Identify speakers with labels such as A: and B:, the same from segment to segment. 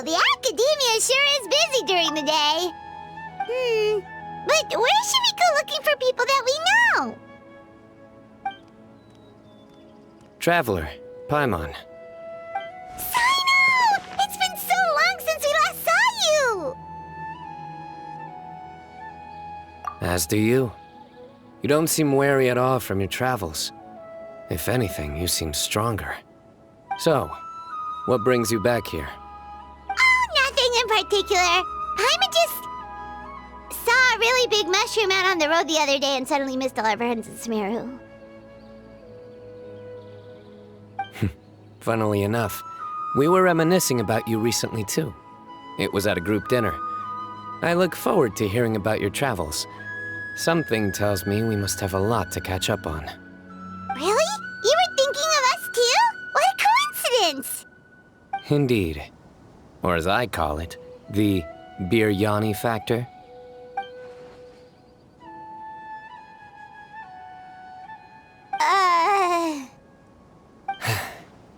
A: the academia sure is busy during the day. But where should we go looking for people that we know?
B: Traveler, Paimon.
A: Cyno! It's been so long since we last saw you!
B: As do you. You don't seem weary at all from your travels. If anything, you seem stronger. So, what brings you back here?
A: Oh, nothing in particular. Paimon just saw a really big mushroom out on the road the other day and suddenly missed all our friends in Sumeru.
B: Funnily enough, we were reminiscing about you recently too. It was at a group dinner. I look forward to hearing about your travels. Something tells me we must have a lot to catch up on.
A: Really? You were thinking of us too? What a coincidence!
B: Indeed. Or as I call it, the biryani factor.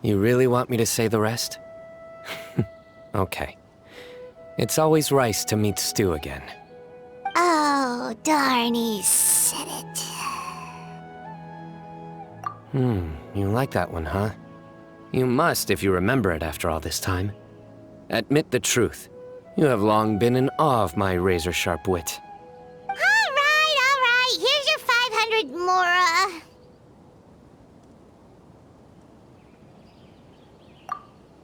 B: You really want me to say the rest? Okay. It's always rice to meet stew again.
A: Oh, darn, he said it.
B: You like that one, huh? You must if you remember it after all this time. Admit the truth. You have long been in awe of my razor-sharp wit.
A: All right. Here's your 500 Mora.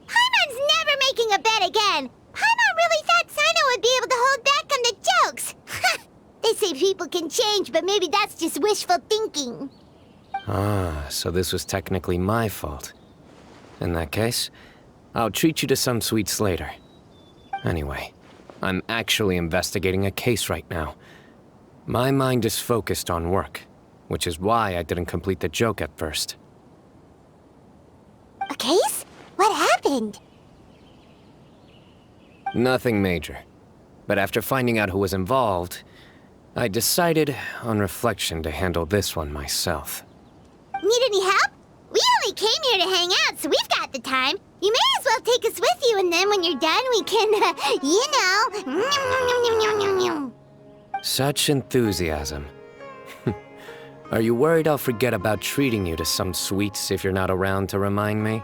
A: Paimon's never making a bet again. Paimon really thought Cyno would be able to hold back on the jokes. They say people can change, but maybe that's just wishful thinking.
B: Ah, so this was technically my fault. In that case, I'll treat you to some sweets later. Anyway, I'm actually investigating a case right now. My mind is focused on work, which is why I didn't complete the joke at first.
A: A case? What happened?
B: Nothing major. But after finding out who was involved, I decided, on reflection, to handle this one myself.
A: Need any help? We only came here to hang out, so we've got the time. You may as well take us with you, and then when you're done, we can, you know...
B: Such enthusiasm. Are you worried I'll forget about treating you to some sweets if you're not around to remind me?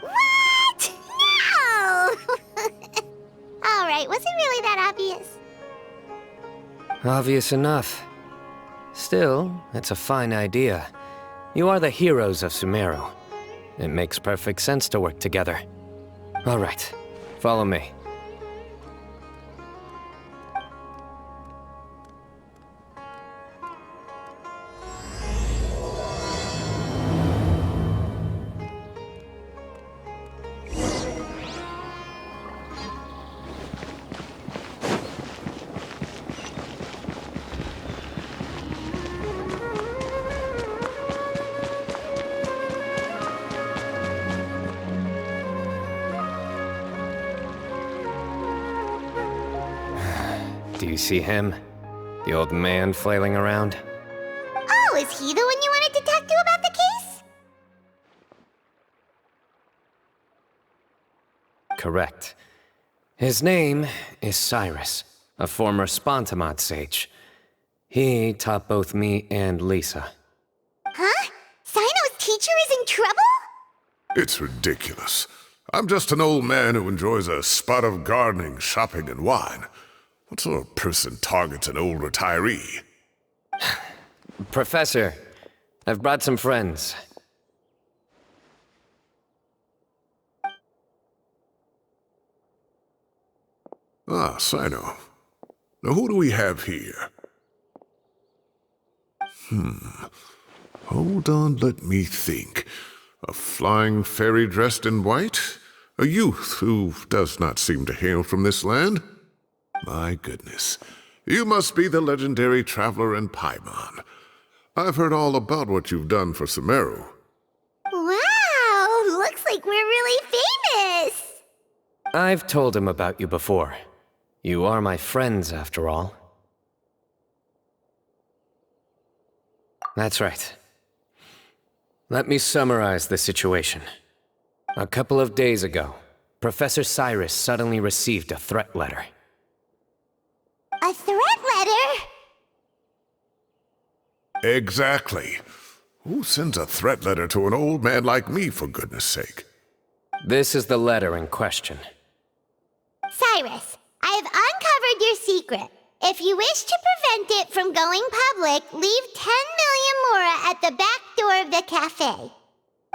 A: What? No! All right, was it really that obvious?
B: Obvious enough. Still, it's a fine idea. You are the heroes of Sumeru. It makes perfect sense to work together. All right, follow me. Do you see him? The old man flailing around?
A: Oh, is he the one you wanted to talk to about the case?
B: Correct. His name is Cyrus, a former Spontamod sage. He taught both me and Lisa.
A: Huh? Cyno's teacher is in trouble?
C: It's ridiculous. I'm just an old man who enjoys a spot of gardening, shopping, and wine. What sort of person targets an old retiree?
B: Professor, I've brought some friends.
C: Ah, Cyno. Now who do we have here? Hold on, let me think. A flying fairy dressed in white? A youth who does not seem to hail from this land? My goodness. You must be the legendary traveler in Paimon. I've heard all about what you've done for Sumeru.
A: Wow, looks like we're really famous.
B: I've told him about you before. You are my friends, after all. That's right. Let me summarize the situation. A couple of days ago, Professor Cyrus suddenly received a threat letter.
A: A threat letter?
C: Exactly. Who sends a threat letter to an old man like me, for goodness sake?
B: This is the letter in question.
A: Cyrus, I have uncovered your secret. If you wish to prevent it from going public, leave 10 million mora at the back door of the cafe.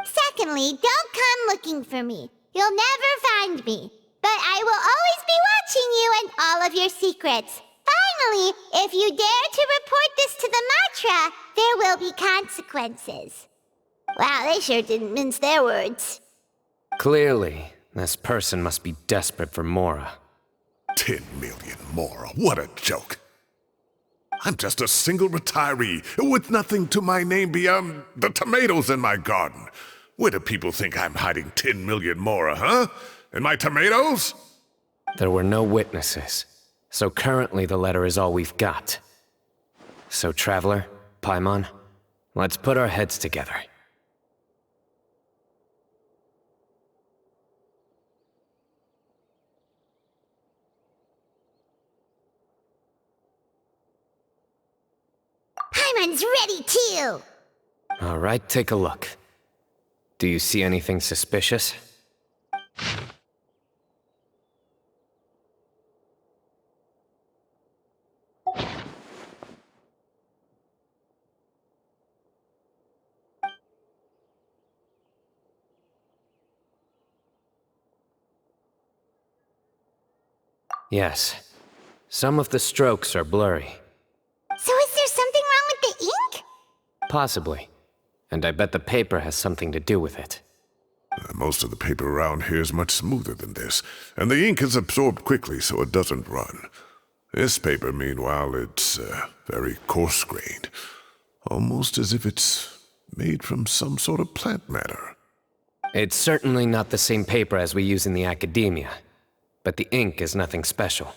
A: Secondly, don't come looking for me. You'll never find me. But I will always be watching you and all of your secrets. Finally, if you dare to report this to the Matra, there will be consequences. Wow, they sure didn't mince their words.
B: Clearly, this person must be desperate for Mora.
C: 10 million more. What a joke. I'm just a single retiree with nothing to my name beyond the tomatoes in my garden. Where do people think I'm hiding 10 million more, huh? In my tomatoes?
B: There were no witnesses, so currently the letter is all we've got. So, Traveler, Paimon, let's put our heads together.
A: Paimon's ready too!
B: All right, take a look. Do you see anything suspicious? Yes. Some of the strokes are blurry.
A: So is there something wrong with the ink?
B: Possibly. And I bet the paper has something to do with it.
C: Most of the paper around here is much smoother than this, and the ink is absorbed quickly so it doesn't run. This paper, meanwhile, it's very coarse-grained. Almost as if it's made from some sort of plant matter.
B: It's certainly not the same paper as we use in the academia, but the ink is nothing special.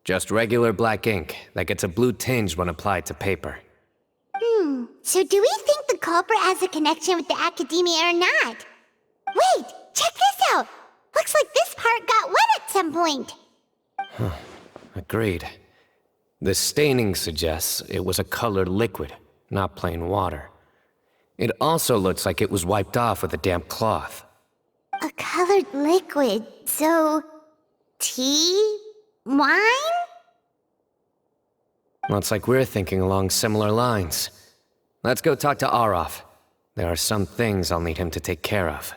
B: Just regular black ink that gets a blue tinge when applied to paper.
A: So do we think the culprit has a connection with the academia or not? Wait, check this out! Looks like this part got wet at some point.
B: Agreed. The staining suggests it was a colored liquid, not plain water. It also looks like it was wiped off with a damp cloth.
A: A colored liquid, so... tea? Wine?
B: Looks like we're thinking along similar lines. Let's go talk to Araf. There are some things I'll need him to take care of.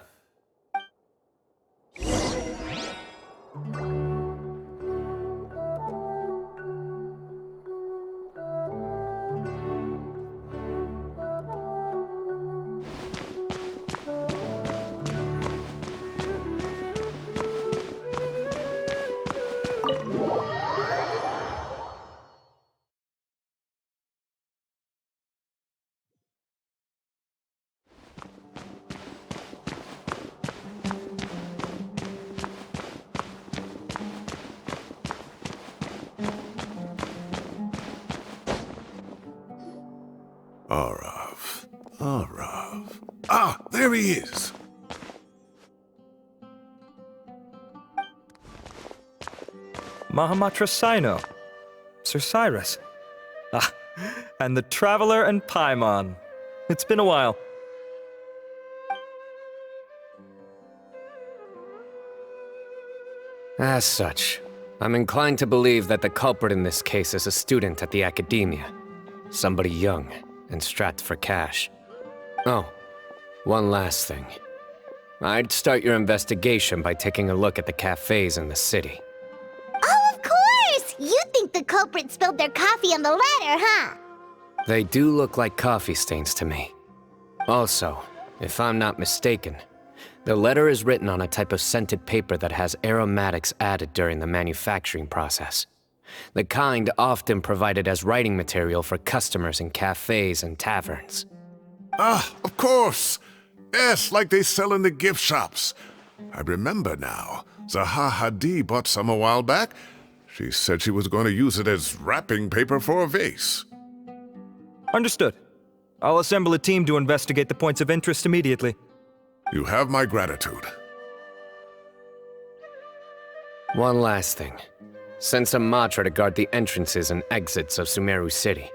C: Arav. Ah, there he is.
D: Mahamatra Cyno. Sir Cyrus. Ah, and the Traveler and Paimon. It's been a while.
B: As such, I'm inclined to believe that the culprit in this case is a student at the academia. Somebody young and strapped for cash. Oh, one last thing. I'd start your investigation by taking a look at the cafes in the city.
A: Oh, of course! You think the culprit spilled their coffee on the ladder, huh?
B: They do look like coffee stains to me. Also, if I'm not mistaken, the letter is written on a type of scented paper that has aromatics added during the manufacturing process. The kind often provided as writing material for customers in cafes and taverns.
C: Ah, of course. Yes, like they sell in the gift shops. I remember now. Zaha Hadid bought some a while back. She said she was going to use it as wrapping paper for a vase.
D: Understood. I'll assemble a team to investigate the points of interest immediately.
C: You have my gratitude.
B: One last thing. Send some Matra to guard the entrances and exits of Sumeru City.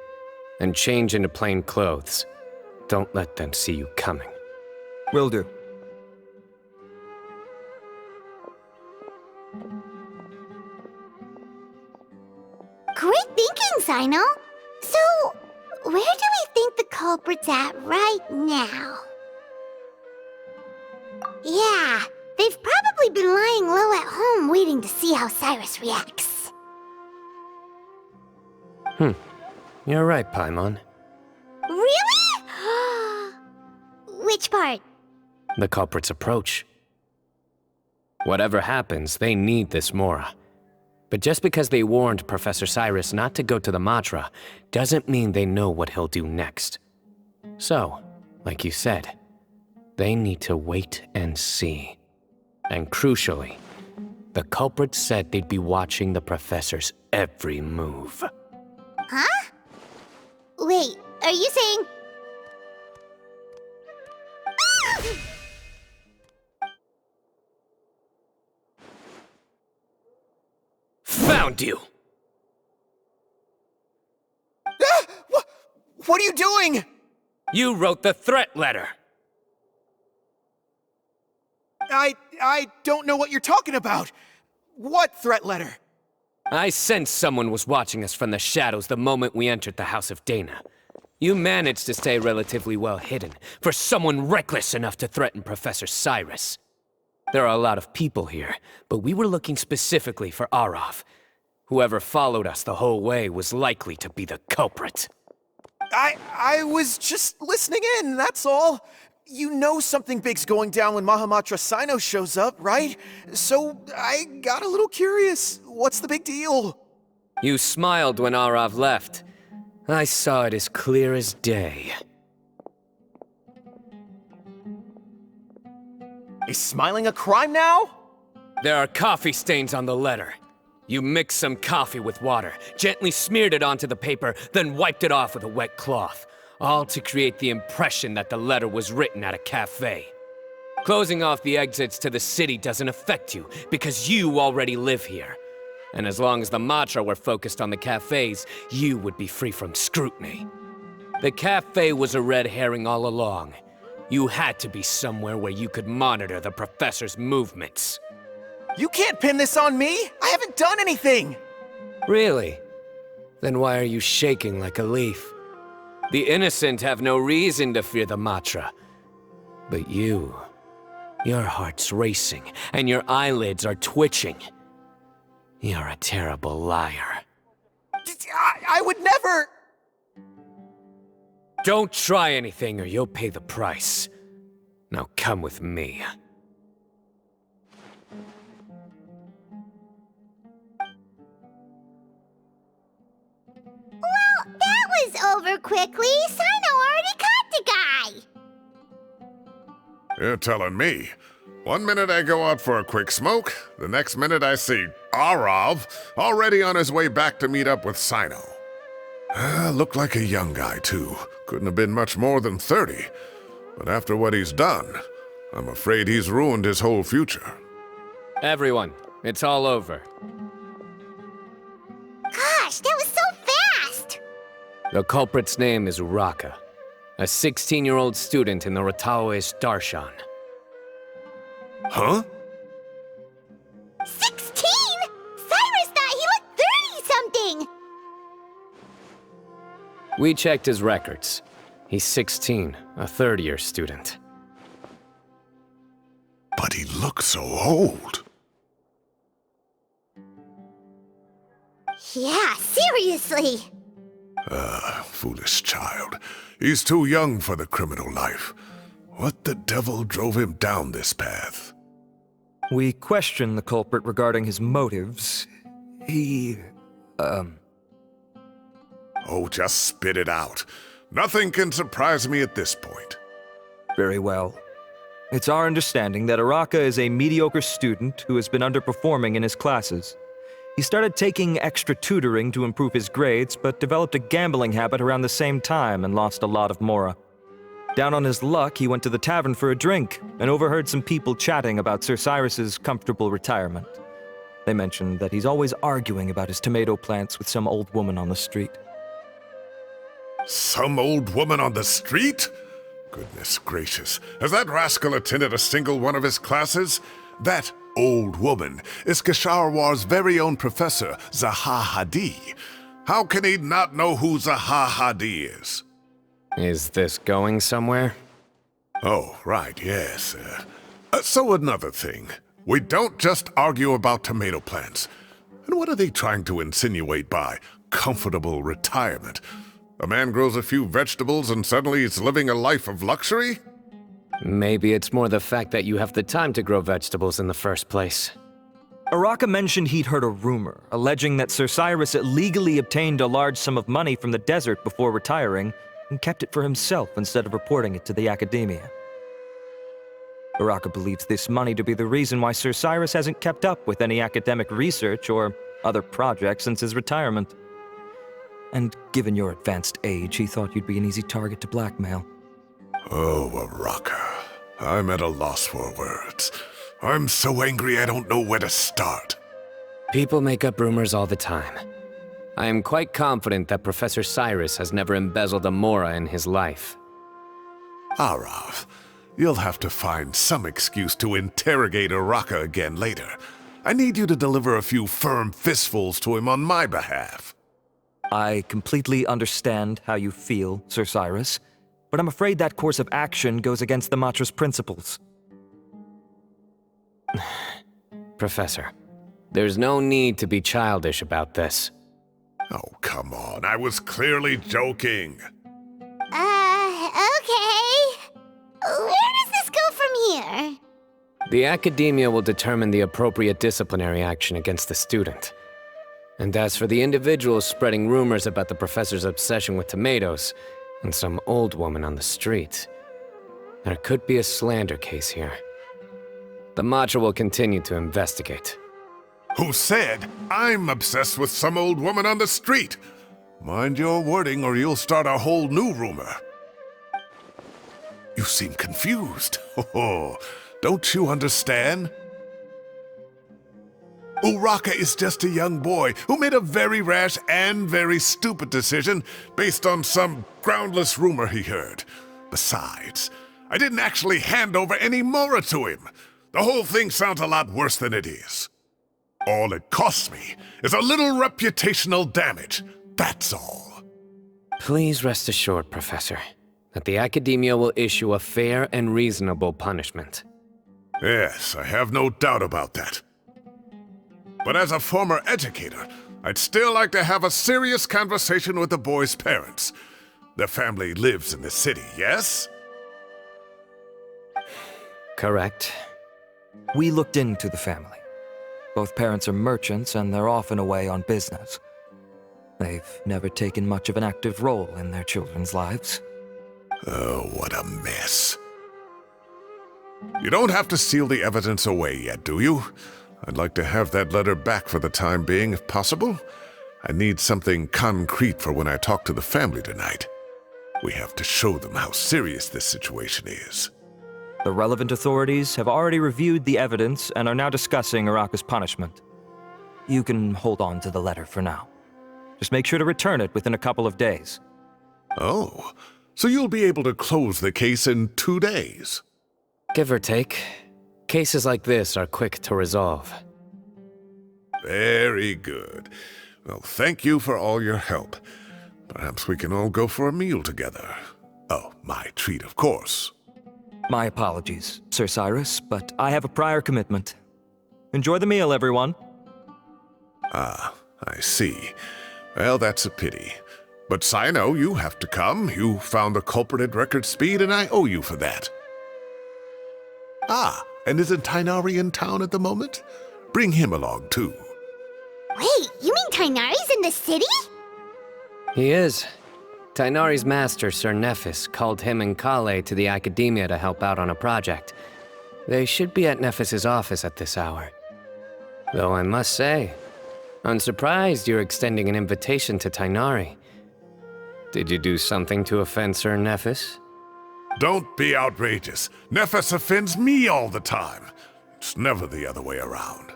B: And change into plain clothes. Don't let them see you coming.
D: Will do.
A: Great thinking, Cyno. So, where do we think the culprit's at right now? Yeah, they've probably been lying low at home waiting to see how Cyrus reacts.
B: You're right, Paimon.
A: Really? Which part?
B: The culprit's approach. Whatever happens, they need this Mora. But just because they warned Professor Cyrus not to go to the Matra, doesn't mean they know what he'll do next. So, like you said, they need to wait and see. And crucially, the culprit said they'd be watching the Professor's every move.
A: Huh? Wait, are you saying...
B: Found you!
E: What are you doing?
B: You wrote the threat letter!
E: I don't know what you're talking about. What threat letter?
B: I sensed someone was watching us from the shadows the moment we entered the House of Dana. You managed to stay relatively well hidden for someone reckless enough to threaten Professor Cyrus. There are a lot of people here, but we were looking specifically for Arav. Whoever followed us the whole way was likely to be the culprit.
E: I was just listening in, that's all. You know something big's going down when Mahamatra Cyno shows up, right? So I got a little curious. What's the big deal?
B: You smiled when Arav left. I saw it as clear as day.
E: Is smiling a crime now?
B: There are coffee stains on the letter. You mixed some coffee with water, gently smeared it onto the paper, then wiped it off with a wet cloth. All to create the impression that the letter was written at a cafe. Closing off the exits to the city doesn't affect you, because you already live here. And as long as the Matra were focused on the cafes, you would be free from scrutiny. The cafe was a red herring all along. You had to be somewhere where you could monitor the Professor's movements.
E: You can't pin this on me! I haven't done anything!
B: Really? Then why are you shaking like a leaf? The innocent have no reason to fear the Matra. But you... your heart's racing, and your eyelids are twitching. You're a terrible liar.
E: I would never...
B: Don't try anything or you'll pay the price. Now come with me.
A: Well, that was over quickly. Cyno already caught the guy.
C: You're telling me. 1 minute I go out for a quick smoke, the next minute I see Arav already on his way back to meet up with Cyno. Looked like a young guy, too. Couldn't have been much more than 30. But after what he's done, I'm afraid he's ruined his whole future.
B: Everyone, it's all over.
A: Gosh, that was so fast!
B: The culprit's name is Uraka, a 16-year-old student in the Rataoist Darshan.
C: Huh?
A: 16? Cyrus thought he looked 30-something!
B: We checked his records. He's 16, a third-year student.
C: But he looks so old.
A: Yeah, seriously.
C: Foolish child. He's too young for the criminal life. What the devil drove him down this path?
D: We questioned the culprit regarding his motives. He...
C: Oh, just spit it out. Nothing can surprise me at this point.
D: Very well. It's our understanding that Uraka is a mediocre student who has been underperforming in his classes. He started taking extra tutoring to improve his grades, but developed a gambling habit around the same time and lost a lot of Mora. Down on his luck, he went to the tavern for a drink and overheard some people chatting about Sir Cyrus's comfortable retirement. They mentioned that he's always arguing about his tomato plants with some old woman on the street.
C: Some old woman on the street? Goodness gracious, has that rascal attended a single one of his classes? That old woman is Kasharwar's very own professor, Zaha Hadi. How can he not know who Zaha Hadi is?
B: Is this going somewhere?
C: Oh, right, yes. So another thing. We don't just argue about tomato plants. And what are they trying to insinuate by comfortable retirement? A man grows a few vegetables and suddenly he's living a life of luxury?
B: Maybe it's more the fact that you have the time to grow vegetables in the first place.
D: Araka mentioned he'd heard a rumor, alleging that Sir Cyrus illegally obtained a large sum of money from the desert before retiring, and kept it for himself instead of reporting it to the academia. Araka believes this money to be the reason why Sir Cyrus hasn't kept up with any academic research or other projects since his retirement. And given your advanced age, he thought you'd be an easy target to blackmail.
C: Oh, Araka. I'm at a loss for words. I'm so angry I don't know where to start.
B: People make up rumors all the time. I am quite confident that Professor Cyrus has never embezzled a mora in his life.
C: Arav, you'll have to find some excuse to interrogate Araka again later. I need you to deliver a few firm fistfuls to him on my behalf.
D: I completely understand how you feel, Sir Cyrus, but I'm afraid that course of action goes against the Matra's principles.
B: Professor, there's no need to be childish about this.
C: Oh, come on. I was clearly joking.
A: Okay. Where does this go from here?
B: The academia will determine the appropriate disciplinary action against the student. And as for the individuals spreading rumors about the professor's obsession with tomatoes and some old woman on the street, there could be a slander case here. The Matra will continue to investigate.
C: Who said I'm obsessed with some old woman on the street? Mind your wording or you'll start a whole new rumor. You seem confused. Oh, don't you understand? Uraka is just a young boy who made a very rash and very stupid decision based on some groundless rumor he heard. Besides, I didn't actually hand over any mora to him. The whole thing sounds a lot worse than it is. All it costs me is a little reputational damage. That's all.
B: Please rest assured, Professor, that the academia will issue a fair and reasonable punishment.
C: Yes, I have no doubt about that. But as a former educator, I'd still like to have a serious conversation with the boy's parents. Their family lives in the city, yes?
B: Correct.
D: We looked into the family. Both parents are merchants and they're often away on business. They've never taken much of an active role in their children's lives.
C: Oh, what a mess. You don't have to seal the evidence away yet, do you? I'd like to have that letter back for the time being, if possible. I need something concrete for when I talk to the family tonight. We have to show them how serious this situation is.
D: The relevant authorities have already reviewed the evidence and are now discussing Araka's punishment. You can hold on to the letter for now. Just make sure to return it within a couple of days.
C: Oh, so you'll be able to close the case in 2 days?
B: Give or take. Cases like this are quick to resolve.
C: Very good. Well, thank you for all your help. Perhaps we can all go for a meal together. Oh, my treat, of course.
D: My apologies, Sir Cyrus, but I have a prior commitment. Enjoy the meal, everyone.
C: Ah, I see. Well, that's a pity. But Cyno, you have to come. You found the culprit at record speed, and I owe you for that. Ah, and isn't Tighnari in town at the moment? Bring him along, too.
A: Wait, you mean Tighnari's in the city?
B: He is. Tighnari's master, Sir Nephis, called him and Kale to the academia to help out on a project. They should be at Nephis's office at this hour. Though I must say, I'm surprised you're extending an invitation to Tighnari. Did you do something to offend Sir Nephis?
C: Don't be outrageous. Nephis offends me all the time. It's never the other way around.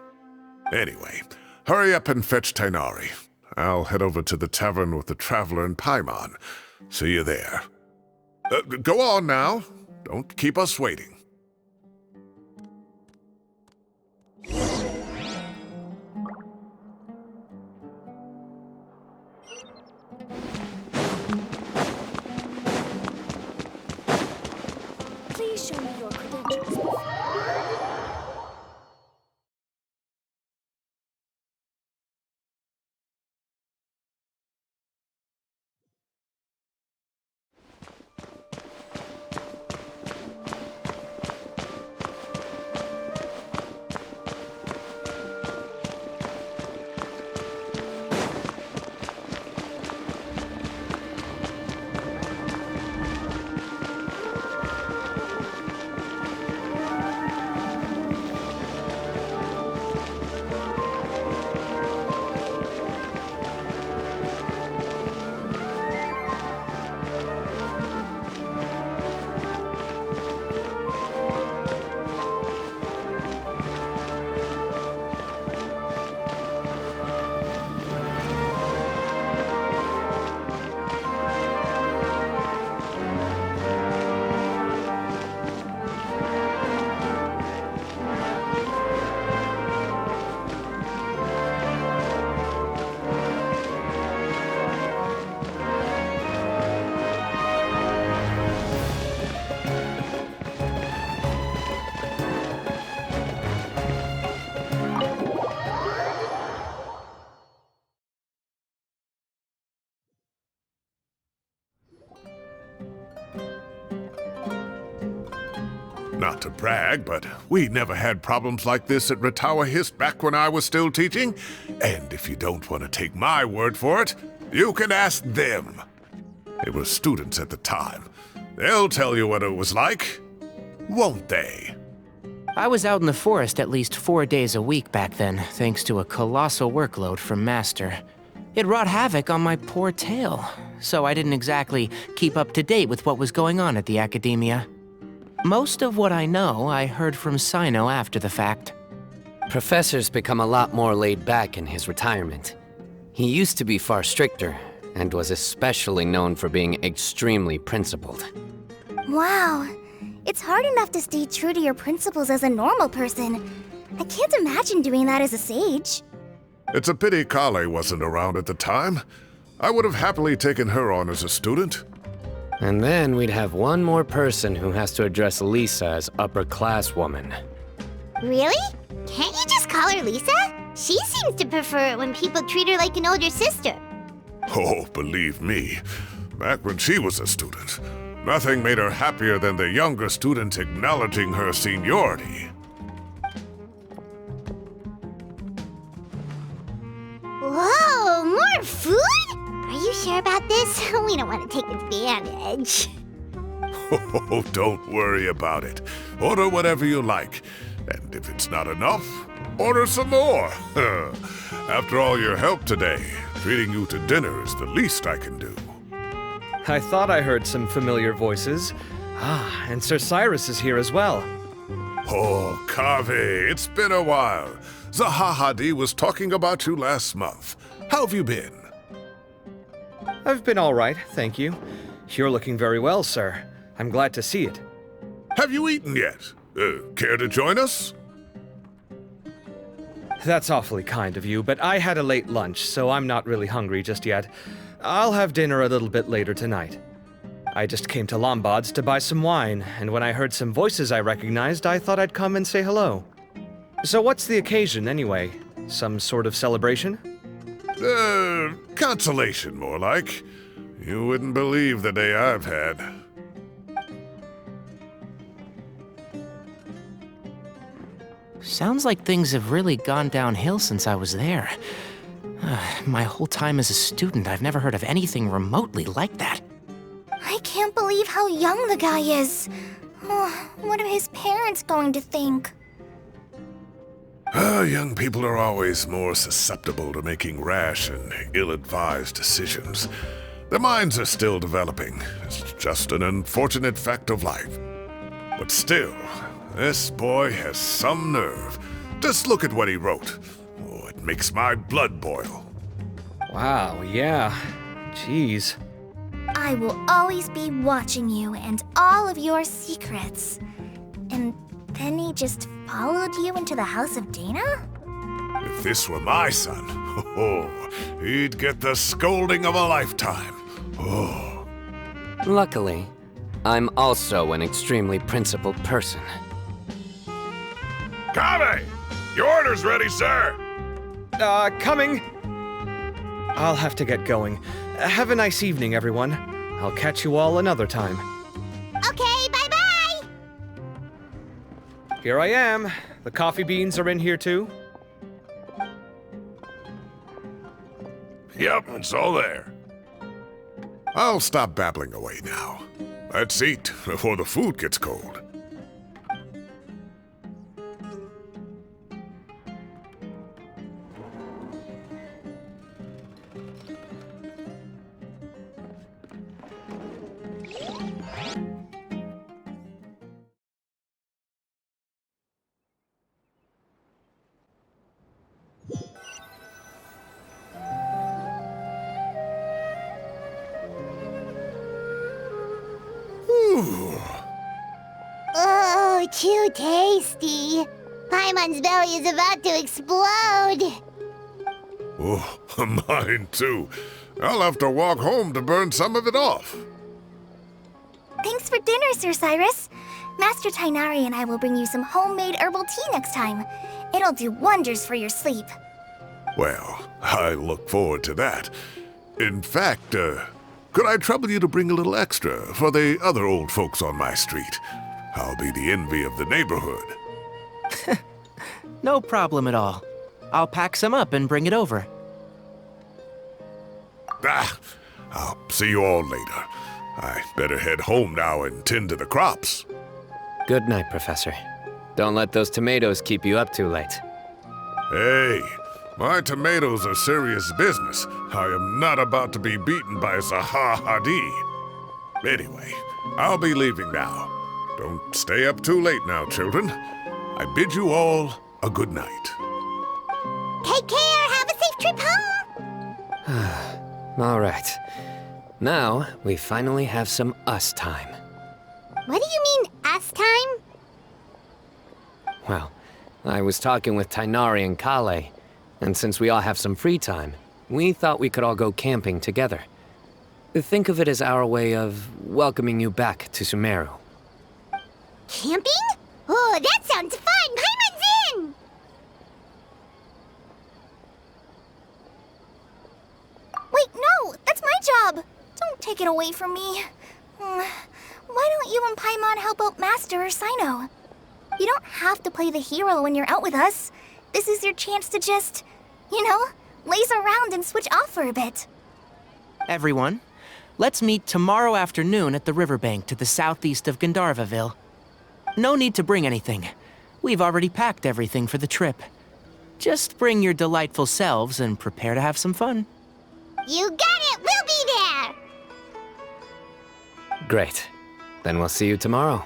C: Anyway, hurry up and fetch Tainari. I'll head over to the tavern with the Traveler and Paimon. See you there. Go on now. Don't keep us waiting.
F: Please show me your credentials.
C: Not to brag, but we never had problems like this at Ratawa Hist back when I was still teaching. And if you don't want to take my word for it, you can ask them. They were students at the time. They'll tell you what it was like, won't they?
G: I was out in the forest at least 4 days a week back then, thanks to a colossal workload from Master. It wrought havoc on my poor tail, so I didn't exactly keep up to date with what was going on at the academia. Most of what I know, I heard from Cyno after the fact.
B: Professor's become a lot more laid back in his retirement. He used to be far stricter, and was especially known for being extremely principled.
F: Wow. It's hard enough to stay true to your principles as a normal person. I can't imagine doing that as a sage.
C: It's a pity Kale wasn't around at the time. I would have happily taken her on as a student.
B: And then we'd have one more person who has to address Lisa as upper-class woman.
A: Really? Can't you just call her Lisa? She seems to prefer it when people treat her like an older sister.
C: Oh, believe me, back when she was a student, nothing made her happier than the younger students acknowledging her seniority.
A: Whoa, more food? Are you sure about this? We don't want to take advantage.
C: Oh, don't worry about it. Order whatever you like. And if it's not enough, order some more. After all your help today, treating you to dinner is the least I can do.
D: I thought I heard some familiar voices. Ah, and Sir Cyrus is here as well.
C: Oh, Kave, it's been a while. Zahahadi was talking about you last month. How have you been?
D: I've been all right, thank you. You're looking very well, sir. I'm glad to see it.
C: Have you eaten yet? Care to join us?
D: That's awfully kind of you, but I had a late lunch, so I'm not really hungry just yet. I'll have dinner a little bit later tonight. I just came to Lombard's to buy some wine, and when I heard some voices I recognized, I thought I'd come and say hello. So what's the occasion, anyway? Some sort of celebration?
C: Consolation, more like. You wouldn't believe the day I've had.
G: Sounds like things have really gone downhill since I was there. My whole time as a student, I've never heard of anything remotely like that.
F: I can't believe how young the guy is. Oh, what are his parents going to think?
C: Young people are always more susceptible to making rash and ill-advised decisions. Their minds are still developing. It's just an unfortunate fact of life. But still, this boy has some nerve. Just look at what he wrote. it makes my blood boil.
D: Wow, yeah. Jeez.
F: I will always be watching you and all of your secrets. And then he just followed you into the house of Dana?
C: If this were my son, oh, he'd get the scolding of a lifetime. Oh.
B: Luckily, I'm also an extremely principled person.
C: Kame! Your order's ready, sir!
H: Coming. I'll have to get going. Have a nice evening, everyone. I'll catch you all another time.
A: Okay, bye-bye!
H: Here I am. The coffee beans are in here too.
C: Yep, it's all there. I'll stop babbling away now. Let's eat before the food gets cold.
A: Oh, too tasty. Paimon's belly is about to explode.
C: Oh, mine too. I'll have to walk home to burn some of it off.
F: Thanks for dinner, Sir Cyrus. Master Tainari and I will bring you some homemade herbal tea next time. It'll do wonders for your sleep.
C: Well, I look forward to that. In fact, could I trouble you to bring a little extra for the other old folks on my street? I'll be the envy of the neighborhood.
G: No problem at all. I'll pack some up and bring it over.
C: I'll see you all later. I better head home now and tend to the crops.
B: Good night, Professor. Don't let those tomatoes keep you up too late.
C: Hey, my tomatoes are serious business. I am not about to be beaten by Zaha Hadi. Anyway, I'll be leaving now. Don't stay up too late now, children. I bid you all a good night.
A: Take care. Have a safe trip home.
B: All right. Now, we finally have some us time.
A: What do you mean, us time?
B: Well, I was talking with Tainari and Kale, and since we all have some free time, we thought we could all go camping together. Think of it as our way of welcoming you back to Sumeru.
A: Camping? Oh, that sounds fun. Paimon's in!
F: Wait, no! That's my job! Don't take it away from me. Why don't you and Paimon help out Master or Cyno? You don't have to play the hero when you're out with us. This is your chance to just, laze around and switch off for a bit.
G: Everyone, let's meet tomorrow afternoon at the riverbank to the southeast of Gandharvaville. No need to bring anything. We've already packed everything for the trip. Just bring your delightful selves and prepare to have some fun.
A: You got it! We'll be there!
B: Great. Then we'll see you tomorrow.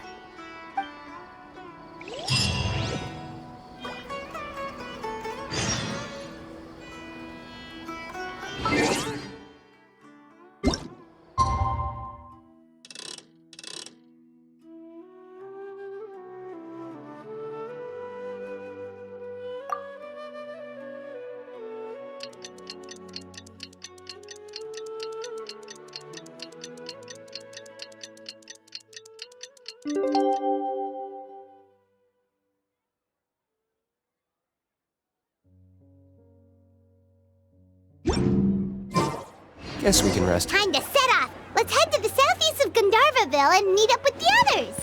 G: Guess we can rest.
A: Time to set off. Let's head to the southeast of Gandharvaville and meet up with the others.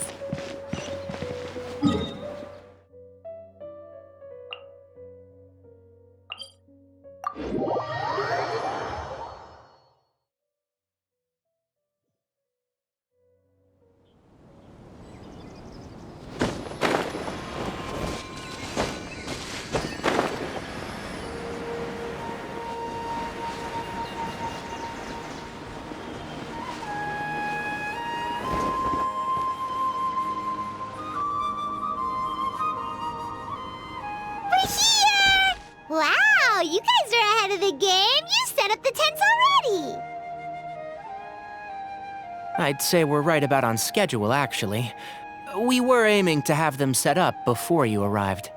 A: Wow, you guys are ahead of the game. You set up the tents already.
G: I'd say we're right about on schedule, actually. We were aiming to have them set up before you arrived.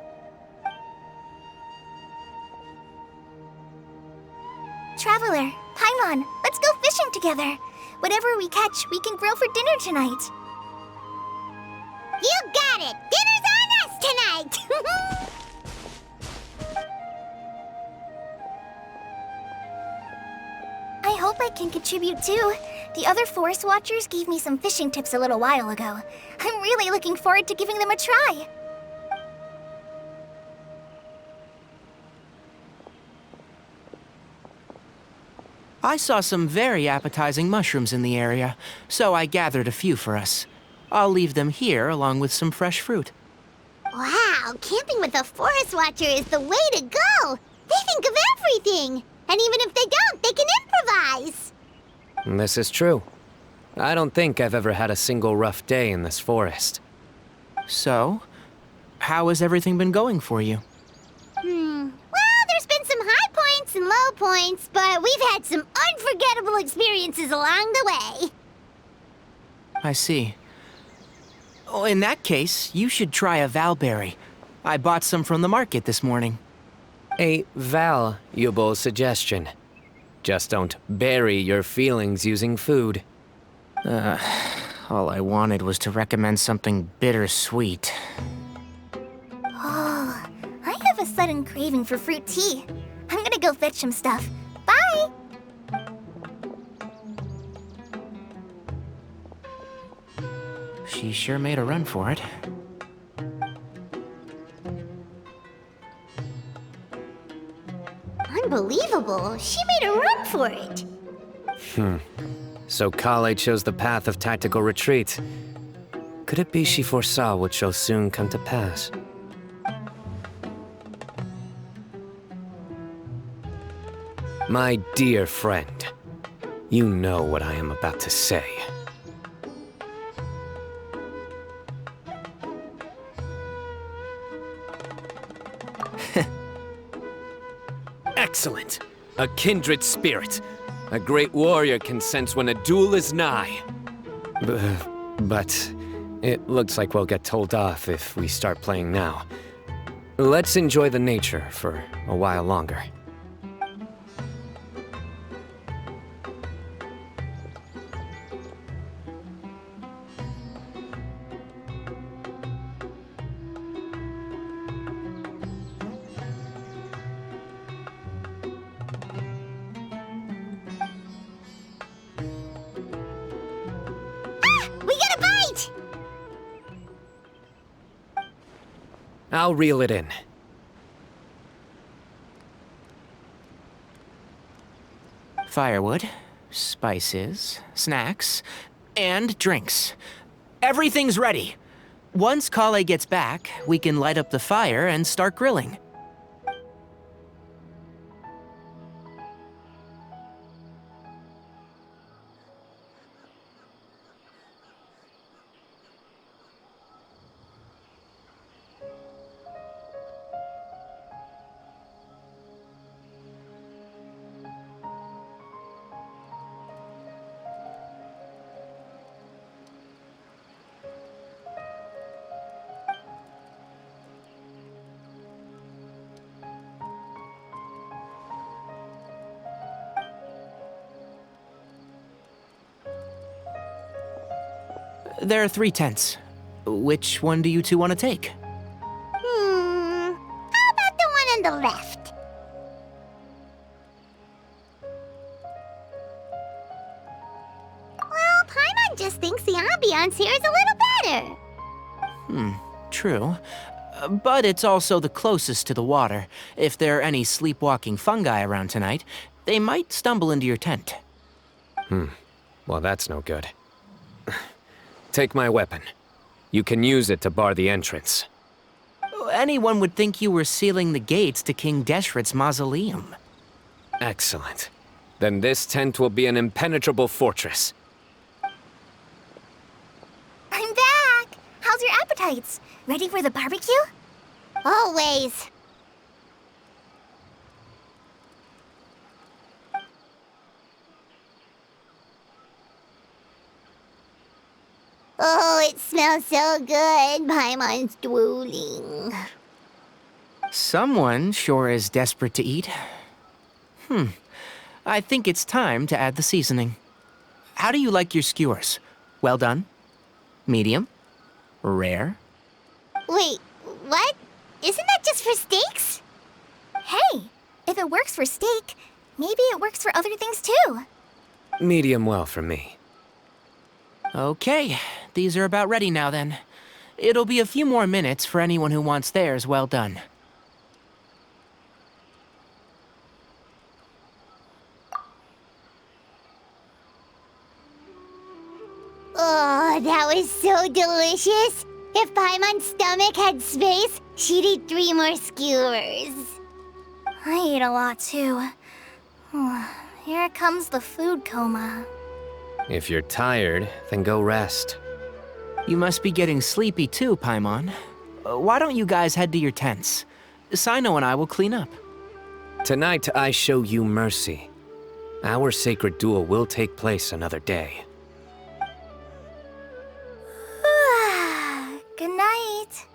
F: Traveler, Paimon, let's go fishing together. Whatever we catch, we can grill for dinner tonight.
A: You got it. Dinner's on us tonight.
F: I hope I can contribute too. The other Forest Watchers gave me some fishing tips a little while ago. I'm really looking forward to giving them a try.
G: I saw some very appetizing mushrooms in the area, so I gathered a few for us. I'll leave them here along with some fresh fruit.
A: Wow, camping with a Forest Watcher is the way to go. They think of everything. And even if they don't, they can improvise.
B: This is true. I don't think I've ever had a single rough day in this forest.
G: So, how has everything been going for you?
A: Well, there's been some high points and low points, but we've had some unforgettable experiences along the way.
G: I see. Oh, in that case, you should try a valberry. I bought some from the market this morning.
B: A valuable suggestion. Just don't bury your feelings using food.
G: All I wanted was to recommend something bittersweet.
F: Oh, I have a sudden craving for fruit tea. I'm gonna go fetch some stuff. Bye!
G: She sure made a run for it.
A: Unbelievable. She made a run for it.
B: So Kale chose the path of tactical retreat. Could it be she foresaw what shall soon come to pass? My dear friend, you know what I am about to say. Excellent! A kindred spirit. A great warrior can sense when a duel is nigh. But it looks like we'll get told off if we start playing now. Let's enjoy the nature for a while longer.
A: We got a bite!
B: I'll reel it in.
G: Firewood, spices, snacks, and drinks. Everything's ready. Once Kale gets back, we can light up the fire and start grilling. There are 3 tents. Which one do you two want to take?
A: How about the one on the left? Well, Paimon just thinks the ambiance here is a little better.
G: True. But it's also the closest to the water. If there are any sleepwalking fungi around tonight, they might stumble into your tent.
B: Well, that's no good. Take my weapon. You can use it to bar the entrance.
G: Anyone would think you were sealing the gates to King Deshret's mausoleum.
B: Excellent. Then this tent will be an impenetrable fortress.
F: I'm back! How's your appetites? Ready for the barbecue?
A: Always. Oh, it smells so good. Paimon's drooling.
G: Someone sure is desperate to eat. I think it's time to add the seasoning. How do you like your skewers? Well done? Medium? Rare?
A: Wait, what? Isn't that just for steaks?
F: Hey, if it works for steak, maybe it works for other things too.
B: Medium well for me.
G: Okay, these are about ready now then. It'll be a few more minutes for anyone who wants theirs well done.
A: Oh, that was so delicious. If Paimon's stomach had space, she'd eat 3 more skewers.
F: I ate a lot too. Here comes the food coma.
B: If you're tired, then go rest.
G: You must be getting sleepy too, Paimon. Why don't you guys head to your tents? Cyno and I will clean up.
B: Tonight, I show you mercy. Our sacred duel will take place another day.
F: Good night.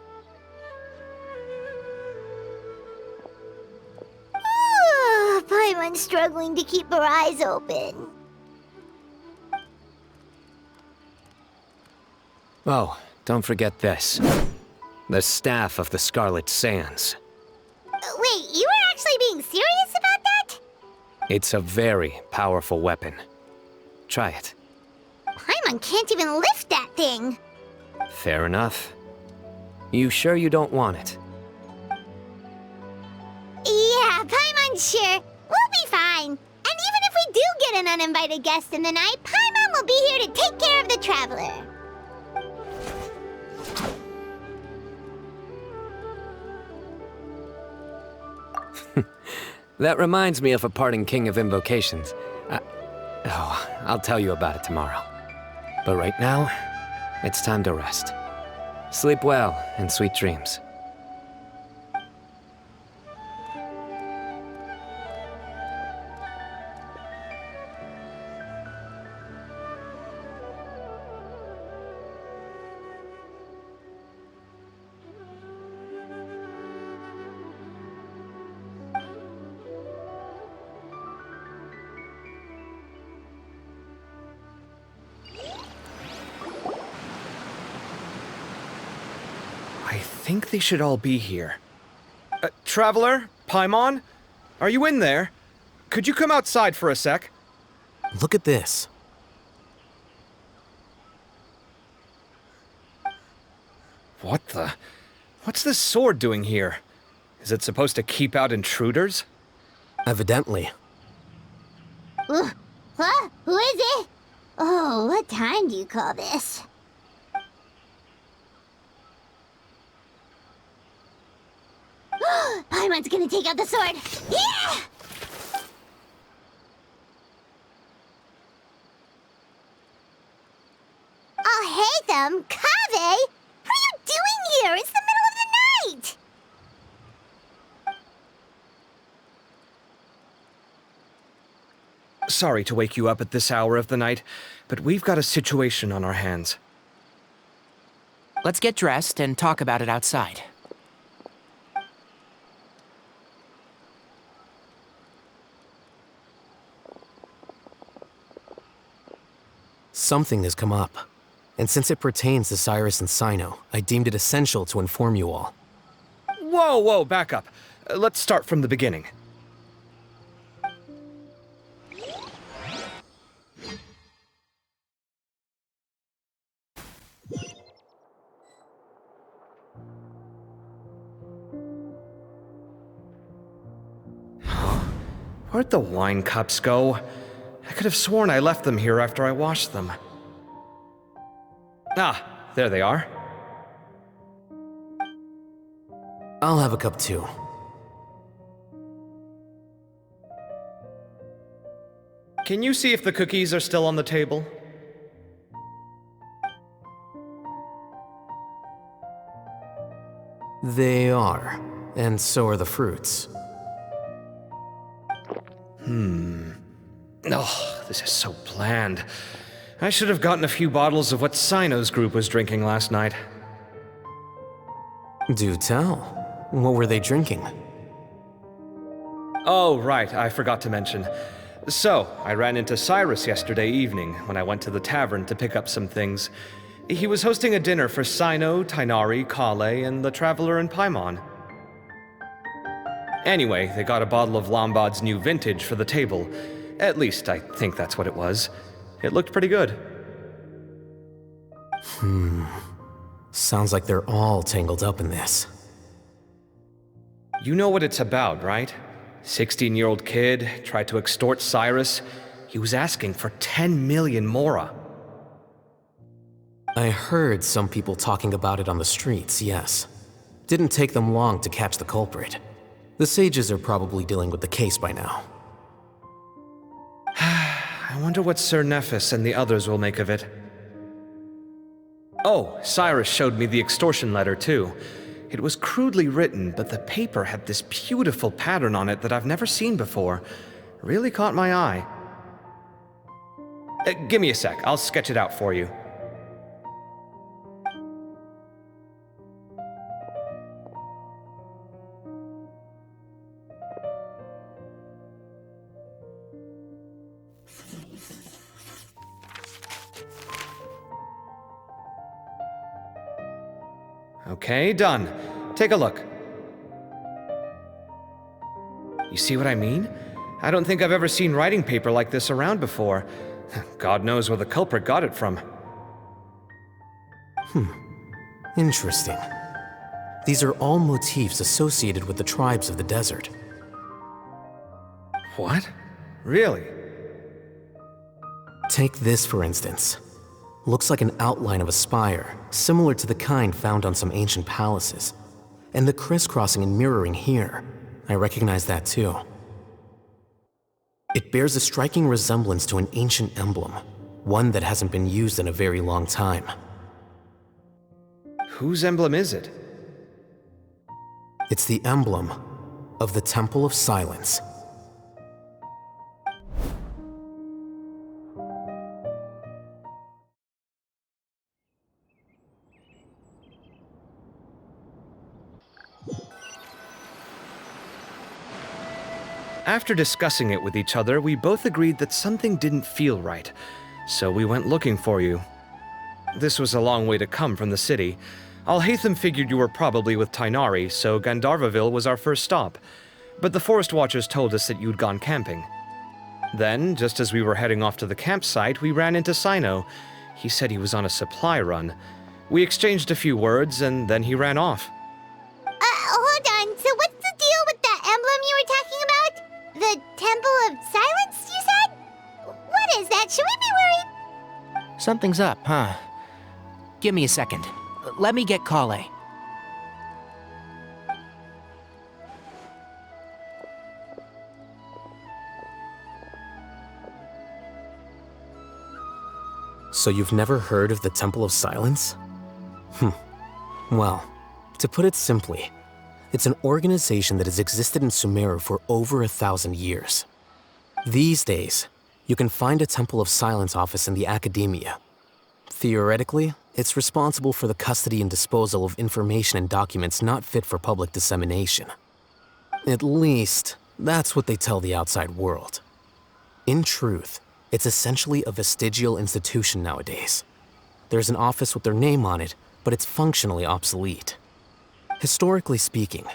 A: Paimon's struggling to keep her eyes open.
B: Oh, don't forget this. The Staff of the Scarlet Sands.
A: Wait, you were actually being serious about that?
B: It's a very powerful weapon. Try it.
A: Paimon can't even lift that thing.
B: Fair enough. You sure you don't want it?
A: Yeah, Paimon's sure. We'll be fine. And even if we do get an uninvited guest in the night, Paimon will be here to take care of the traveler.
B: That reminds me of a parting king of invocations. I'll tell you about it tomorrow. But right now, it's time to rest. Sleep well and sweet dreams.
H: I think they should all be here. Traveler? Paimon? Are you in there? Could you come outside for a sec?
I: Look at this.
H: What the? What's this sword doing here? Is it supposed to keep out intruders?
I: Evidently.
A: What? Who is it? Oh, what time do you call this? Paimon's gonna take out the sword. Yeah! Oh, hey them, Kaveh! What are you doing here? It's the middle of the night!
H: Sorry to wake you up at this hour of the night, but we've got a situation on our hands.
G: Let's get dressed and talk about it outside.
I: Something has come up. And since it pertains to Cyrus and Cyno, I deemed it essential to inform you all.
H: Whoa, back up. Let's start from the beginning. Where'd the wine cups go? I could have sworn I left them here after I washed them. Ah, there they are.
I: I'll have a cup too.
H: Can you see if the cookies are still on the table?
I: They are. And so are the fruits.
H: Oh, this is so bland. I should have gotten a few bottles of what Cyno's group was drinking last night.
I: Do tell. What were they drinking?
H: Oh, right, I forgot to mention. So, I ran into Cyrus yesterday evening when I went to the tavern to pick up some things. He was hosting a dinner for Cyno, Tighnari, Kale, and the Traveler and Paimon. Anyway, they got a bottle of Lombard's new vintage for the table. At least, I think that's what it was. It looked pretty good.
I: Sounds like they're all tangled up in this.
H: You know what it's about, right? 16-year-old kid tried to extort Cyrus. He was asking for 10 million mora.
I: I heard some people talking about it on the streets, yes. Didn't take them long to catch the culprit. The sages are probably dealing with the case by now.
H: I wonder what Sir Nephis and the others will make of it. Oh, Cyrus showed me the extortion letter, too. It was crudely written, but the paper had this beautiful pattern on it that I've never seen before. Really caught my eye. Give me a sec, I'll sketch it out for you. Okay, done. Take a look. You see what I mean? I don't think I've ever seen writing paper like this around before. God knows where the culprit got it from.
I: Interesting. These are all motifs associated with the tribes of the desert.
H: What? Really?
I: Take this, for instance. Looks like an outline of a spire, similar to the kind found on some ancient palaces. And the crisscrossing and mirroring here, I recognize that too. It bears a striking resemblance to an ancient emblem, one that hasn't been used in a very long time.
H: Whose emblem is it?
I: It's the emblem of the Temple of Silence.
H: After discussing it with each other, we both agreed that something didn't feel right, so we went looking for you. This was a long way to come from the city. Alhaitham figured you were probably with Tighnari, so Gandharvaville was our first stop, but the Forest Watchers told us that you'd gone camping. Then, just as we were heading off to the campsite, we ran into Cyno. He said he was on a supply run. We exchanged a few words, and then he ran off.
A: Hold on. So what's the deal with that emblem you were talking about? The Temple of Silence, you said? What is that? Should we be worried?
G: Something's up, huh? Give me a second. Let me get Kale.
I: So you've never heard of the Temple of Silence? Well, to put it simply, it's an organization that has existed in Sumeru for over 1,000 years. These days, you can find a Temple of Silence office in the academia. Theoretically, it's responsible for the custody and disposal of information and documents not fit for public dissemination. At least, that's what they tell the outside world. In truth, it's essentially a vestigial institution nowadays. There's an office with their name on it, but it's functionally obsolete. Historically speaking,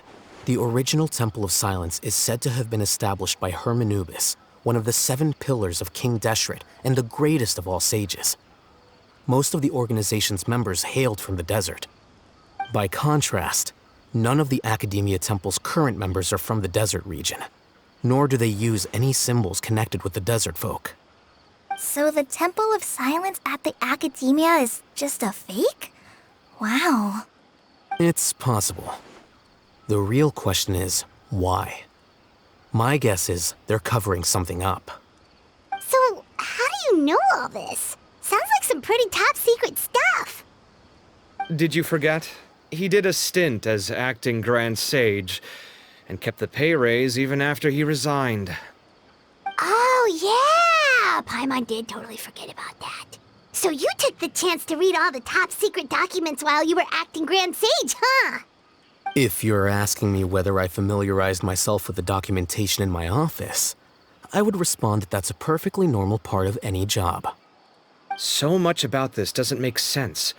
I: the original Temple of Silence is said to have been established by Hermanubis, one of the 7 pillars of King Deshret and the greatest of all sages. Most of the organization's members hailed from the desert. By contrast, none of the Academia Temple's current members are from the desert region, nor do they use any symbols connected with the desert folk.
F: So the Temple of Silence at the Academia is just a fake? Wow.
I: It's possible. The real question is, why? My guess is they're covering something up.
A: So, how do you know all this? Sounds like some pretty top secret stuff.
H: Did you forget? He did a stint as acting Grand Sage, and kept the pay raise even after he resigned.
A: Oh, yeah! Paimon did totally forget about that. So you took the chance to read all the top secret documents while you were acting Grand Sage, huh?
I: If you're asking me whether I familiarized myself with the documentation in my office, I would respond that that's a perfectly normal part of any job.
H: So much about this doesn't make sense.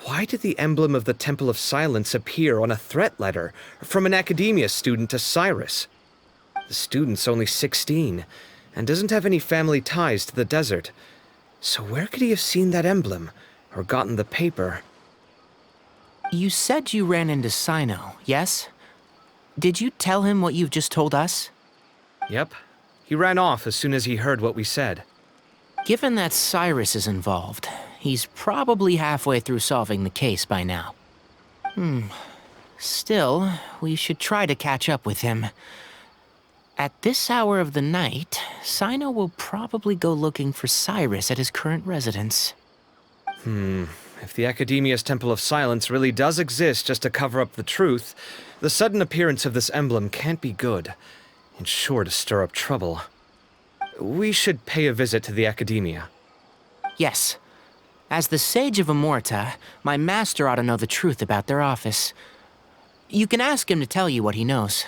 H: Why did the emblem of the Temple of Silence appear on a threat letter from an academia student to Cyrus? The student's only 16 and doesn't have any family ties to the desert. So where could he have seen that emblem or gotten the paper?
G: You said you ran into Cyno, yes? Did you tell him what you've just told us?
H: Yep. He ran off as soon as he heard what we said.
G: Given that Cyrus is involved, he's probably halfway through solving the case by now. Still, we should try to catch up with him. At this hour of the night, Cyno will probably go looking for Cyrus at his current residence.
H: If the Academia's Temple of Silence really does exist just to cover up the truth, the sudden appearance of this emblem can't be good. It's sure to stir up trouble. We should pay a visit to the Academia.
G: Yes. As the Sage of Amorta, my master ought to know the truth about their office. You can ask him to tell you what he knows.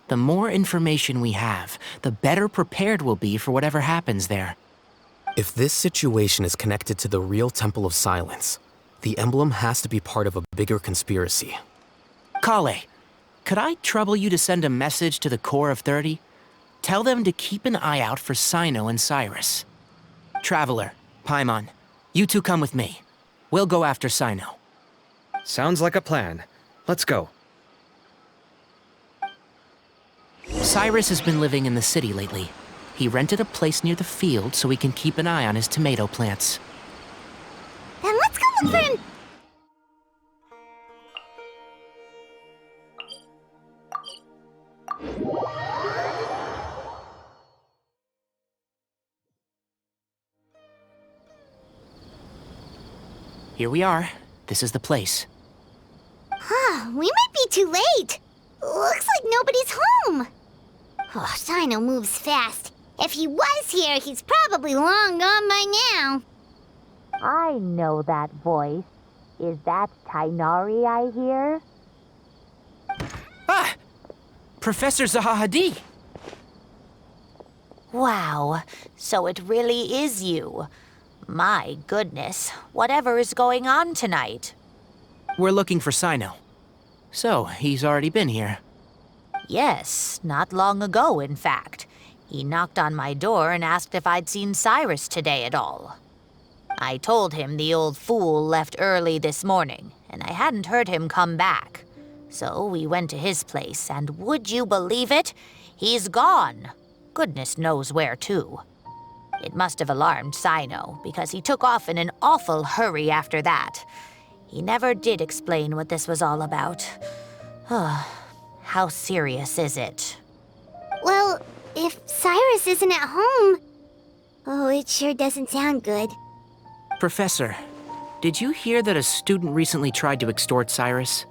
G: The more information we have, the better prepared we'll be for whatever happens there.
I: If this situation is connected to the real Temple of Silence, the emblem has to be part of a bigger conspiracy.
G: Kale, could I trouble you to send a message to the Core of 30? Tell them to keep an eye out for Cyno and Cyrus. Traveler, Paimon, you two come with me. We'll go after Cyno.
H: Sounds like a plan. Let's go.
G: Cyrus has been living in the city lately. He rented a place near the field so he can keep an eye on his tomato plants.
A: Then let's go look for him.
G: Here we are. This is the place.
A: We might be too late. Looks like nobody's home. Oh, Cyno moves fast. If he was here, he's probably long gone by now.
J: I know that voice. Is that Tainari I hear?
G: Ah! Professor Zahahadi!
J: Wow, so it really is you. My goodness, whatever is going on tonight?
G: We're looking for Cyno. So, he's already been here.
J: Yes, not long ago, in fact. He knocked on my door and asked if I'd seen Cyrus today at all. I told him the old fool left early this morning, and I hadn't heard him come back. So we went to his place, and would you believe it? He's gone. Goodness knows where to. It must have alarmed Cyno, because he took off in an awful hurry after that. He never did explain what this was all about. How serious is it?
A: Well, if Cyrus isn't at home... Oh, it sure doesn't sound good.
G: Professor, did you hear that a student recently tried to extort Cyrus?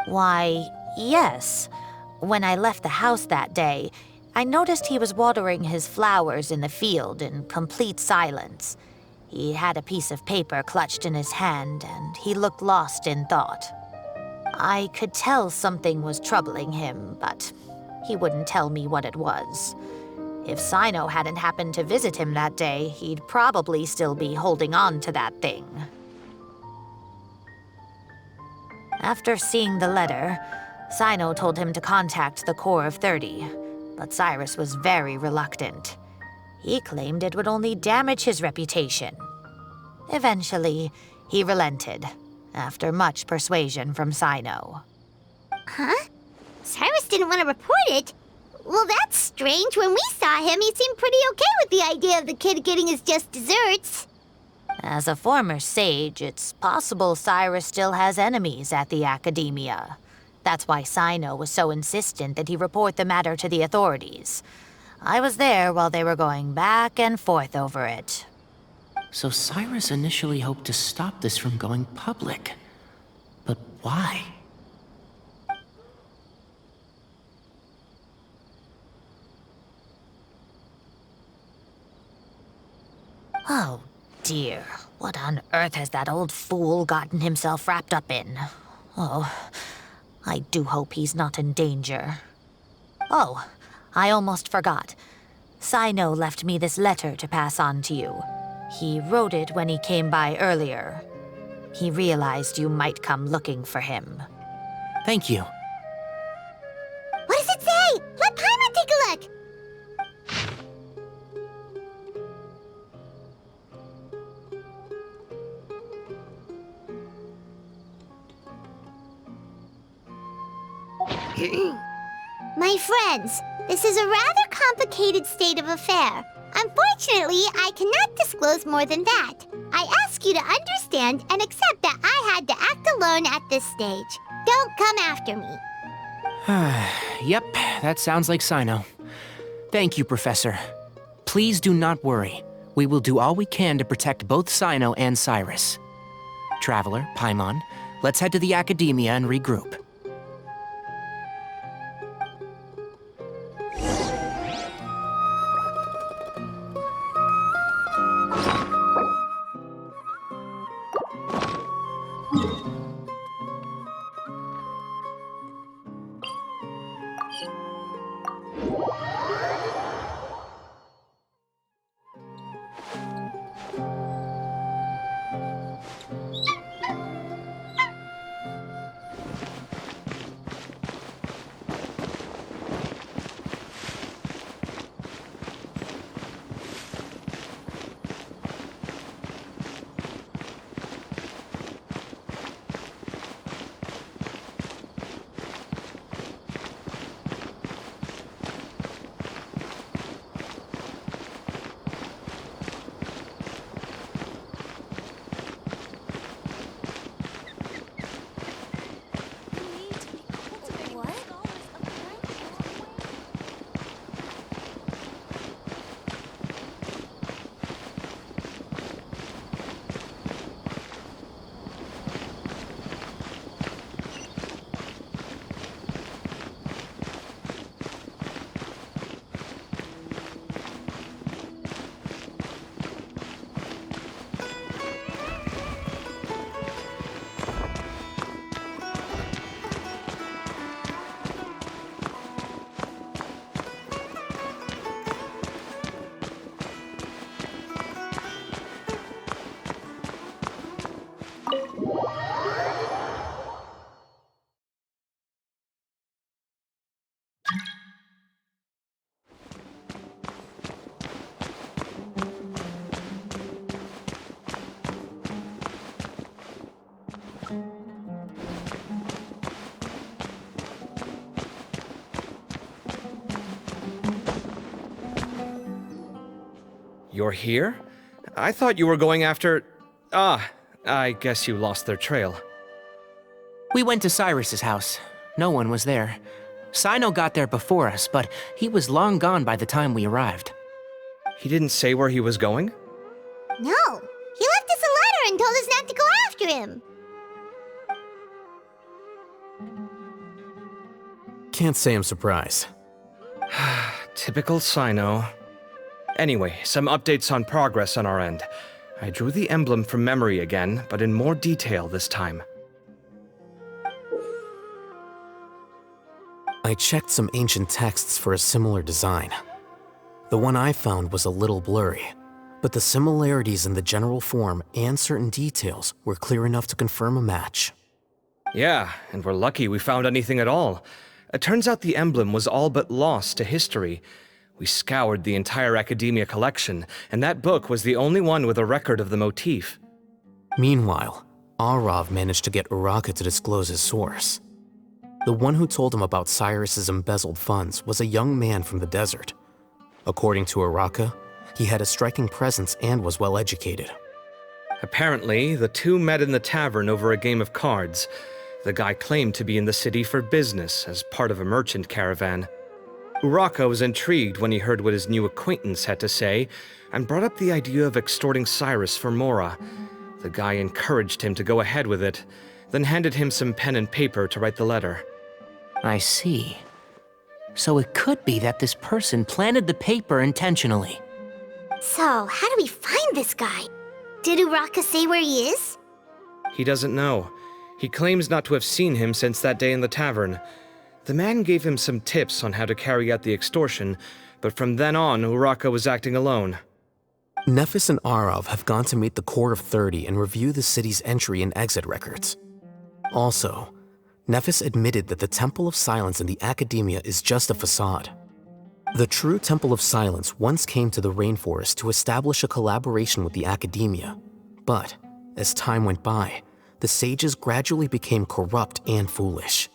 J: Why, yes. When I left the house that day, I noticed he was watering his flowers in the field in complete silence. He had a piece of paper clutched in his hand, and he looked lost in thought. I could tell something was troubling him, but he wouldn't tell me what it was. If Cyno hadn't happened to visit him that day, he'd probably still be holding on to that thing. After seeing the letter, Cyno told him to contact the Core of 30, but Cyrus was very reluctant. He claimed it would only damage his reputation. Eventually, he relented, after much persuasion from Cyno.
A: Huh? Cyrus didn't want to report it? Well, that's strange. When we saw him, he seemed pretty okay with the idea of the kid getting his just desserts.
J: As a former sage, it's possible Cyrus still has enemies at the Academia. That's why Cyno was so insistent that he report the matter to the authorities. I was there while they were going back and forth over it.
G: So Cyrus initially hoped to stop this from going public. But why?
J: Oh, dear. What on earth has that old fool gotten himself wrapped up in? Oh, I do hope he's not in danger. Oh, I almost forgot. Cyno left me this letter to pass on to you. He wrote it when he came by earlier. He realized you might come looking for him.
G: Thank you.
A: What does it say? Let Paimon take a look! My friends, this is a rather complicated state of affair. Unfortunately, I cannot disclose more than that. I ask you to understand and accept that I had to act alone at this stage. Don't come after me.
G: Yep, that sounds like Cyno. Thank you, Professor. Please do not worry. We will do all we can to protect both Cyno and Cyrus. Traveler, Paimon, let's head to the Academia and regroup.
H: You're here? I thought you were going after... Ah, I guess you lost their trail.
G: We went to Cyrus's house. No one was there. Cyno got there before us, but he was long gone by the time we arrived.
H: He didn't say where he was going?
A: No, he left us a letter and told us not to go after him.
I: Can't say I'm surprised.
H: Typical Cyno. Anyway, some updates on progress on our end. I drew the emblem from memory again, but in more detail this time.
I: I checked some ancient texts for a similar design. The one I found was a little blurry, but the similarities in the general form and certain details were clear enough to confirm a match.
H: Yeah, and we're lucky we found anything at all. It turns out the emblem was all but lost to history. We scoured the entire Academia collection, and that book was the only one with a record of the motif.
I: Meanwhile, Arav managed to get Uraka to disclose his source. The one who told him about Cyrus's embezzled funds was a young man from the desert. According to Uraka, he had a striking presence and was well educated.
H: Apparently, the two met in the tavern over a game of cards. The guy claimed to be in the city for business as part of a merchant caravan. Uraka was intrigued when he heard what his new acquaintance had to say, and brought up the idea of extorting Cyrus for Mora. The guy encouraged him to go ahead with it, then handed him some pen and paper to write the letter.
G: I see. So it could be that this person planted the paper intentionally.
A: So, how do we find this guy? Did Uraka say where he is?
H: He doesn't know. He claims not to have seen him since that day in the tavern. The man gave him some tips on how to carry out the extortion, but from then on, Uraka was acting alone.
I: Nephis and Arav have gone to meet the Core of 30 and review the city's entry and exit records. Also, Nephis admitted that the Temple of Silence in the Academia is just a facade. The true Temple of Silence once came to the rainforest to establish a collaboration with the Academia, but as time went by, the sages gradually became corrupt and foolish.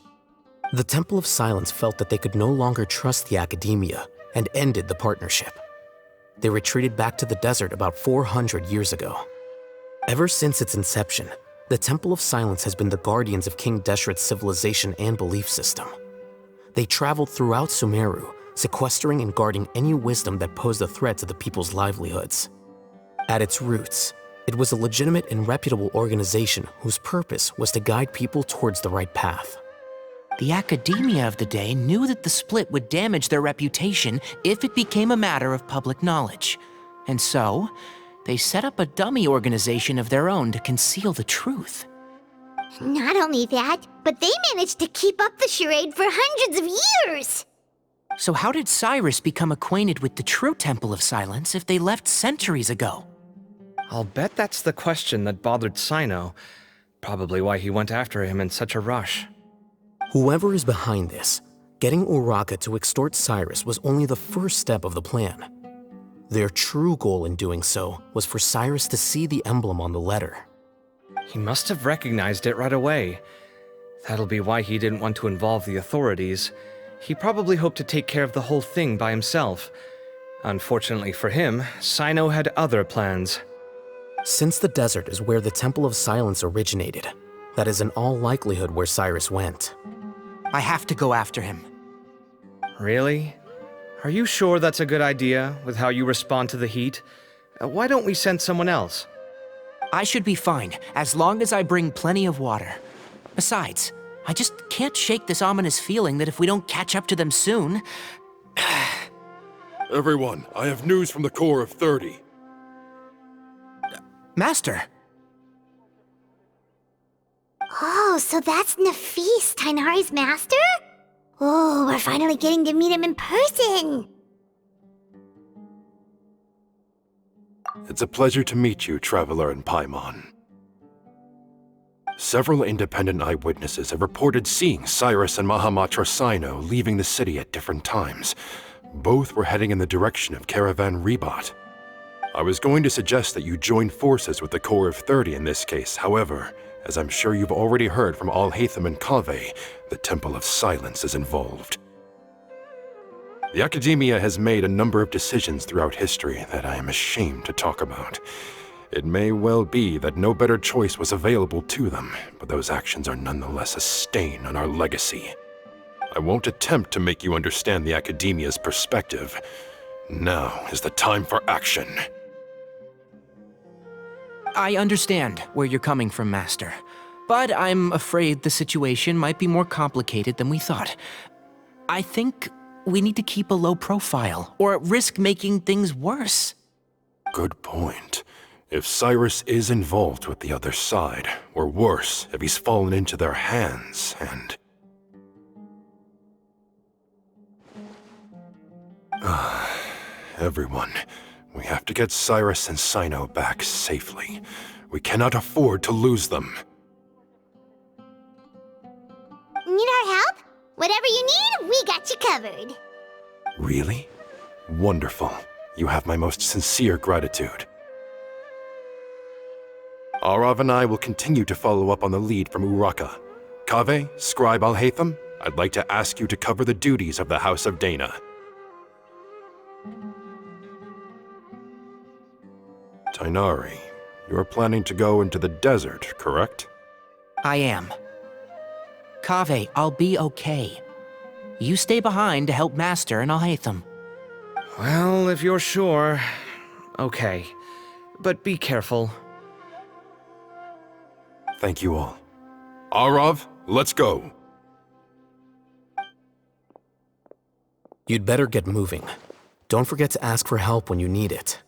I: The Temple of Silence felt that they could no longer trust the Academia and ended the partnership. They retreated back to the desert about 400 years ago. Ever since its inception, the Temple of Silence has been the guardians of King Deshret's civilization and belief system. They traveled throughout Sumeru, sequestering and guarding any wisdom that posed a threat to the people's livelihoods. At its roots, it was a legitimate and reputable organization whose purpose was to guide people towards the right path.
G: The academia of the day knew that the split would damage their reputation if it became a matter of public knowledge. And so, they set up a dummy organization of their own to conceal the truth.
A: Not only that, but they managed to keep up the charade for hundreds of years!
G: So how did Cyrus become acquainted with the true Temple of Silence if they left centuries ago?
H: I'll bet that's the question that bothered Cyno. Probably why he went after him in such a rush.
I: Whoever is behind this, getting Uraka to extort Cyrus was only the first step of the plan. Their true goal in doing so was for Cyrus to see the emblem on the letter.
H: He must have recognized it right away. That'll be why he didn't want to involve the authorities. He probably hoped to take care of the whole thing by himself. Unfortunately for him, Cyno had other plans.
I: Since the desert is where the Temple of Silence originated, that is in all likelihood where Cyrus went.
G: I have to go after him.
H: Really? Are you sure that's a good idea, with how you respond to the heat? Why don't we send someone else?
G: I should be fine, as long as I bring plenty of water. Besides, I just can't shake this ominous feeling that if we don't catch up to them soon...
K: Everyone, I have news from the Core of 30.
G: Master!
A: Oh, so that's Nafis, Tainari's master? Oh, we're finally getting to meet him in person!
K: It's a pleasure to meet you, Traveler in Paimon. Several independent eyewitnesses have reported seeing Cyrus and Mahamatra Cyno leaving the city at different times. Both were heading in the direction of Caravan Rebot. I was going to suggest that you join forces with the Core of 30 in this case, however, as I'm sure you've already heard from Alhaitham and Kaveh, the Temple of Silence is involved. The Academia has made a number of decisions throughout history that I am ashamed to talk about. It may well be that no better choice was available to them, but those actions are nonetheless a stain on our legacy. I won't attempt to make you understand the Academia's perspective. Now is the time for action.
G: I understand where you're coming from, Master. But I'm afraid the situation might be more complicated than we thought. I think we need to keep a low profile, or risk making things worse.
K: Good point. If Cyrus is involved with the other side, or worse, if he's fallen into their hands, and... Everyone, we have to get Cyrus and Cyno back safely. We cannot afford to lose them.
A: Need our help? Whatever you need, we got you covered.
K: Really? Wonderful. You have my most sincere gratitude. Arav and I will continue to follow up on the lead from Uraka. Kaveh, Scribe Alhaitham, I'd like to ask you to cover the duties of the House of Dana. Tainari, you're planning to go into the desert, correct?
G: I am. Kaveh, I'll be okay. You stay behind to help Master and Alhaitham.
H: Well, if you're sure... Okay. But be careful.
K: Thank you all. Arav, let's go!
I: You'd better get moving. Don't forget to ask for help when you need it.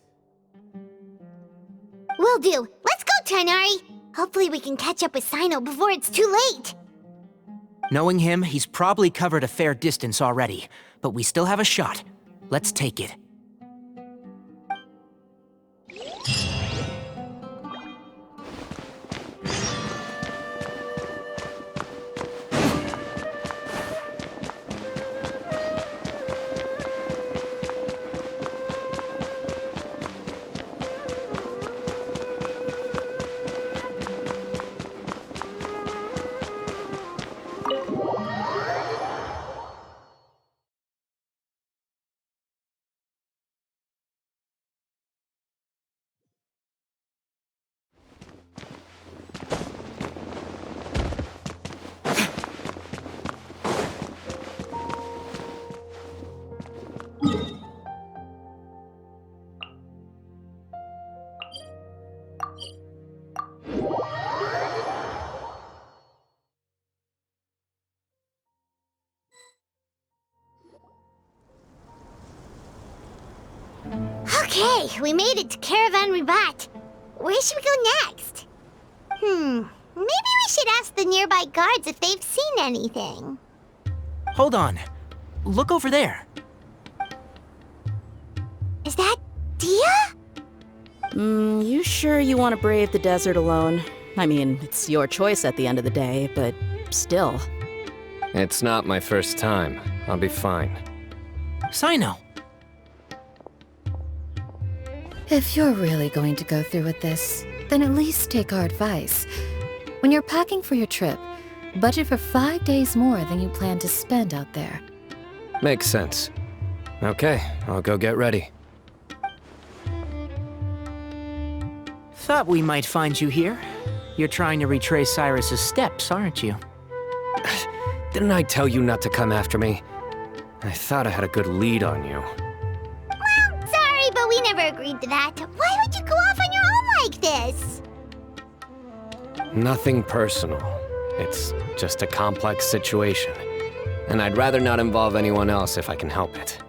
A: Will do. Let's go, Tighnari. Hopefully we can catch up with Cyno before it's too late.
G: Knowing him, he's probably covered a fair distance already, but we still have a shot. Let's take it.
A: Okay, we made it to Caravan Ribat. Where should we go next? Maybe we should ask the nearby guards if they've seen anything.
G: Hold on. Look over there.
A: Is that Dia?
L: You sure you want to brave the desert alone? I mean, it's your choice at the end of the day, but still.
B: It's not my first time. I'll be fine.
G: Cyno.
M: If you're really going to go through with this, then at least take our advice. When you're packing for your trip, budget for 5 days more than you plan to spend out there.
B: Makes sense. Okay, I'll go get ready.
G: Thought we might find you here. You're trying to retrace Cyrus's steps, aren't you?
B: Didn't I tell you not to come after me? I thought I had a good lead on you.
A: Sorry, but we never agreed to that. Why would you go off on your own like this?
B: Nothing personal. It's just a complex situation. And I'd rather not involve anyone else if I can help it.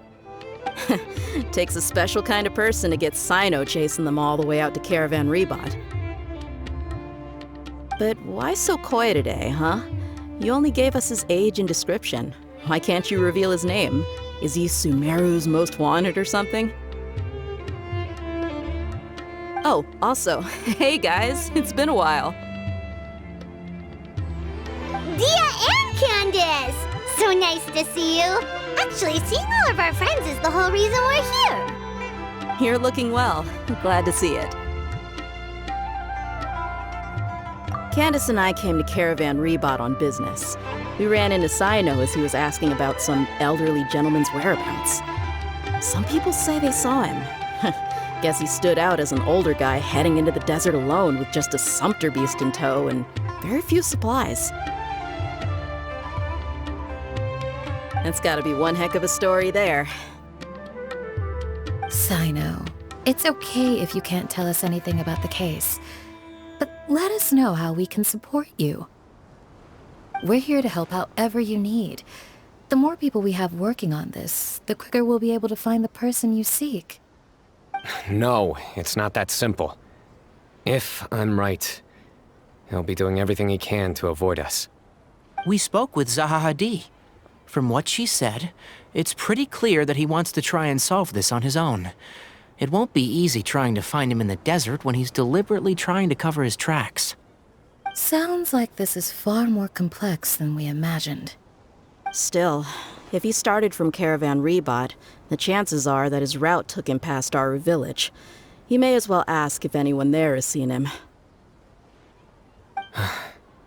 L: Takes a special kind of person to get Cyno chasing them all the way out to Caravan Ribat. But why so coy today, huh? You only gave us his age and description. Why can't you reveal his name? Is he Sumeru's most wanted or something? Oh, also, hey guys, it's been a while.
A: Dia and Candace! So nice to see you. Actually, seeing all of our friends is the whole reason we're here.
L: You're looking well. Glad to see it. Candace and I came to Caravan Ribat on business. We ran into Cyno as he was asking about some elderly gentleman's whereabouts. Some people say they saw him. Guess he stood out as an older guy heading into the desert alone with just a sumpter beast in tow and very few supplies. That's gotta be one heck of a story there.
M: Cyno, it's okay if you can't tell us anything about the case, but let us know how we can support you. We're here to help however you need. The more people we have working on this, the quicker we'll be able to find the person you seek.
B: No, it's not that simple. If I'm right, he'll be doing everything he can to avoid us.
G: We spoke with Zaha Hadid. From what she said, it's pretty clear that he wants to try and solve this on his own. It won't be easy trying to find him in the desert when he's deliberately trying to cover his tracks.
M: Sounds like this is far more complex than we imagined.
L: Still, if he started from Caravan Ribat, the chances are that his route took him past our village. You may as well ask if anyone there has seen him.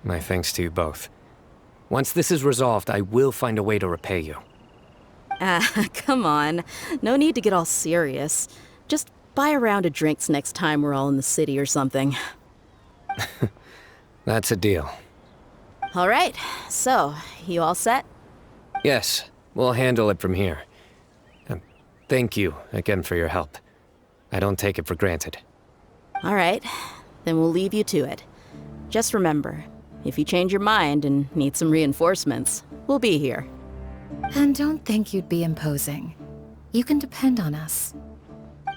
B: My thanks to you both. Once this is resolved, I will find a way to repay you.
L: Come on. No need to get all serious. Just buy a round of drinks next time we're all in the city or something.
B: That's a deal.
L: All right, so, you all set?
B: Yes, we'll handle it from here. Thank you again for your help. I don't take it for granted.
L: All right, then we'll leave you to it. Just remember, if you change your mind and need some reinforcements, we'll be here.
M: And don't think you'd be imposing. You can depend on us.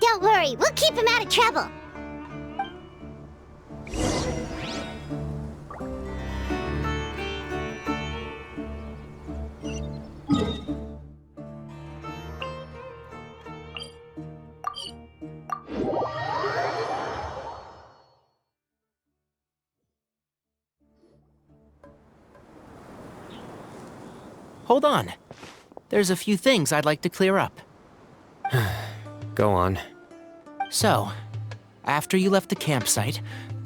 A: Don't worry, we'll keep him out of trouble.
G: Hold on. There's a few things I'd like to clear up.
B: Go on.
G: So, after you left the campsite,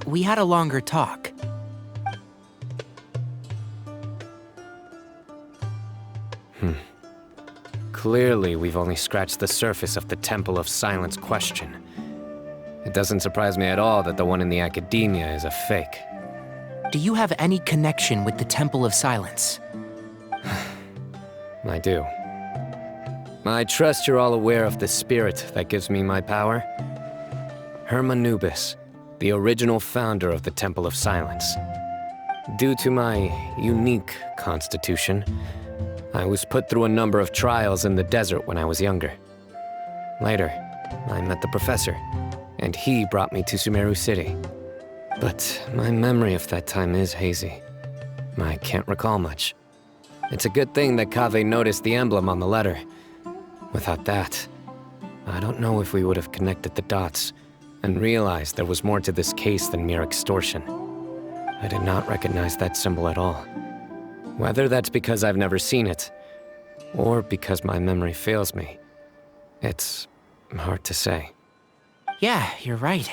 G: we had a longer talk.
B: Clearly, we've only scratched the surface of the Temple of Silence question. It doesn't surprise me at all that the one in the academia is a fake.
G: Do you have any connection with the Temple of Silence?
B: I do. I trust you're all aware of the spirit that gives me my power. Hermanubis, the original founder of the Temple of Silence. Due to my unique constitution, I was put through a number of trials in the desert when I was younger. Later, I met the professor, and he brought me to Sumeru City. But my memory of that time is hazy. I can't recall much. It's a good thing that Kaveh noticed the emblem on the letter. Without that, I don't know if we would have connected the dots and realized there was more to this case than mere extortion. I did not recognize that symbol at all. Whether that's because I've never seen it, or because my memory fails me, it's hard to say.
G: Yeah, you're right.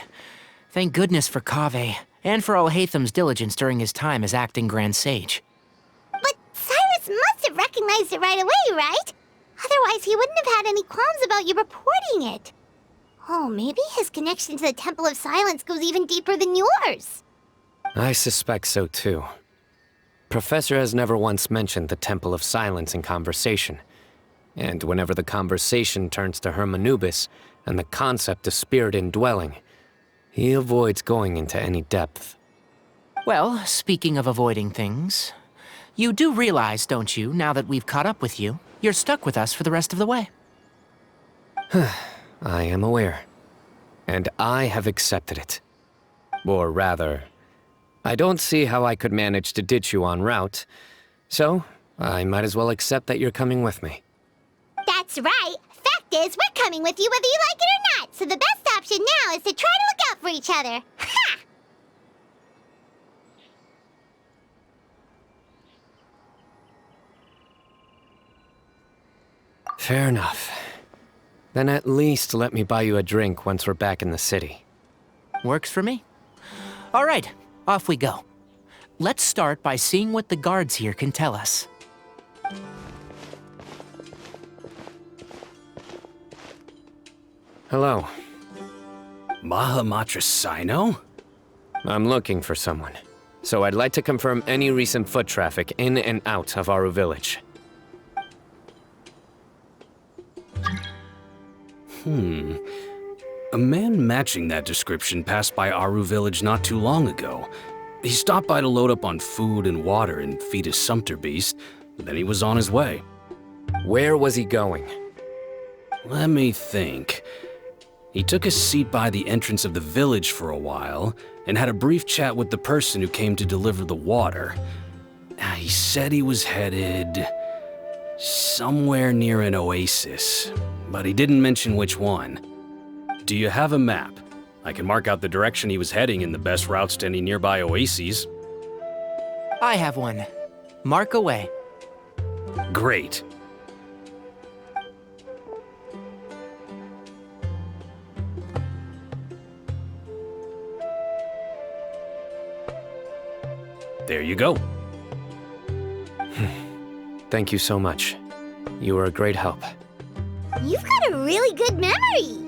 G: Thank goodness for Kaveh, and for Alhaitham's diligence during his time as acting Grand Sage.
A: But Cyrus must have recognized it right away, right? Otherwise, he wouldn't have had any qualms about you reporting it. Oh, maybe his connection to the Temple of Silence goes even deeper than yours.
B: I suspect so too. Professor has never once mentioned the Temple of Silence in conversation. And whenever the conversation turns to Hermanubis and the concept of spirit indwelling, he avoids going into any depth.
G: Well, speaking of avoiding things, you do realize, don't you, now that we've caught up with you, you're stuck with us for the rest of the way.
B: I am aware. And I have accepted it. Or rather, I don't see how I could manage to ditch you en route, so I might as well accept that you're coming with me.
A: That's right. Fact is, we're coming with you whether you like it or not, so the best option now is to try to look out for each other. Ha!
B: Fair enough. Then at least let me buy you a drink once we're back in the city.
G: Works for me. All right, off we go. Let's start by seeing what the guards here can tell us.
B: Hello.
N: myHoYo Cyno?
B: I'm looking for someone, so I'd like to confirm any recent foot traffic in and out of Aru Village.
N: A man matching that description passed by Aru Village not too long ago. He stopped by to load up on food and water and feed his sumpter beast, then he was on his way.
B: Where was he going?
N: Let me think. He took a seat by the entrance of the village for a while, and had a brief chat with the person who came to deliver the water. He said he was headed somewhere near an oasis, but he didn't mention which one. Do you have a map? I can mark out the direction he was heading and the best routes to any nearby oases.
G: I have one. Mark away.
N: Great. There you go.
B: Thank you so much. You were a great help.
A: You've got a really good memory.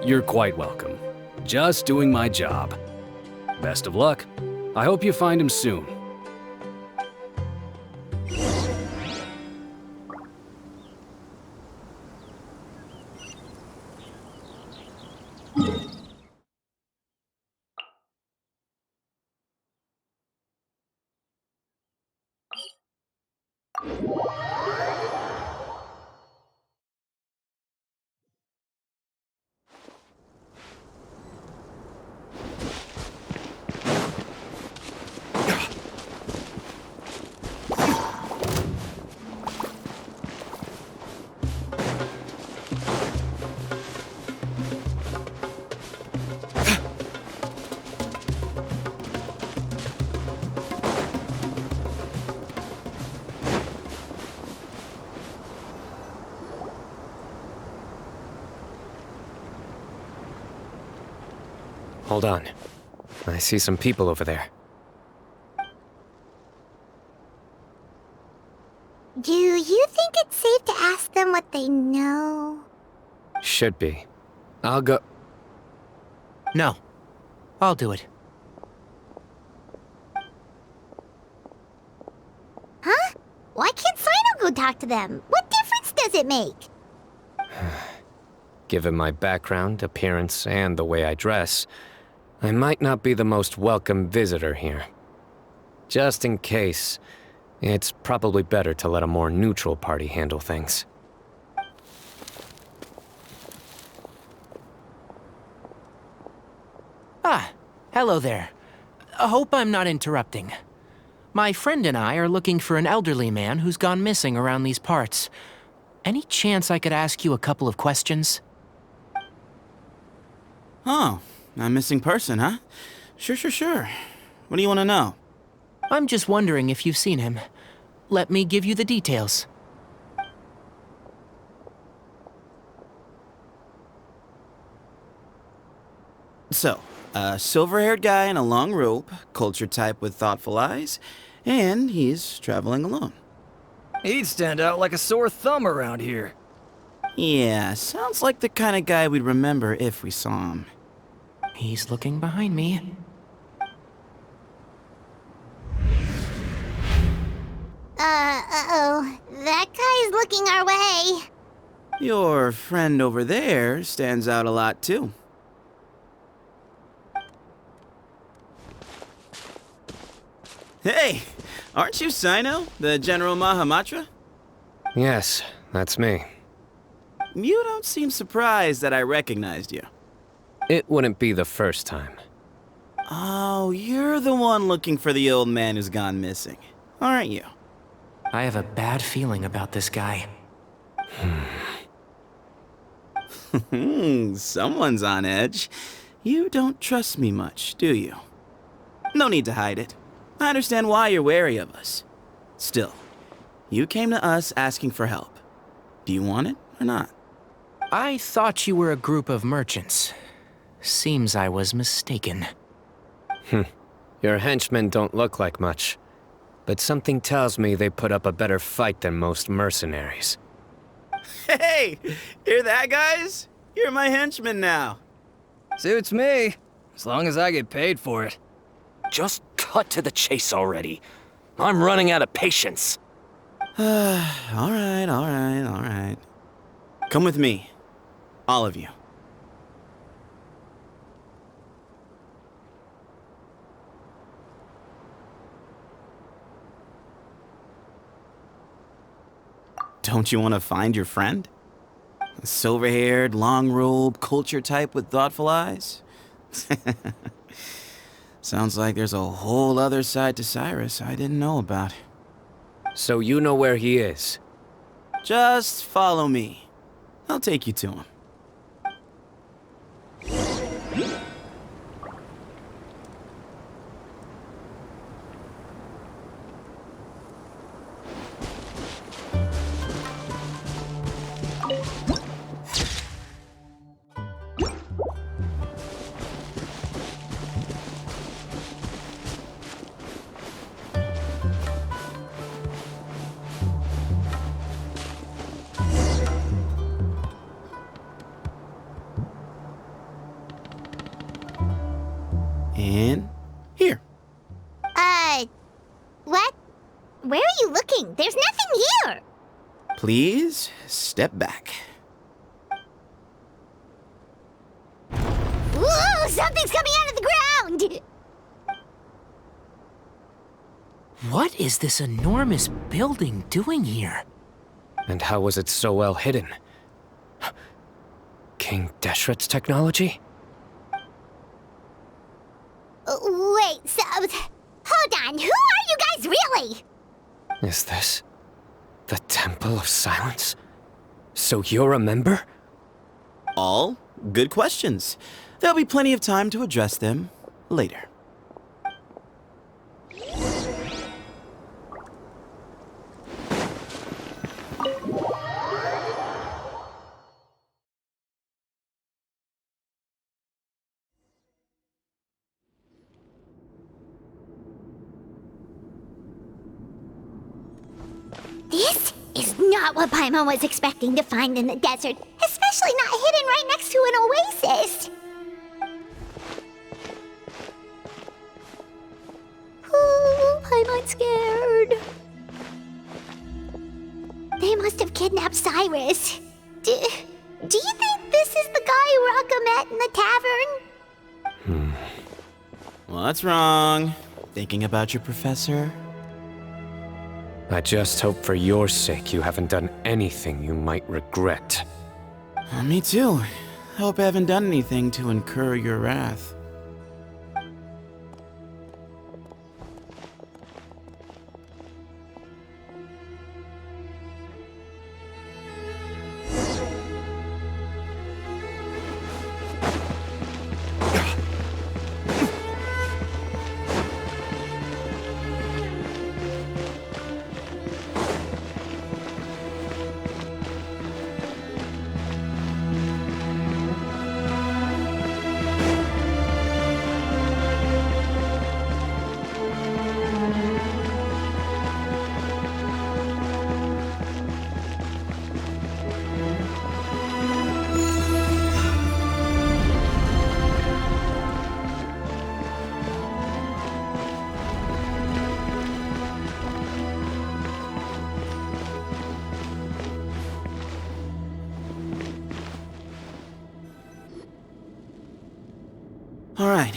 N: You're quite welcome. Just doing my job. Best of luck. I hope you find him soon.
B: hold on. I see some people over there.
A: Do you think it's safe to ask them what they know?
B: Should be. I'll go.
G: No. I'll do it.
A: Huh? Why can't Cyno go talk to them? What difference does it make?
B: Given my background, appearance, and the way I dress, I might not be the most welcome visitor here. Just in case, it's probably better to let a more neutral party handle things.
G: Ah, hello there. I hope I'm not interrupting. My friend and I are looking for an elderly man who's gone missing around these parts. Any chance I could ask you a couple of questions?
O: Oh, a missing person, huh? Sure. What do you want to know?
G: I'm just wondering if you've seen him. Let me give you the details.
O: So, a silver-haired guy in a long robe, culture type with thoughtful eyes, and he's traveling alone.
P: He'd stand out like a sore thumb around here.
O: Yeah, sounds like the kind of guy we'd remember if we saw him.
G: He's looking behind me.
A: Uh-oh. That guy's looking our way.
O: Your friend over there stands out a lot, too. Hey! Aren't you Cyno, the General Mahamatra?
B: Yes, that's me.
O: You don't seem surprised that I recognized you.
B: It wouldn't be the first time.
O: Oh, you're the one looking for the old man who's gone missing, aren't you?
G: I have a bad feeling about this guy.
O: Someone's on edge. You don't trust me much, do you? No need to hide it. I understand why you're wary of us. Still, you came to us asking for help. Do you want it or not?
G: I thought you were a group of merchants. Seems I was mistaken.
B: Your henchmen don't look like much, but something tells me they put up a better fight than most mercenaries.
O: Hey! Hear that, guys? You're my henchman now.
P: Suits me, as long as I get paid for it.
N: Just cut to the chase already. I'm running out of patience.
O: All right. Come with me. All of you. Don't you want to find your friend? A silver-haired, long-robe, culture type with thoughtful eyes? Sounds like there's a whole other side to Cyrus I didn't know about.
B: So you know where he is?
O: Just follow me. I'll take you to him. And here.
A: What? Where are you looking? There's nothing here.
O: Please step back.
A: Whoa, something's coming out of the ground!
G: What is this enormous building doing here?
B: And how was it so well hidden? King Deshret's technology?
A: Wait, so... Hold on, who are you guys really?
B: Is this the Temple of Silence? So you're a member?
O: All good questions. There'll be plenty of time to address them later.
A: This is not what Paimon was expecting to find in the desert, especially not hidden right next to an oasis. Oh, Paimon's scared. They must have kidnapped Cyrus. Do you think this is the guy Raka met in the tavern?
O: What's wrong? Thinking about your professor?
B: I just hope for your sake you haven't done anything you might regret.
O: Me too. I hope I haven't done anything to incur your wrath. All right,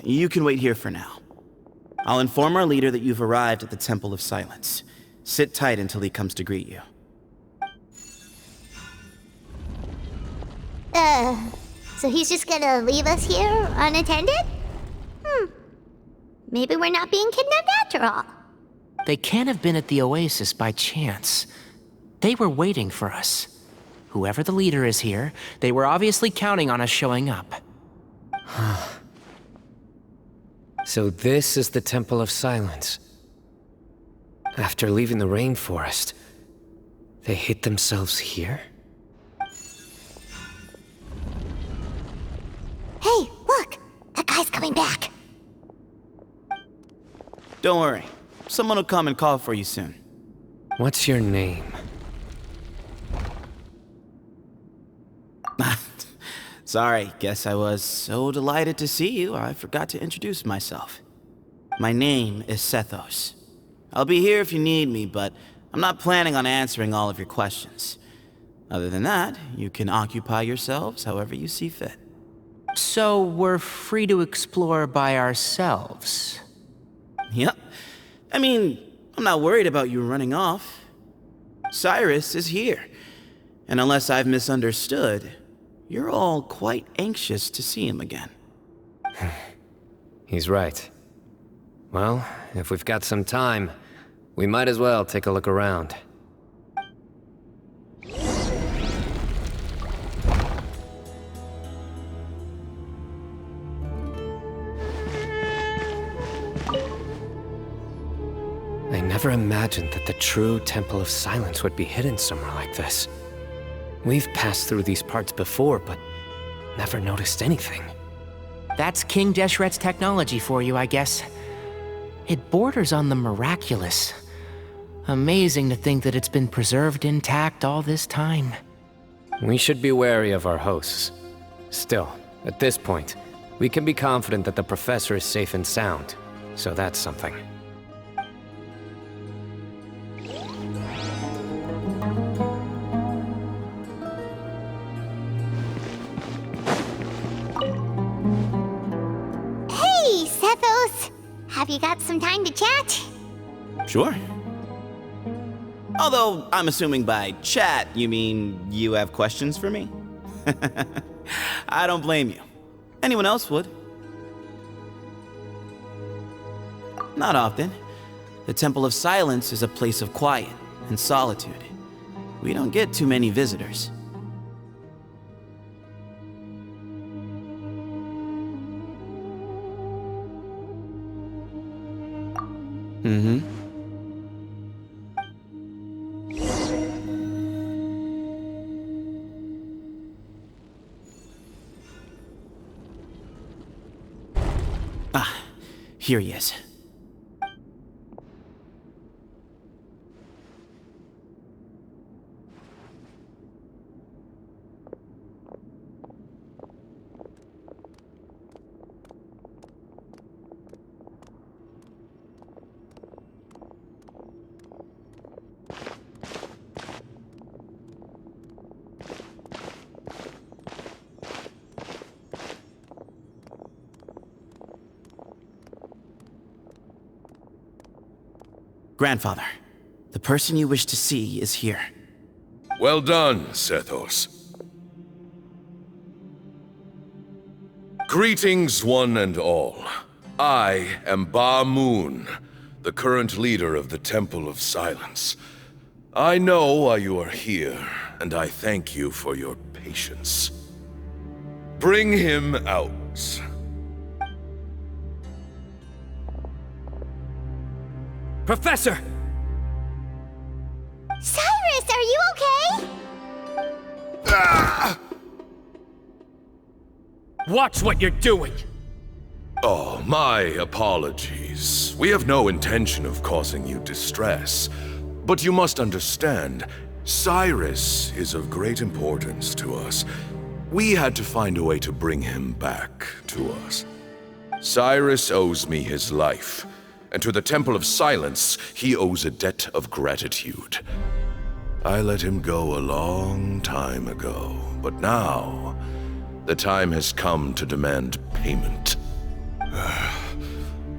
O: you can wait here for now. I'll inform our leader that you've arrived at the Temple of Silence. Sit tight until he comes to greet you.
A: So he's just gonna leave us here unattended? Maybe we're not being kidnapped after all.
G: They can't have been at the oasis by chance. They were waiting for us. Whoever the leader is here, they were obviously counting on us showing up.
B: So this is the Temple of Silence. After leaving the rainforest, they hid themselves here?
A: Hey, look! That guy's coming back.
O: Don't worry. Someone will come and call for you soon.
B: What's your name?
O: Sorry, guess I was so delighted to see you, I forgot to introduce myself. My name is Sethos. I'll be here if you need me, but I'm not planning on answering all of your questions. Other than that, you can occupy yourselves however you see fit.
G: So we're free to explore by ourselves?
O: Yep. I mean, I'm not worried about you running off. Cyrus is here. And unless I've misunderstood, you're all quite anxious to see him again.
B: He's right. Well, if we've got some time, we might as well take a look around. I never imagined that the true Temple of Silence would be hidden somewhere like this. We've passed through these parts before, but never noticed anything.
G: That's King Deshret's technology for you, I guess. It borders on the miraculous. Amazing to think that it's been preserved intact all this time.
B: We should be wary of our hosts. Still, at this point, we can be confident that the professor is safe and sound, so that's something.
A: Have you got some time to chat?
O: Sure. Although, I'm assuming by chat, you mean you have questions for me? I don't blame you. Anyone else would. Not often. The Temple of Silence is a place of quiet and solitude. We don't get too many visitors. Here he is. Grandfather, the person you wish to see is here.
Q: Well done, Sethos. Greetings, one and all. I am Ba Moon, the current leader of the Temple of Silence. I know why you are here, and I thank you for your patience. Bring him out.
B: Professor!
A: Cyrus, are you okay?
Q: Ah!
B: Watch what you're doing!
Q: Oh, my apologies. We have no intention of causing you distress. But you must understand, Cyrus is of great importance to us. We had to find a way to bring him back to us. Cyrus owes me his life, and to the Temple of Silence, he owes a debt of gratitude. I let him go a long time ago, but now, the time has come to demand payment.
C: I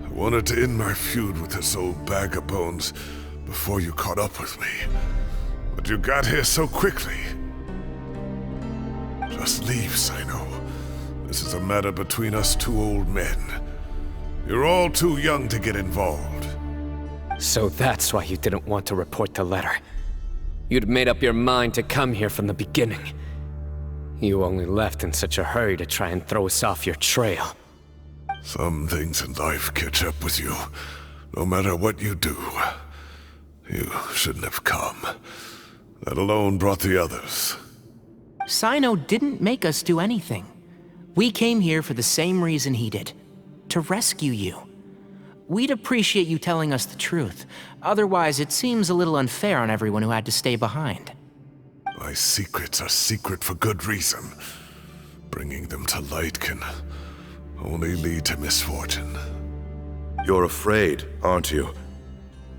C: wanted to end my feud with this old bag of bones before you caught up with me. But you got here so quickly. Just leave, Cyno. This is a matter between us two old men. You're all too young to get involved.
B: So that's why you didn't want to report the letter. You'd made up your mind to come here from the beginning. You only left in such a hurry to try and throw us off your trail.
C: Some things in life catch up with you, no matter what you do. You shouldn't have come. That alone brought the others.
G: Cyno didn't make us do anything. We came here for the same reason he did. To rescue you. We'd appreciate you telling us the truth. Otherwise, it seems a little unfair on everyone who had to stay behind.
C: My secrets are secret for good reason. Bringing them to light can only lead to misfortune.
Q: You're afraid, aren't you?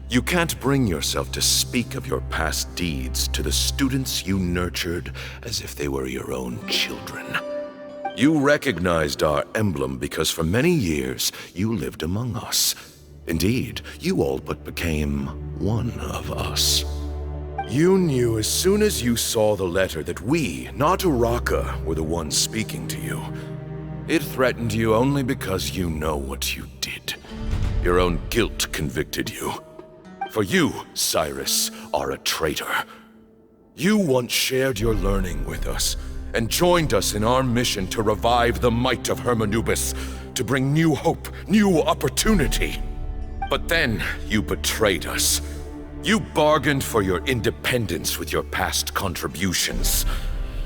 Q: You can't bring yourself to speak of your past deeds to the students you nurtured as if they were your own children. You recognized our emblem because for many years you lived among us. Indeed, you all but became one of us. You knew as soon as you saw the letter that we, not Uraka, were the ones speaking to you. It threatened you only because you know what you did. Your own guilt convicted you. For you, Cyrus, are a traitor. You once shared your learning with us, and joined us in our mission to revive the might of Hermanubis, to bring new hope, new opportunity. But then you betrayed us. You bargained for your independence with your past contributions.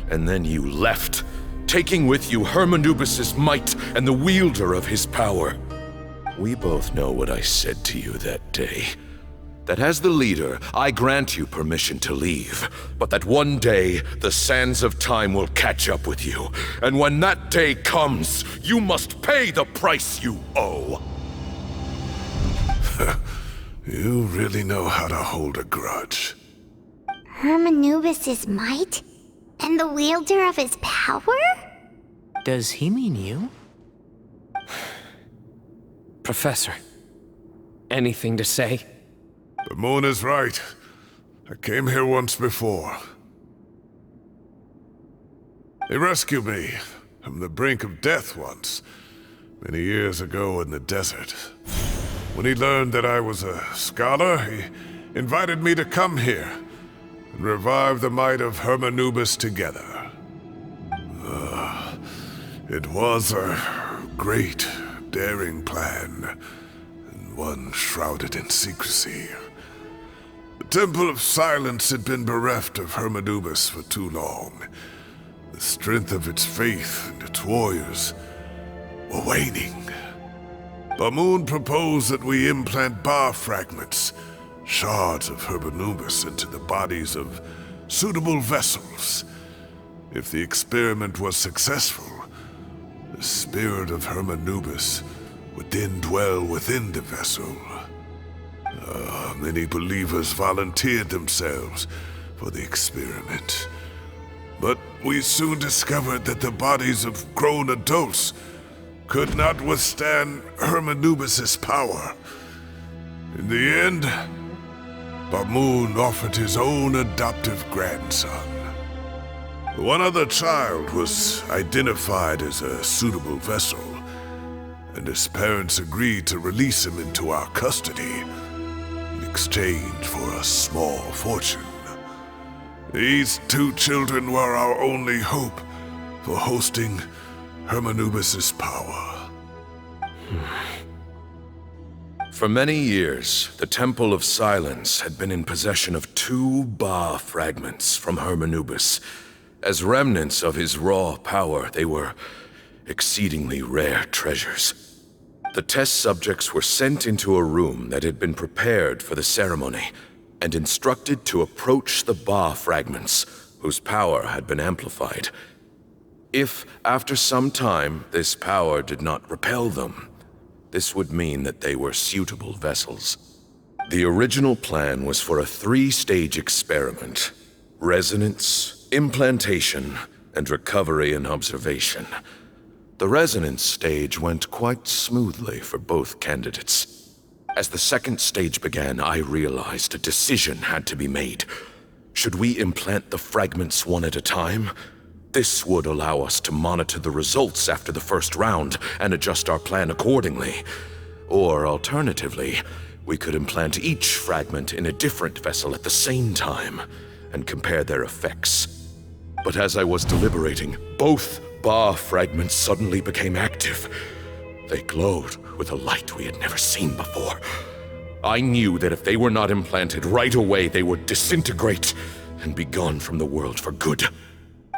Q: And then you left, taking with you Hermanubis' might and the wielder of his power. We both know what I said to you that day. That as the leader, I grant you permission to leave, but that one day, the sands of time will catch up with you. And when that day comes, you must pay the price you owe.
C: You really know how to hold a grudge.
A: Hermanubis' might? And the wielder of his power?
G: Does he mean you?
B: Professor, anything to say?
C: The moon is right. I came here once before. He rescued me from the brink of death once, many years ago in the desert. When he learned that I was a scholar, he invited me to come here and revive the might of Hermanubis together. It was a great, daring plan, and one shrouded in secrecy. The Temple of Silence had been bereft of Hermanubis for too long. The strength of its faith and its warriors were waning. Bamoon proposed that we implant bar fragments, shards of Hermanubis, into the bodies of suitable vessels. If the experiment was successful, the spirit of Hermanubis would then dwell within the vessel. Many believers volunteered themselves for the experiment. But we soon discovered that the bodies of grown adults could not withstand Hermanubis' power. In the end, Bamoon offered his own adoptive grandson. One other child was identified as a suitable vessel, and his parents agreed to release him into our custody in exchange for a small fortune. These two children were our only hope for hosting Hermanubis's power.
Q: For many years, the Temple of Silence had been in possession of 2 Ba fragments from Hermanubis. As remnants of his raw power, they were exceedingly rare treasures. The test subjects were sent into a room that had been prepared for the ceremony and instructed to approach the Ba fragments, whose power had been amplified. If, after some time, this power did not repel them, this would mean that they were suitable vessels. The original plan was for a 3-stage experiment: resonance, implantation, and recovery and observation. The resonance stage went quite smoothly for both candidates. As the 2nd stage began, I realized a decision had to be made. Should we implant the fragments one at a time? This would allow us to monitor the results after the first round and adjust our plan accordingly. Or alternatively, we could implant each fragment in a different vessel at the same time and compare their effects. But as I was deliberating, both Ba fragments suddenly became active. They glowed with a light we had never seen before. I knew that if they were not implanted right away, they would disintegrate and be gone from the world for good.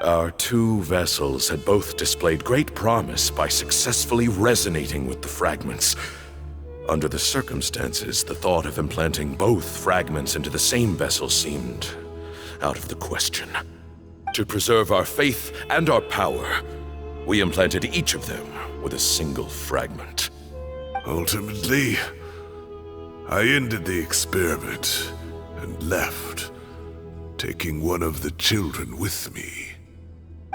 Q: Our 2 vessels had both displayed great promise by successfully resonating with the fragments. Under the circumstances, the thought of implanting both fragments into the same vessel seemed out of the question. To preserve our faith and our power, we implanted each of them with a single fragment.
C: Ultimately, I ended the experiment and left, taking one of the children with me.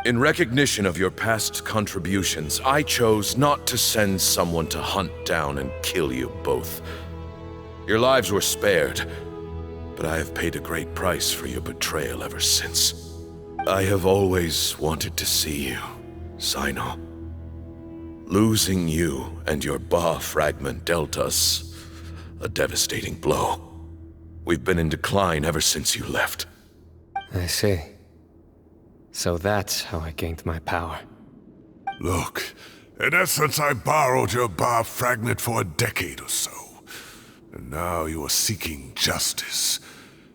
Q: In recognition of your past contributions, I chose not to send someone to hunt down and kill you both. Your lives were spared, but I have paid a great price for your betrayal ever since. I have always wanted to see you, Cyno. Losing you and your Ba fragment dealt us a devastating blow. We've been in decline ever since you left.
B: I see. So that's how I gained my power.
C: Look, in essence, I borrowed your Ba fragment for a decade or so. And now you are seeking justice.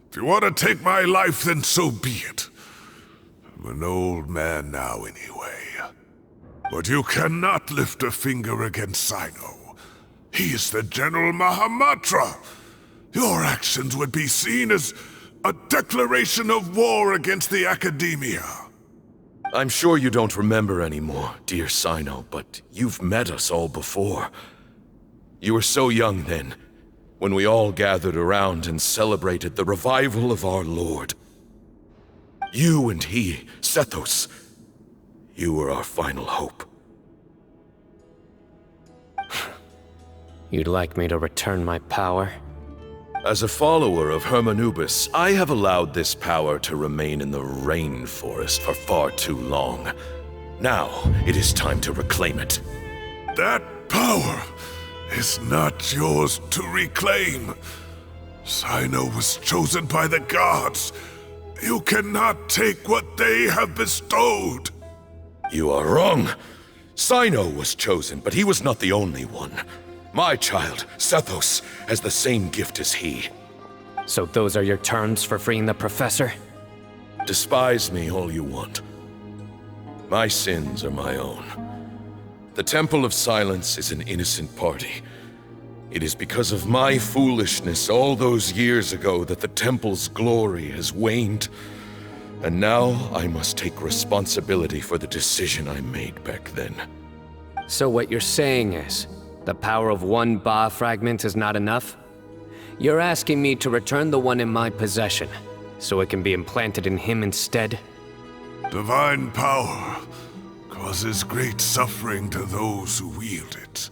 C: If you want to take my life, then so be it. I'm an old man now anyway. But you cannot lift a finger against Cyno. He is the General Mahamatra. Your actions would be seen as a declaration of war against the Academia.
Q: I'm sure you don't remember anymore, dear Cyno, but you've met us all before. You were so young then, when we all gathered around and celebrated the revival of our Lord. You and he, Sethos, you were our final hope.
B: You'd like me to return my power?
Q: As a follower of Hermanubis, I have allowed this power to remain in the rainforest for far too long. Now, it is time to reclaim it.
C: That power is not yours to reclaim. Cyno was chosen by the gods. You cannot take what they have bestowed.
Q: You are wrong. Cyno was chosen, but he was not the only one. My child, Sethos, has the same gift as he.
B: So those are your terms for freeing the professor?
Q: Despise me all you want. My sins are my own. The Temple of Silence is an innocent party. It is because of my foolishness all those years ago that the Temple's glory has waned. And now I must take responsibility for the decision I made back then.
B: So what you're saying is, the power of one Ba fragment is not enough? You're asking me to return the one in my possession, so it can be implanted in him instead?
C: Divine power causes great suffering to those who wield it.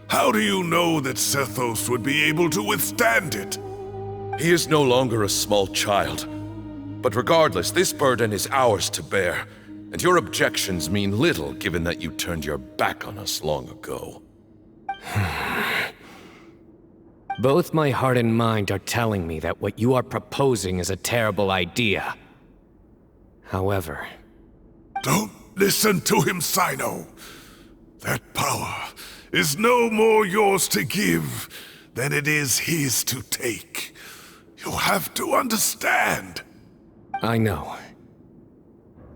C: How do you know that Sethos would be able to withstand it?
Q: He is no longer a small child. But regardless, this burden is ours to bear, and your objections mean little given that you turned your back on us long ago.
B: Both my heart and mind are telling me that what you are proposing is a terrible idea. However...
C: Don't listen to him, Cyno. That power is no more yours to give than it is his to take. You have to understand.
B: I know.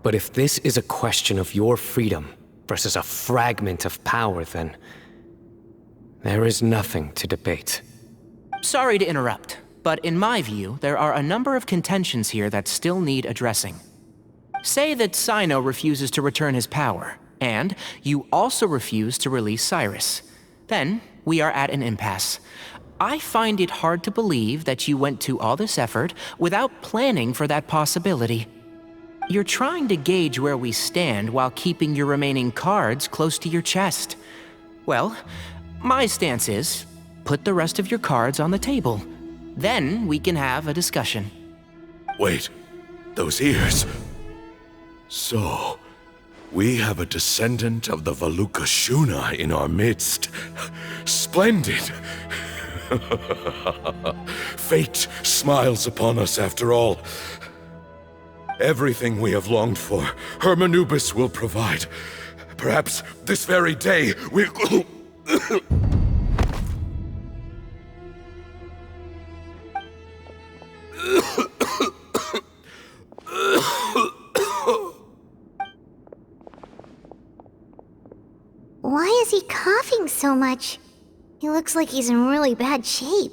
B: But if this is a question of your freedom versus a fragment of power, then... there is nothing to debate.
G: Sorry to interrupt, but in my view, there are a number of contentions here that still need addressing. Say that Cyno refuses to return his power, and you also refuse to release Cyrus. Then, we are at an impasse. I find it hard to believe that you went to all this effort without planning for that possibility. You're trying to gauge where we stand while keeping your remaining cards close to your chest. Well, my stance is, put the rest of your cards on the table. Then we can have a discussion.
Q: Wait, those ears... So, we have a descendant of the Valukashuna in our midst. Splendid! Fate smiles upon us after all. Everything we have longed for, Hermanubis will provide. Perhaps this very day we...
A: Why is he coughing so much? He looks like he's in really bad shape.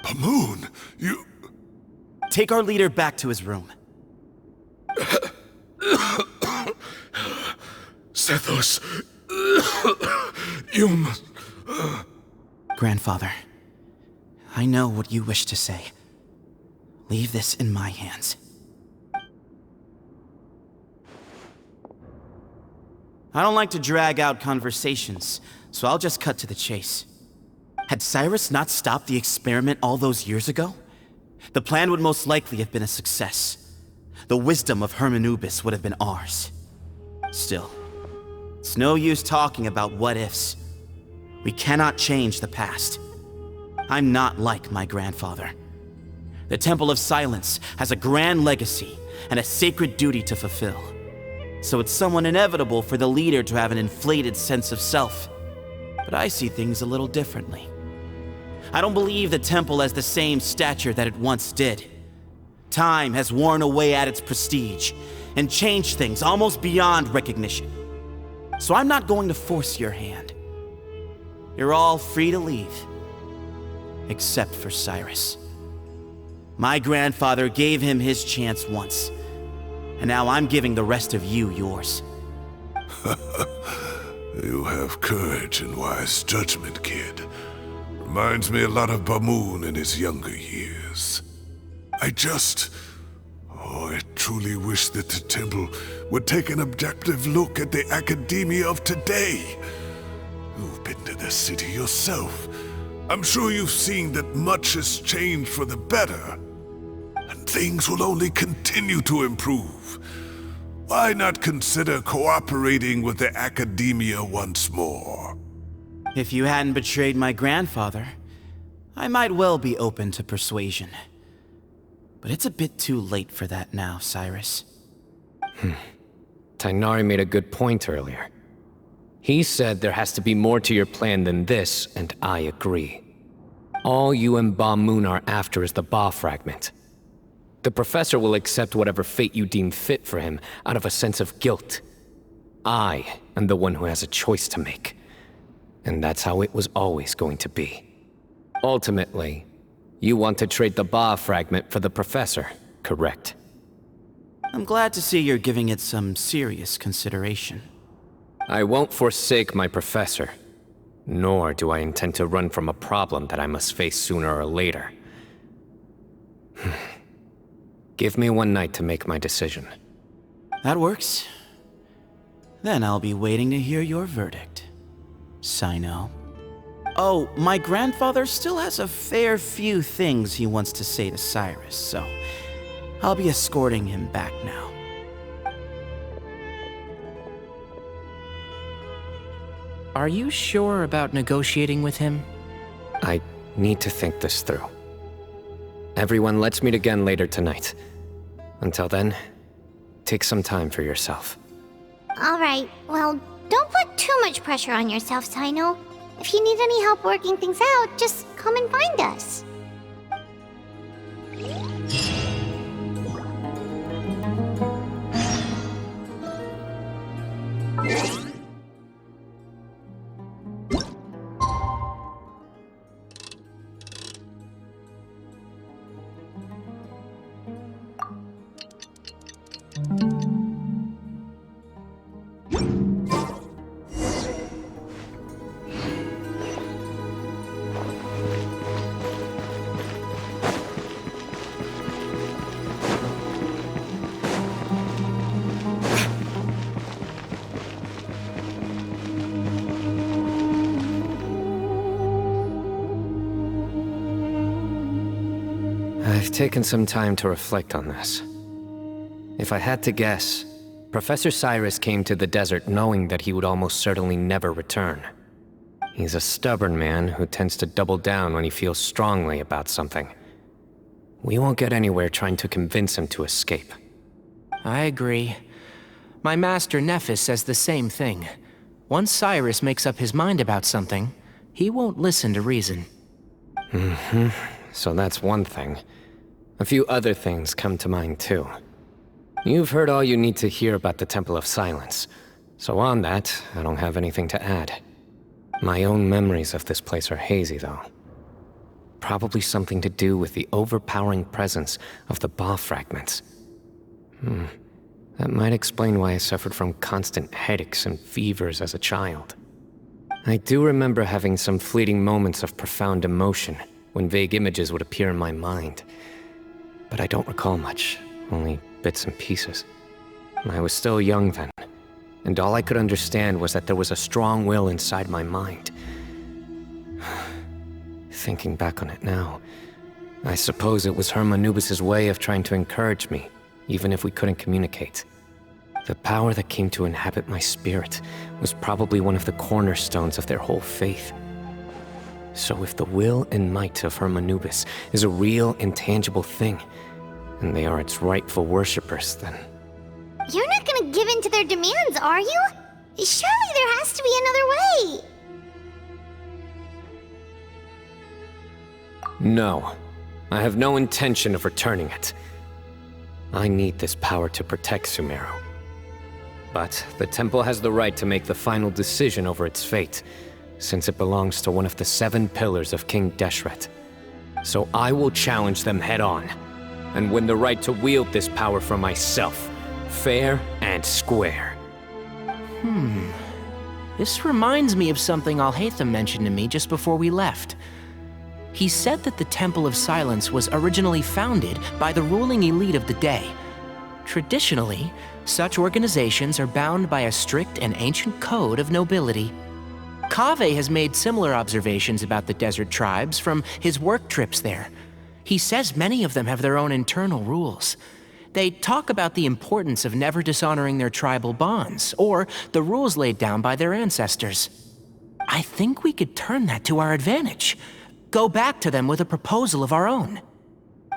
C: Pamoon, you...
O: Take our leader back to his room.
Q: Sethos... you must...
O: Grandfather, I know what you wish to say. Leave this in my hands. I don't like to drag out conversations, so I'll just cut to the chase. Had Cyrus not stopped the experiment all those years ago, the plan would most likely have been a success. The wisdom of Hermanubis would have been ours. Still, it's no use talking about what-ifs. We cannot change the past. I'm not like my grandfather. The Temple of Silence has a grand legacy and a sacred duty to fulfill. So it's somewhat inevitable for the leader to have an inflated sense of self. But I see things a little differently. I don't believe the temple has the same stature that it once did. Time has worn away at its prestige and changed things almost beyond recognition. So I'm not going to force your hand. You're all free to leave. Except for Cyrus. My grandfather gave him his chance once, and now I'm giving the rest of you yours.
C: You have courage and wise judgment, kid. Reminds me a lot of Pamoon in his younger years. I truly wish that the temple would take an objective look at the academia of today. You've been to the city yourself. I'm sure you've seen that much has changed for the better. And things will only continue to improve. Why not consider cooperating with the academia once more?
O: If you hadn't betrayed my grandfather, I might well be open to persuasion. But it's a bit too late for that now, Cyrus.
B: Tighnari made a good point earlier. He said there has to be more to your plan than this, and I agree. All you and Ba Moon are after is the Ba fragment. The professor will accept whatever fate you deem fit for him out of a sense of guilt. I am the one who has a choice to make. And that's how it was always going to be. Ultimately, you want to trade the Ba fragment for the professor, correct?
O: I'm glad to see you're giving it some serious consideration.
B: I won't forsake my professor, nor do I intend to run from a problem that I must face sooner or later. Give me one night to make my decision.
O: That works. Then I'll be waiting to hear your verdict, Cyno. Oh, my grandfather still has a fair few things he wants to say to Cyrus, so I'll be escorting him back now.
G: Are you sure about negotiating with him?
B: I need to think this through. Everyone, let's meet again later tonight. Until then, take some time for yourself.
A: Alright, well, don't put too much pressure on yourself, Cyno. If you need any help working things out, just come and find us.
B: I've taken some time to reflect on this. If I had to guess, Professor Cyrus came to the desert knowing that he would almost certainly never return. He's a stubborn man who tends to double down when he feels strongly about something. We won't get anywhere trying to convince him to escape.
G: I agree. My master Nephis says the same thing. Once Cyrus makes up his mind about something, he won't listen to reason.
B: So that's one thing. A few other things come to mind too. You've heard all you need to hear about the Temple of Silence, so on that, I don't have anything to add. My own memories of this place are hazy though. Probably something to do with the overpowering presence of the Ba fragments. That might explain why I suffered from constant headaches and fevers as a child. I do remember having some fleeting moments of profound emotion when vague images would appear in my mind. But I don't recall much, only bits and pieces. I was still young then, and all I could understand was that there was a strong will inside my mind. Thinking back on it now, I suppose it was Hermanubis' way of trying to encourage me, even if we couldn't communicate. The power that came to inhabit my spirit was probably one of the cornerstones of their whole faith. So if the will and might of Hermanubis is a real, intangible thing, and they are its rightful worshippers, then...
A: You're not gonna give in to their demands, are you? Surely there has to be another way!
B: No. I have no intention of returning it. I need this power to protect Sumeru. But the temple has the right to make the final decision over its fate, since it belongs to one of the 7 pillars of King Deshret. So I will challenge them head-on, and win the right to wield this power for myself, fair and square.
G: This reminds me of something Alhaitham mentioned to me just before we left. He said that the Temple of Silence was originally founded by the ruling elite of the day. Traditionally, such organizations are bound by a strict and ancient code of nobility. Kaveh has made similar observations about the desert tribes from his work trips there. He says many of them have their own internal rules. They talk about the importance of never dishonoring their tribal bonds, or the rules laid down by their ancestors. I think we could turn that to our advantage. Go back to them with a proposal of our own.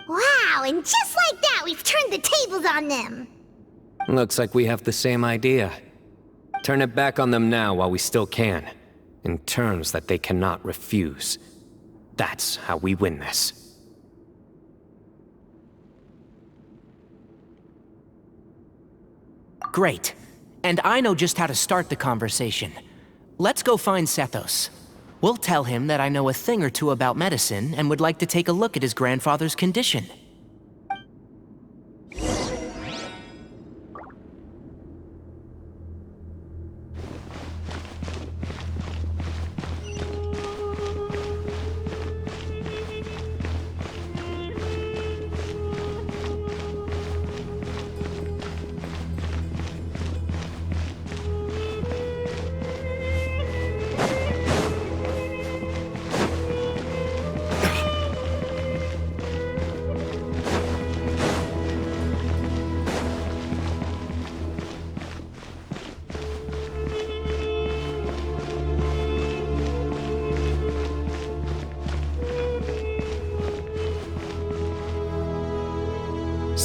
A: Wow, and just like that, we've turned the tables on them!
B: Looks like we have the same idea. Turn it back on them now while we still can, in terms that they cannot refuse. That's how we win this.
G: Great. And I know just how to start the conversation. Let's go find Sethos. We'll tell him that I know a thing or two about medicine and would like to take a look at his grandfather's condition.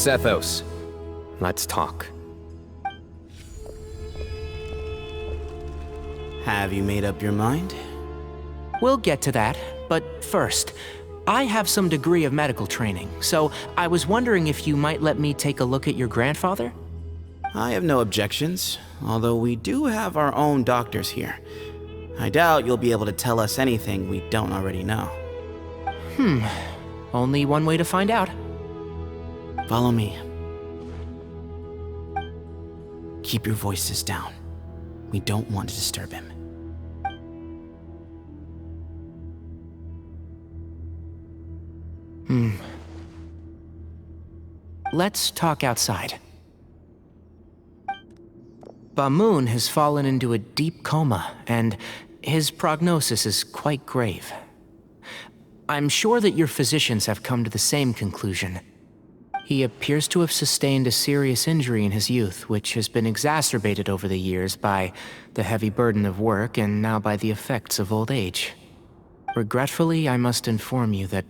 B: Sethos. Let's talk.
O: Have you made up your mind?
G: We'll get to that, but first, I have some degree of medical training, so I was wondering if you might let me take a look at your grandfather?
O: I have no objections, although we do have our own doctors here. I doubt you'll be able to tell us anything we don't already know.
G: Only one way to find out.
O: Follow me. Keep your voices down. We don't want to disturb him.
G: Let's talk outside. Bamoon has fallen into a deep coma, and his prognosis is quite grave. I'm sure that your physicians have come to the same conclusion. He appears to have sustained a serious injury in his youth, which has been exacerbated over the years by the heavy burden of work and now by the effects of old age. Regretfully, I must inform you that,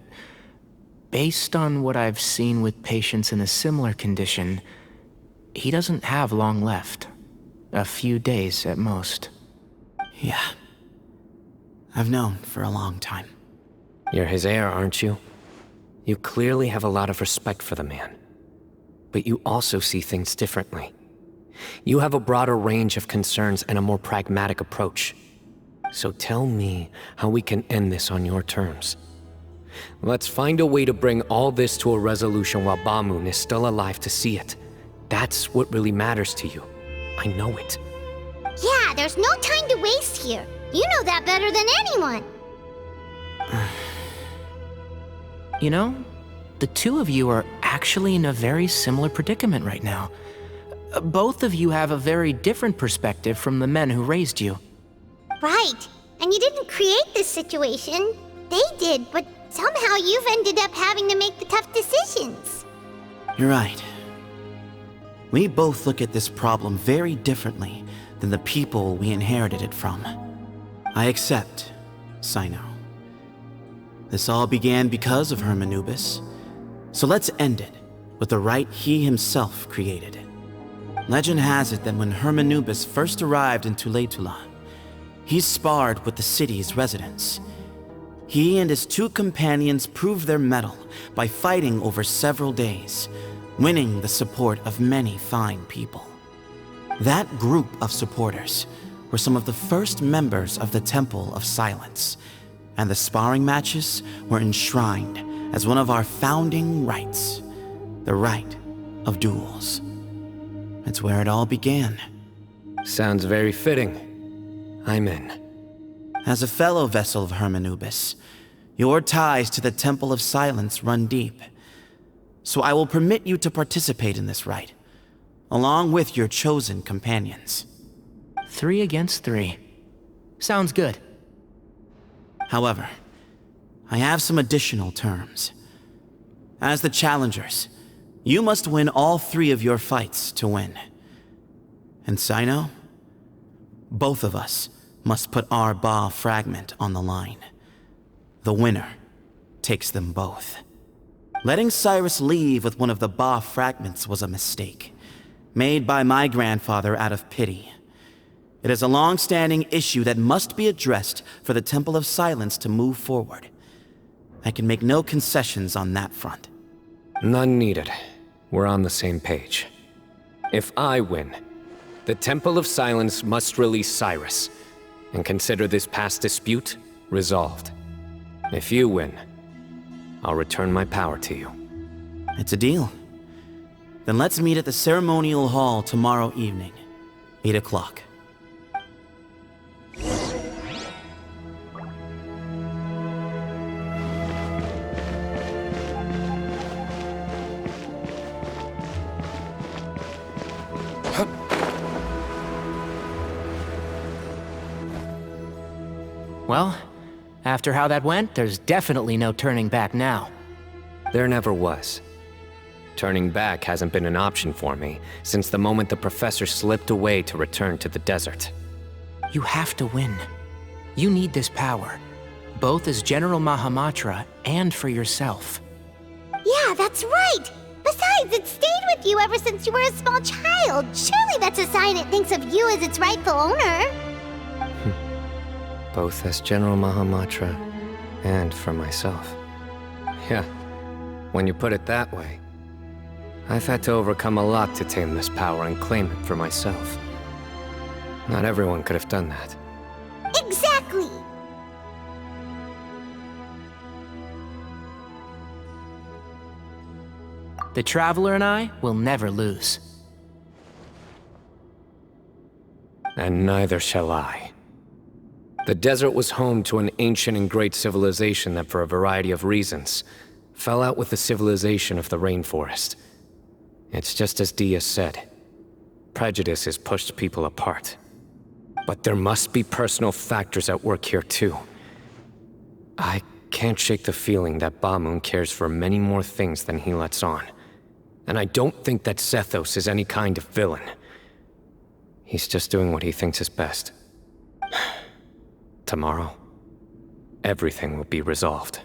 G: based on what I've seen with patients in a similar condition, he doesn't have long left. A few days at most.
O: Yeah. I've known for a long time.
B: You're his heir, aren't you? You clearly have a lot of respect for the man. But you also see things differently. You have a broader range of concerns and a more pragmatic approach. So tell me how we can end this on your terms. Let's find a way to bring all this to a resolution while Bamoon is still alive to see it. That's what really matters to you. I know it.
A: Yeah, there's no time to waste here. You know that better than anyone.
G: You know, the two of you are actually in a very similar predicament right now. Both of you have a very different perspective from the men who raised you.
A: Right. And you didn't create this situation. They did, but somehow you've ended up having to make the tough decisions.
O: You're right. We both look at this problem very differently than the people we inherited it from. I accept, Cyno. This all began because of Hermanubis, so let's end it with the rite he himself created. Legend has it that when Hermanubis first arrived in Tuletula, he sparred with the city's residents. He and his two companions proved their mettle by fighting over several days, winning the support of many fine people. That group of supporters were some of the first members of the Temple of Silence, and the sparring matches were enshrined as one of our founding rites, the rite of duels. It's where it all began.
B: Sounds very fitting. I'm in.
O: As a fellow vessel of Hermanubis, your ties to the Temple of Silence run deep. So I will permit you to participate in this rite, along with your chosen companions.
G: 3 against 3. Sounds good.
O: However, I have some additional terms. As the challengers, you must win all 3 of your fights to win. And Cyno, both of us must put our Ba fragment on the line. The winner takes them both. Letting Cyrus leave with one of the Ba fragments was a mistake, made by my grandfather out of pity. It is a long-standing issue that must be addressed for the Temple of Silence to move forward. I can make no concessions on that front.
B: None needed. We're on the same page. If I win, the Temple of Silence must release Cyrus, and consider this past dispute resolved. If you win, I'll return my power to you.
O: It's a deal. Then let's meet at the ceremonial hall tomorrow evening, 8 o'clock.
G: Well, after how that went, there's definitely no turning back now.
B: There never was. Turning back hasn't been an option for me since the moment the professor slipped away to return to the desert.
G: You have to win. You need this power, both as General Mahamatra and for yourself.
A: Yeah, that's right. Besides, it stayed with you ever since you were a small child. Surely that's a sign it thinks of you as its rightful owner.
B: Both as General Mahamatra and for myself. Yeah, when you put it that way, I've had to overcome a lot to tame this power and claim it for myself. Not everyone could have done that.
A: Exactly!
G: The Traveler and I will never lose.
B: And neither shall I. The desert was home to an ancient and great civilization that, for a variety of reasons, fell out with the civilization of the rainforest. It's just as Dia said. Prejudice has pushed people apart. But there must be personal factors at work here too. I can't shake the feeling that Bamun cares for many more things than he lets on. And I don't think that Sethos is any kind of villain. He's just doing what he thinks is best. Tomorrow, everything will be resolved.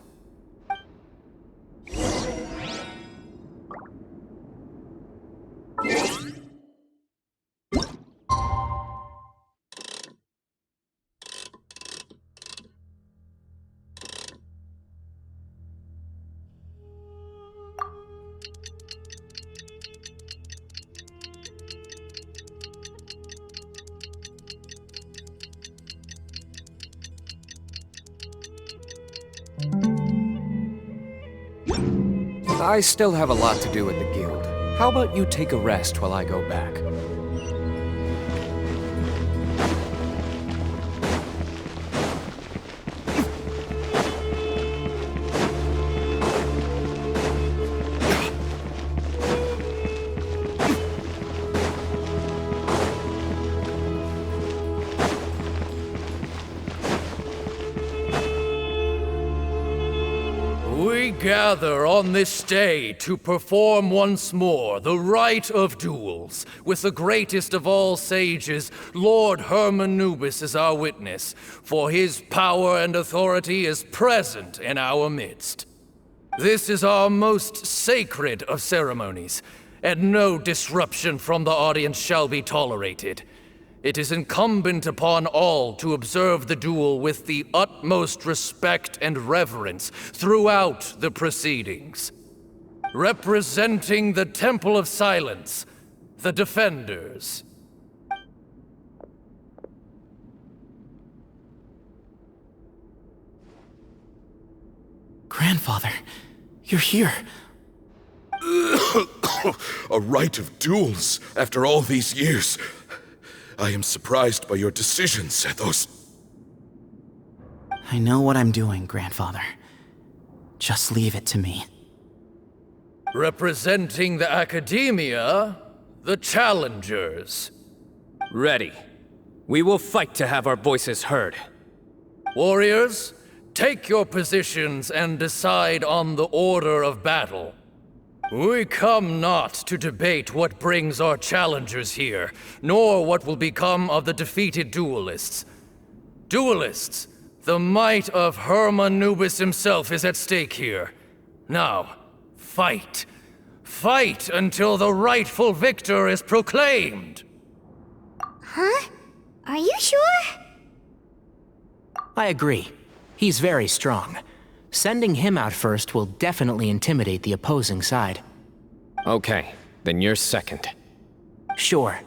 H: I still have a lot to do at the guild. How about you take a rest while I go back?
R: We gather on this day to perform once more the rite of duels, with the greatest of all sages, Lord Hermanubis, as our witness, for his power and authority is present in our midst. This is our most sacred of ceremonies, and no disruption from the audience shall be tolerated. It is incumbent upon all to observe the duel with the utmost respect and reverence throughout the proceedings. Representing the Temple of Silence, the Defenders.
E: Grandfather, you're here.
Q: A rite of duels after all these years. I am surprised by your decision, Sethos.
O: I know what I'm doing, Grandfather. Just leave it to me.
R: Representing the Academia, the Challengers.
B: Ready. We will fight to have our voices heard.
R: Warriors, take your positions and decide on the order of battle. We come not to debate what brings our challengers here, nor what will become of the defeated duelists. Duelists, the might of Hermanubis himself is at stake here. Now, fight. Fight until the rightful victor is proclaimed.
A: Huh? Are you sure?
G: I agree. He's very strong. Sending him out first will definitely intimidate the opposing side.
B: Okay, then you're second.
G: Sure.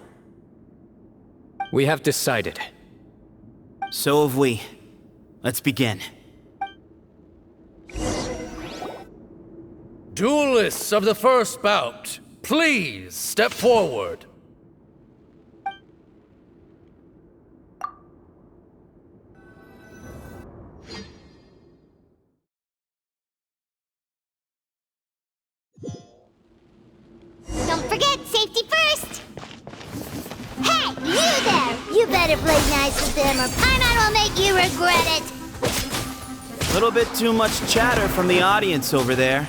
B: We have decided.
O: So have we. Let's begin.
R: Duelists of the first bout, please step forward.
A: Don't forget, safety first! Hey, you there! You better play nice with them or Paimon will make you regret it!
O: A little bit too much chatter from the audience over there.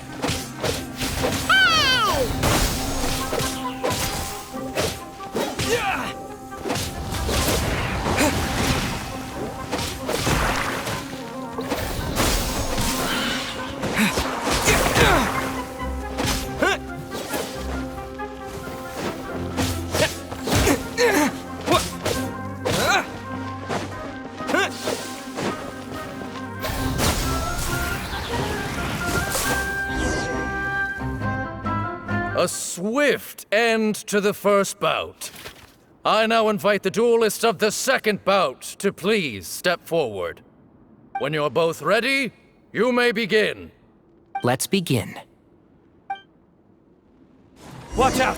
A: Hey!
R: A swift end to the first bout. I now invite the duelists of the second bout to please step forward. When you're both ready, you may begin.
G: Let's begin.
E: Watch out!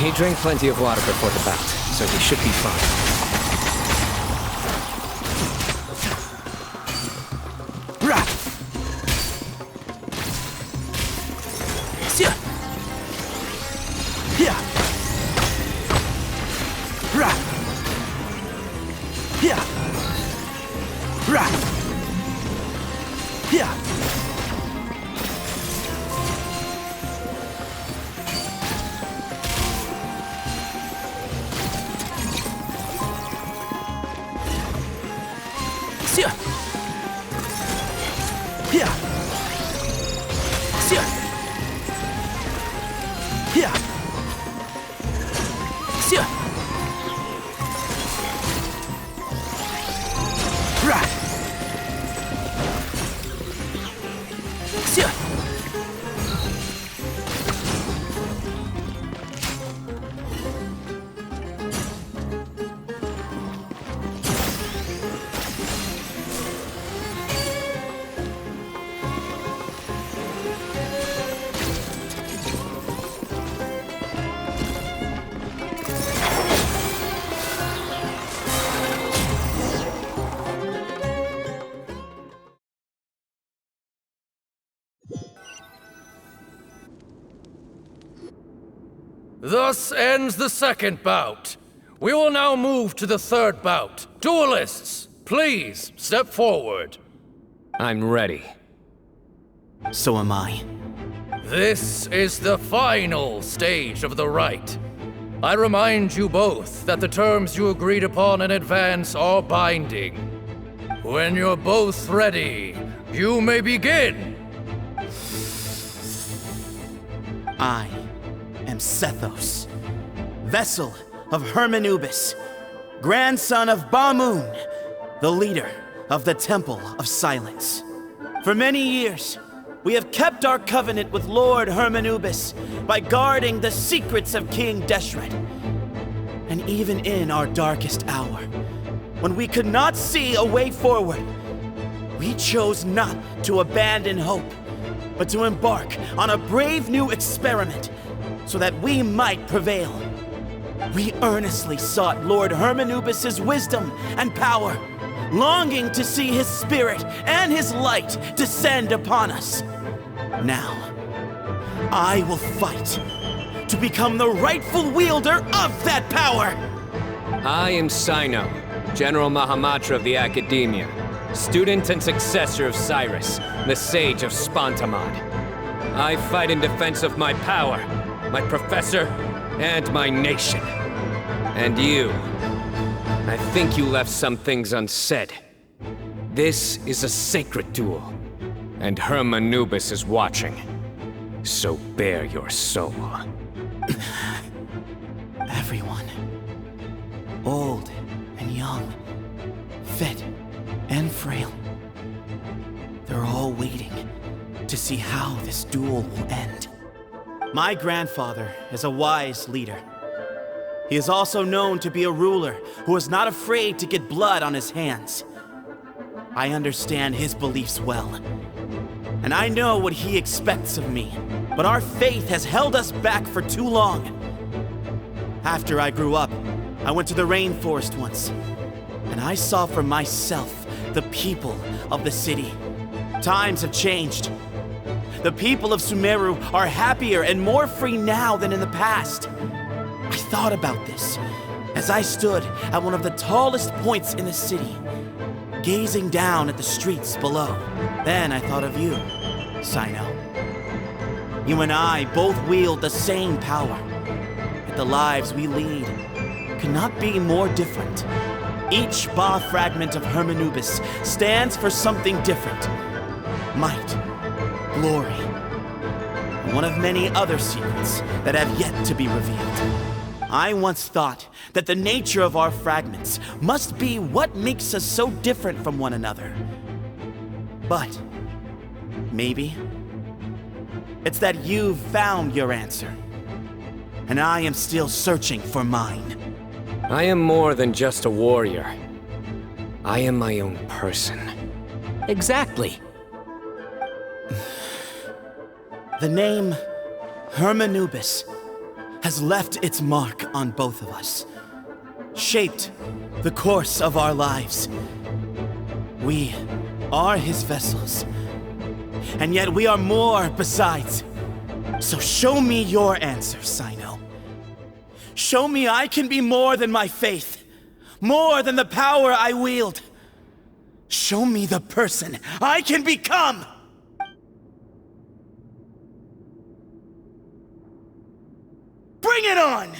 B: He drank plenty of water before the bout, so he should be fine.
R: Thus ends the second bout. We will now move to the third bout. Duelists, please step forward.
B: I'm ready.
O: So am I.
R: This is the final stage of the rite. I remind you both that the terms you agreed upon in advance are binding. When you're both ready, you may begin.
O: I am Sethos, vessel of Hermanubis, grandson of Bamoon, the leader of the Temple of Silence. For many years, we have kept our covenant with Lord Hermanubis by guarding the secrets of King Deshret. And even in our darkest hour, when we could not see a way forward, we chose not to abandon hope, but to embark on a brave new experiment so that we might prevail. We earnestly sought Lord Hermanubis' wisdom and power, longing to see his spirit and his light descend upon us. Now, I will fight to become the rightful wielder of that power!
B: I am Cyno, General Mahamatra of the Academia, student and successor of Cyrus, the Sage of Spontamod. I fight in defense of my power, my professor, and my nation. And you, I think you left some things unsaid. This is a sacred duel, and Hermanubis is watching. So bare your soul.
O: Everyone, old and young, fit and frail, they're all waiting to see how this duel will end. My grandfather is a wise leader. He is also known to be a ruler who is not afraid to get blood on his hands. I understand his beliefs well, and I know what he expects of me, but our faith has held us back for too long. After I grew up, I went to the rainforest once, and I saw for myself the people of the city. Times have changed. The people of Sumeru are happier and more free now than in the past. I thought about this as I stood at one of the tallest points in the city, gazing down at the streets below. Then I thought of you, Cyno. You and I both wield the same power, yet the lives we lead could not be more different. Each Ba fragment of Hermanubis stands for something different. Might, glory, and one of many other secrets that have yet to be revealed. I once thought that the nature of our fragments must be what makes us so different from one another. But maybe it's that you've found your answer, and I am still searching for mine.
B: I am more than just a warrior. I am my own person.
G: Exactly.
O: The name Hermanubis has left its mark on both of us, shaped the course of our lives. We are his vessels, and yet we are more besides. So show me your answer, Cyno. Show me I can be more than my faith, more than the power I wield. Show me the person I can become! Bring it on!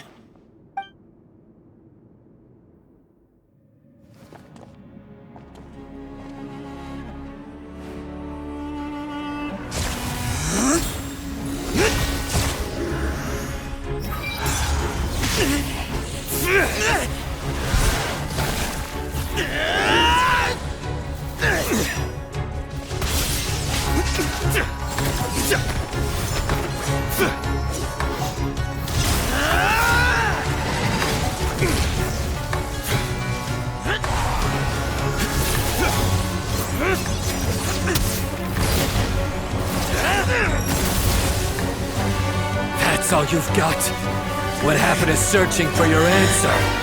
R: That's all you've got? What happened to searching for your answer?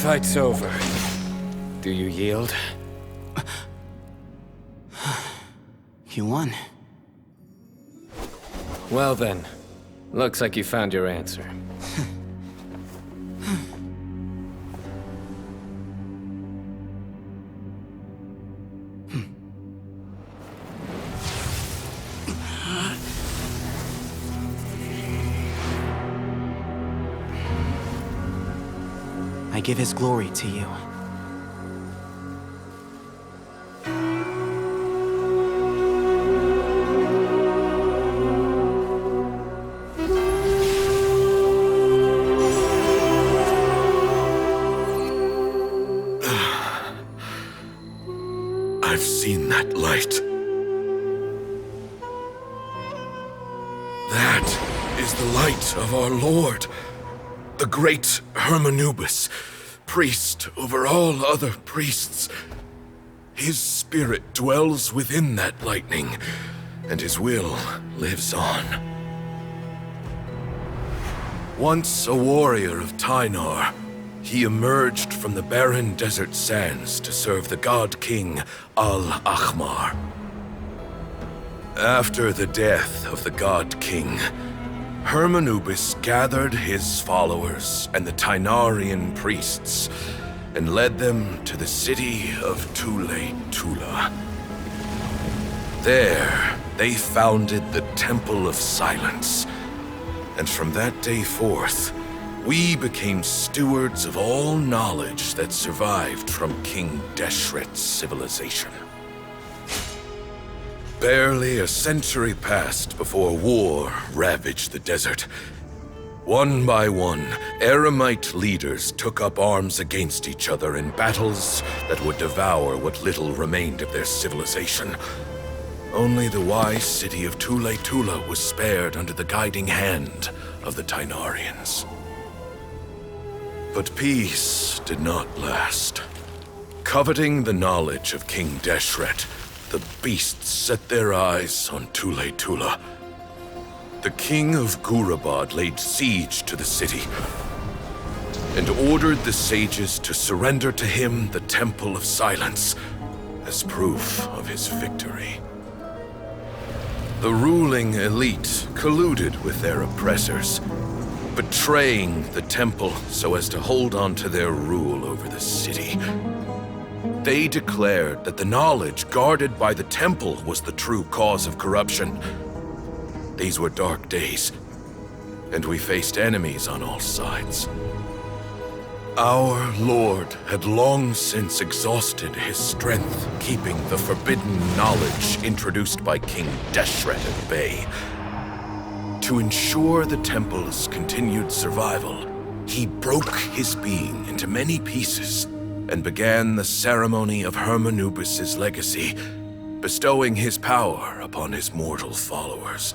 R: Fight's over. Do you yield?
O: You won.
B: Well then, looks like you found your answer.
O: I give his glory to you.
Q: I've seen that light. That is the light of our Lord, the great Hermanubis, priest over all other priests. His spirit dwells within that lightning, and his will lives on. Once a warrior of Tynar, he emerged from the barren desert sands to serve the god king Al-Ahmar. After the death of the god king, Hermanubis gathered his followers and the Tynarian priests and led them to the city of Tula. There, they founded the Temple of Silence, and from that day forth, we became stewards of all knowledge that survived from King Deshret's civilization. Barely a century passed before war ravaged the desert. One by one, Eremite leaders took up arms against each other in battles that would devour what little remained of their civilization. Only the wise city of Tula was spared under the guiding hand of the Tynarians. But peace did not last. Coveting the knowledge of King Deshret, the beasts set their eyes on Tule Tula. The king of Gurabad laid siege to the city and ordered the sages to surrender to him the Temple of Silence as proof of his victory. The ruling elite colluded with their oppressors, betraying the temple so as to hold on to their rule over the city. They declared that the knowledge guarded by the temple was the true cause of corruption. These were dark days, and we faced enemies on all sides. Our lord had long since exhausted his strength, keeping the forbidden knowledge introduced by King Deshret at bay. To ensure the temple's continued survival, he broke his being into many pieces and began the ceremony of Hermanubis' legacy, bestowing his power upon his mortal followers.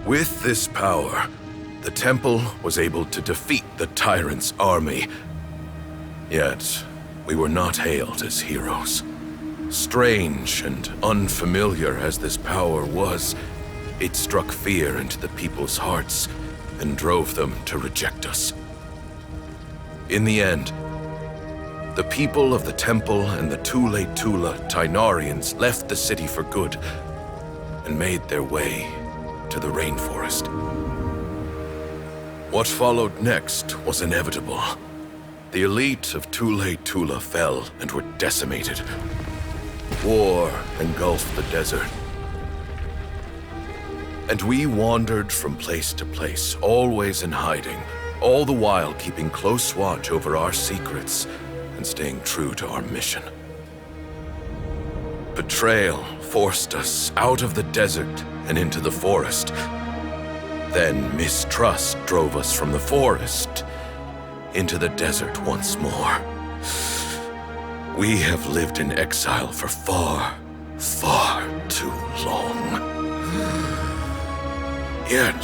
Q: With this power, the temple was able to defeat the tyrant's army. Yet, we were not hailed as heroes. Strange and unfamiliar as this power was, it struck fear into the people's hearts and drove them to reject us. In the end, the people of the temple and the Tule Tula Tainarians left the city for good and made their way to the rainforest. What followed next was inevitable. The elite of Tule Tula fell and were decimated. War engulfed the desert. And we wandered from place to place, always in hiding, all the while keeping close watch over our secrets and staying true to our mission. Betrayal forced us out of the desert and into the forest. Then mistrust drove us from the forest into the desert once more. We have lived in exile for far, far too long. Yet,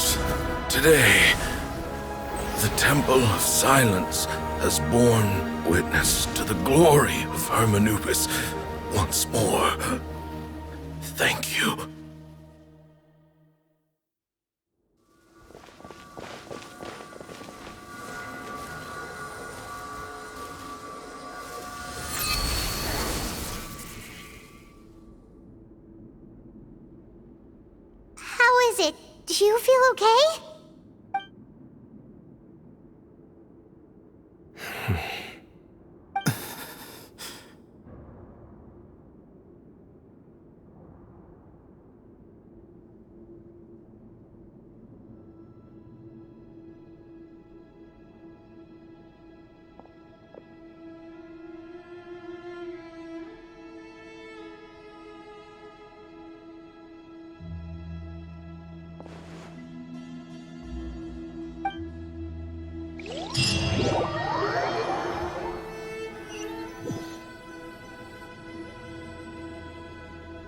Q: today, the Temple of Silence has borne witness to the glory of Hermanubis once more. Thank you.
A: How is it? Do you feel okay?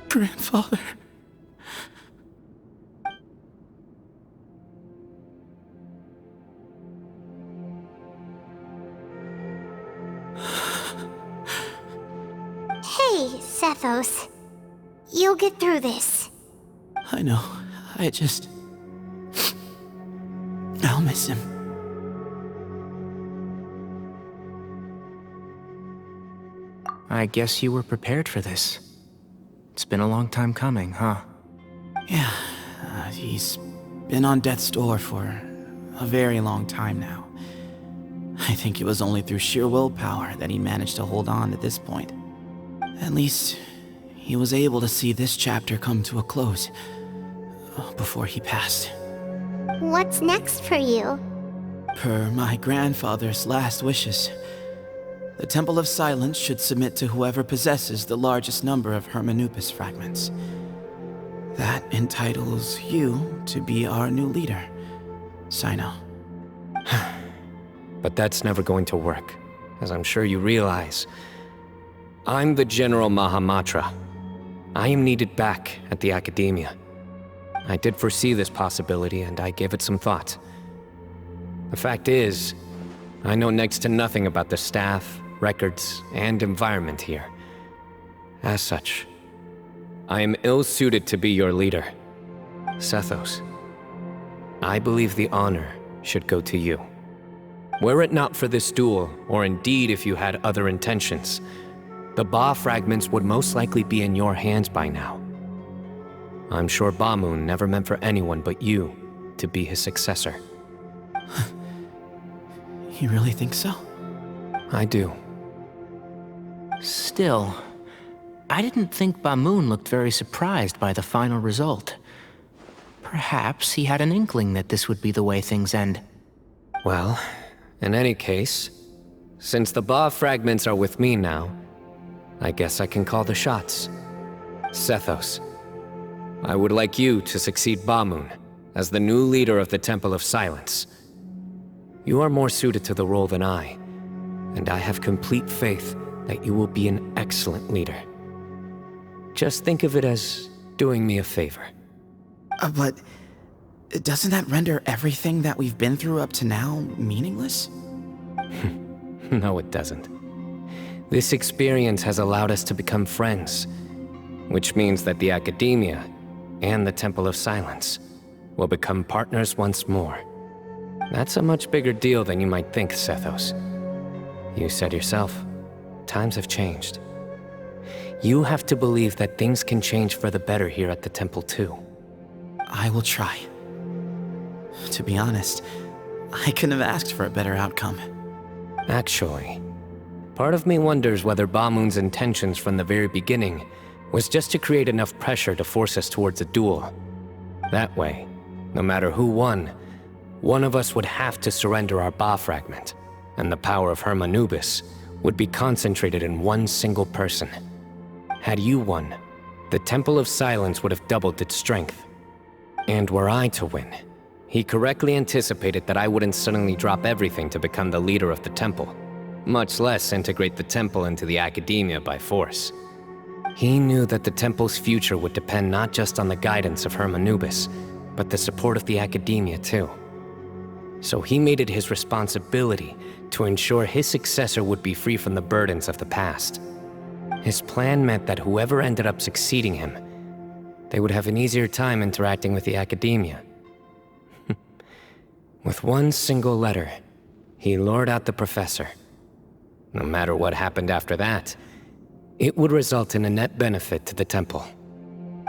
O: Grandfather.
A: Hey, Cephos. You'll get through this.
O: I know. I'll miss him.
G: I guess you were prepared for this. It's been a long time coming, huh?
O: Yeah, he's been on death's door for a very long time now. I think it was only through sheer willpower that he managed to hold on to this point. At least, he was able to see this chapter come to a close before he passed.
A: What's next for you?
O: Per my grandfather's last wishes, the Temple of Silence should submit to whoever possesses the largest number of Hermanubis fragments. That entitles you to be our new leader, Cyno.
B: But that's never going to work, as I'm sure you realize. I'm the General Mahamatra. I am needed back at the Academia. I did foresee this possibility, and I gave it some thought. The fact is, I know next to nothing about the staff, records, and environment here. As such, I am ill-suited to be your leader. Sethos, I believe the honor should go to you. Were it not for this duel, or indeed if you had other intentions, the Ba fragments would most likely be in your hands by now. I'm sure Ba-moon never meant for anyone but you to be his successor.
O: You really think so?
B: I do.
G: Still, I didn't think Ba-moon looked very surprised by the final result. Perhaps he had an inkling that this would be the way things end.
B: Well, in any case, since the Ba fragments are with me now, I guess I can call the shots. Sethos, I would like you to succeed Ba-moon as the new leader of the Temple of Silence. You are more suited to the role than I, and I have complete faith that you will be an excellent leader. Just think of it as doing me a favor.
O: But doesn't that render everything that we've been through up to now meaningless?
B: No, it doesn't. This experience has allowed us to become friends, which means that the Academia and the Temple of Silence will become partners once more. That's a much bigger deal than you might think, Sethos. You said yourself, times have changed. You have to believe that things can change for the better here at the Temple too.
O: I will try. To be honest, I couldn't have asked for a better outcome.
B: Actually, part of me wonders whether Ba-moon's intentions from the very beginning was just to create enough pressure to force us towards a duel. That way, no matter who won, one of us would have to surrender our Ba fragment, and the power of Hermanubis would be concentrated in one single person. Had you won, the Temple of Silence would have doubled its strength. And were I to win, he correctly anticipated that I wouldn't suddenly drop everything to become the leader of the temple, much less integrate the temple into the Academia by force. He knew that the temple's future would depend not just on the guidance of Hermanubis, but the support of the Academia too. So he made it his responsibility to ensure his successor would be free from the burdens of the past. His plan meant that whoever ended up succeeding him, they would have an easier time interacting with the Academia. With one single letter, he lured out the professor. No matter what happened after that, it would result in a net benefit to the temple.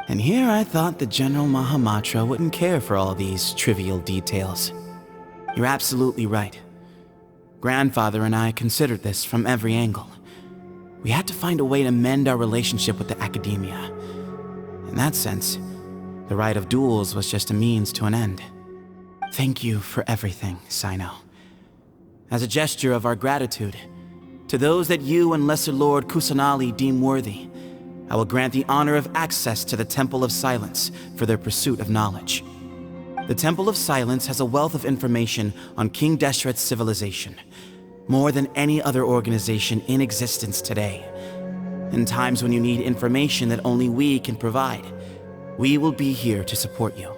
O: And here I thought the General Mahamatra wouldn't care for all these trivial details. You're absolutely right. Grandfather and I considered this from every angle. We had to find a way to mend our relationship with the Academia. In that sense, the right of duels was just a means to an end. Thank you for everything, Cyno. As a gesture of our gratitude, to those that you and Lesser Lord Kusanali deem worthy, I will grant the honor of access to the Temple of Silence for their pursuit of knowledge. The Temple of Silence has a wealth of information on King Deshret's civilization, more than any other organization in existence today. In times when you need information that only we can provide, we will be here to support you.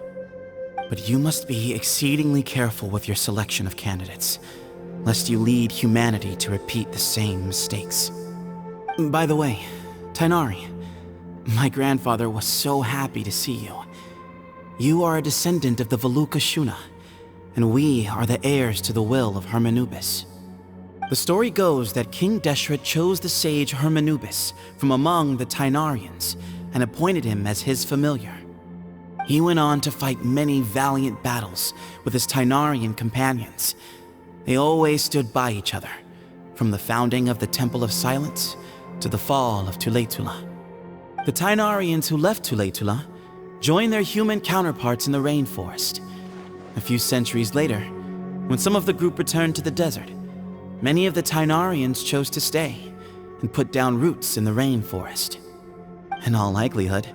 O: But you must be exceedingly careful with your selection of candidates, lest you lead humanity to repeat the same mistakes. By the way, Tainari, my grandfather was so happy to see you. You are a descendant of the Veluca Shuna, and we are the heirs to the will of Hermanubis. The story goes that King Deshret chose the sage Hermanubis from among the Tainarians and appointed him as his familiar. He went on to fight many valiant battles with his Tainarian companions. They always stood by each other, from the founding of the Temple of Silence to the fall of Tuletula. The Tainarians who left Tuletula joined their human counterparts in the rainforest. A few centuries later, when some of the group returned to the desert, many of the Tainarians chose to stay and put down roots in the rainforest. In all likelihood,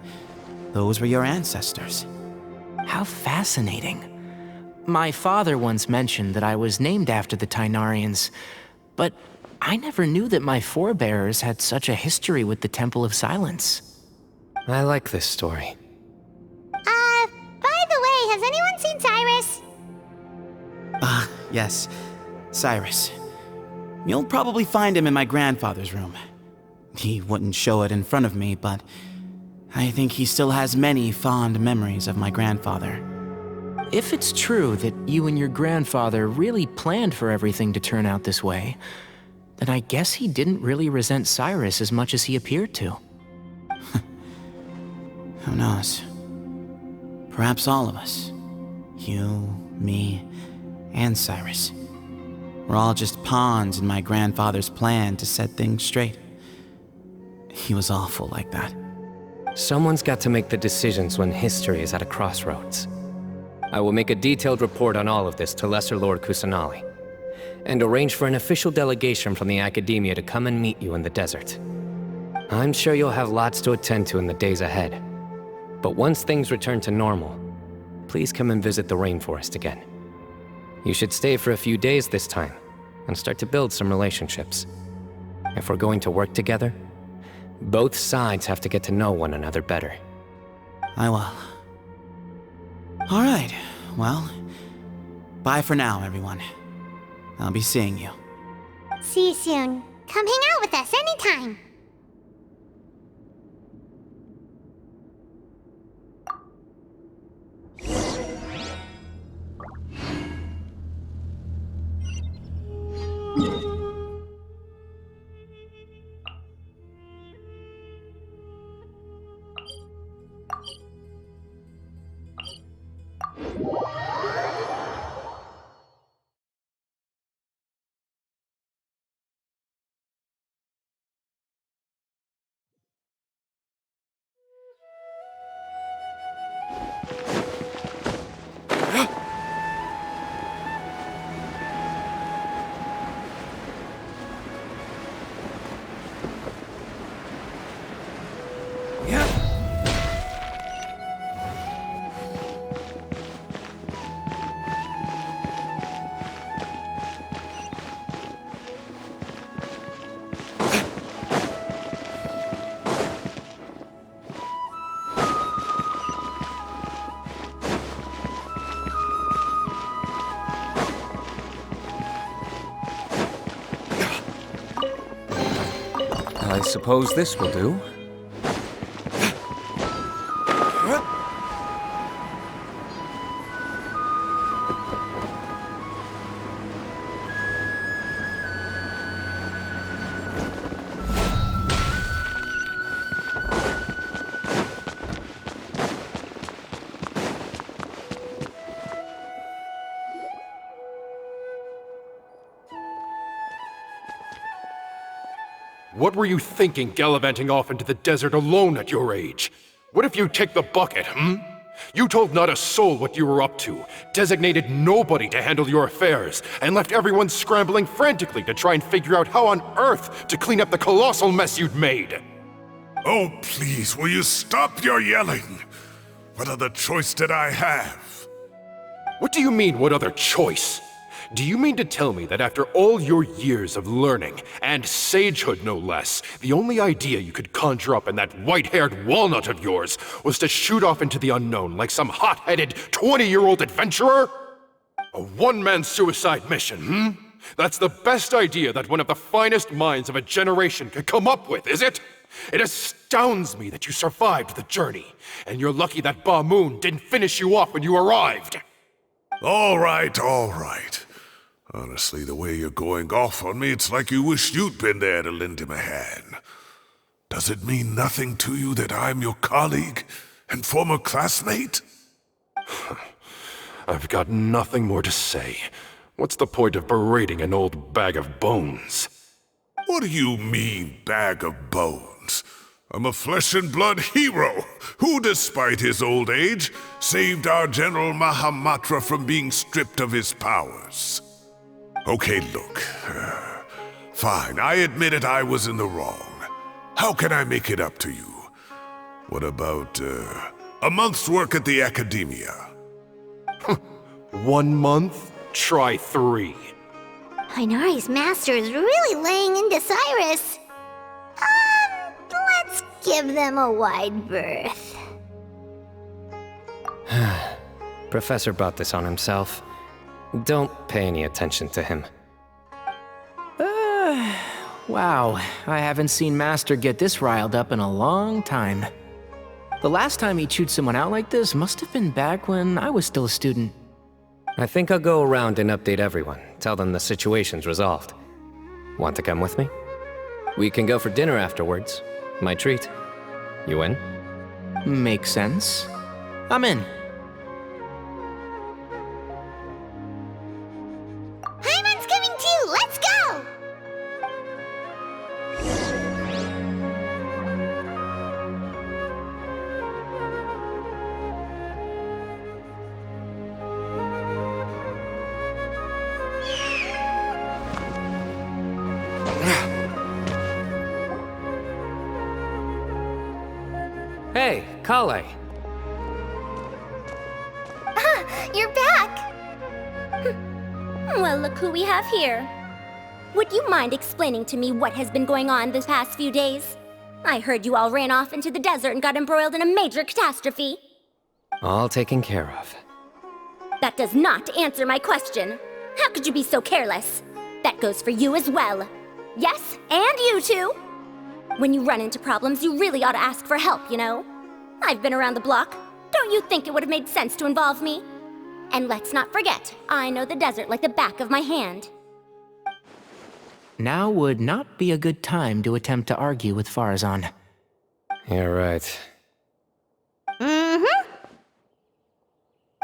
O: those were your ancestors.
G: How fascinating. My father once mentioned that I was named after the Tainarians, but I never knew that my forebears had such a history with the Temple of Silence.
B: I like this story.
A: By the way, has anyone seen Cyrus?
O: Yes, Cyrus. You'll probably find him in my grandfather's room. He wouldn't show it in front of me, but I think he still has many fond memories of my grandfather.
G: If it's true that you and your grandfather really planned for everything to turn out this way, then I guess he didn't really resent Cyrus as much as he appeared to.
O: Who knows? Perhaps all of us. You, me, and Cyrus. We're all just pawns in my grandfather's plan to set things straight. He was awful like that.
B: Someone's got to make the decisions when history is at a crossroads. I will make a detailed report on all of this to Lesser Lord Kusanali, and arrange for an official delegation from the Academia to come and meet you in the desert. I'm sure you'll have lots to attend to in the days ahead. But once things return to normal, please come and visit the rainforest again. You should stay for a few days this time, and start to build some relationships. If we're going to work together, both sides have to get to know one another better.
O: I will. All right, well, bye for now, everyone. I'll be seeing you.
A: See you soon. Come hang out with us anytime.
B: I suppose this will do.
K: What were you thinking gallivanting off into the desert alone at your age? What if you take the bucket, You told not a soul what you were up to, designated nobody to handle your affairs, and left everyone scrambling frantically to try and figure out how on earth to clean up the colossal mess you'd made.
C: Oh, please, will you stop your yelling? What other choice did I have?
K: What do you mean, what other choice? Do you mean to tell me that after all your years of learning, and sagehood no less, the only idea you could conjure up in that white-haired walnut of yours was to shoot off into the unknown like some hot-headed 20-year-old adventurer? A one-man suicide mission, That's the best idea that one of the finest minds of a generation could come up with, is it? It astounds me that you survived the journey, and you're lucky that Ba Moon didn't finish you off when you arrived.
C: All right, all right. Honestly, the way you're going off on me, it's like you wish you'd been there to lend him a hand. Does it mean nothing to you that I'm your colleague and former classmate?
K: I've got nothing more to say. What's the point of berating an old bag of bones?
C: What do you mean, bag of bones? I'm a flesh-and-blood hero who, despite his old age, saved our General Mahamatra from being stripped of his powers. Okay, look. Fine, I admit it, I was in the wrong. How can I make it up to you? What about, a month's work at the Academia?
K: 1 month? Try 3.
A: Inari's master is really laying into Cyrus. Let's give them a wide berth.
B: Professor brought this on himself. Don't pay any attention to him.
G: Wow, I haven't seen Master get this riled up in a long time. The last time he chewed someone out like this must have been back when I was still a student.
B: I think I'll go around and update everyone, tell them the situation's resolved. Want to come with me? We can go for dinner afterwards. My treat. You in?
G: Makes sense. I'm in.
A: Paimon's coming too! Let's go!
B: Hey, Kale.
F: You're back! Well, look who we have here. Would you mind explaining to me what has been going on this past few days? I heard you all ran off into the desert and got embroiled in a major catastrophe.
B: All taken care of.
F: That does not answer my question. How could you be so careless? That goes for you as well. Yes, and you too. When you run into problems, you really ought to ask for help, you know? I've been around the block. Don't you think it would have made sense to involve me? And let's not forget, I know the desert like the back of my hand.
G: Now would not be a good time to attempt to argue with Farazan.
B: You're right.
F: Mm-hmm.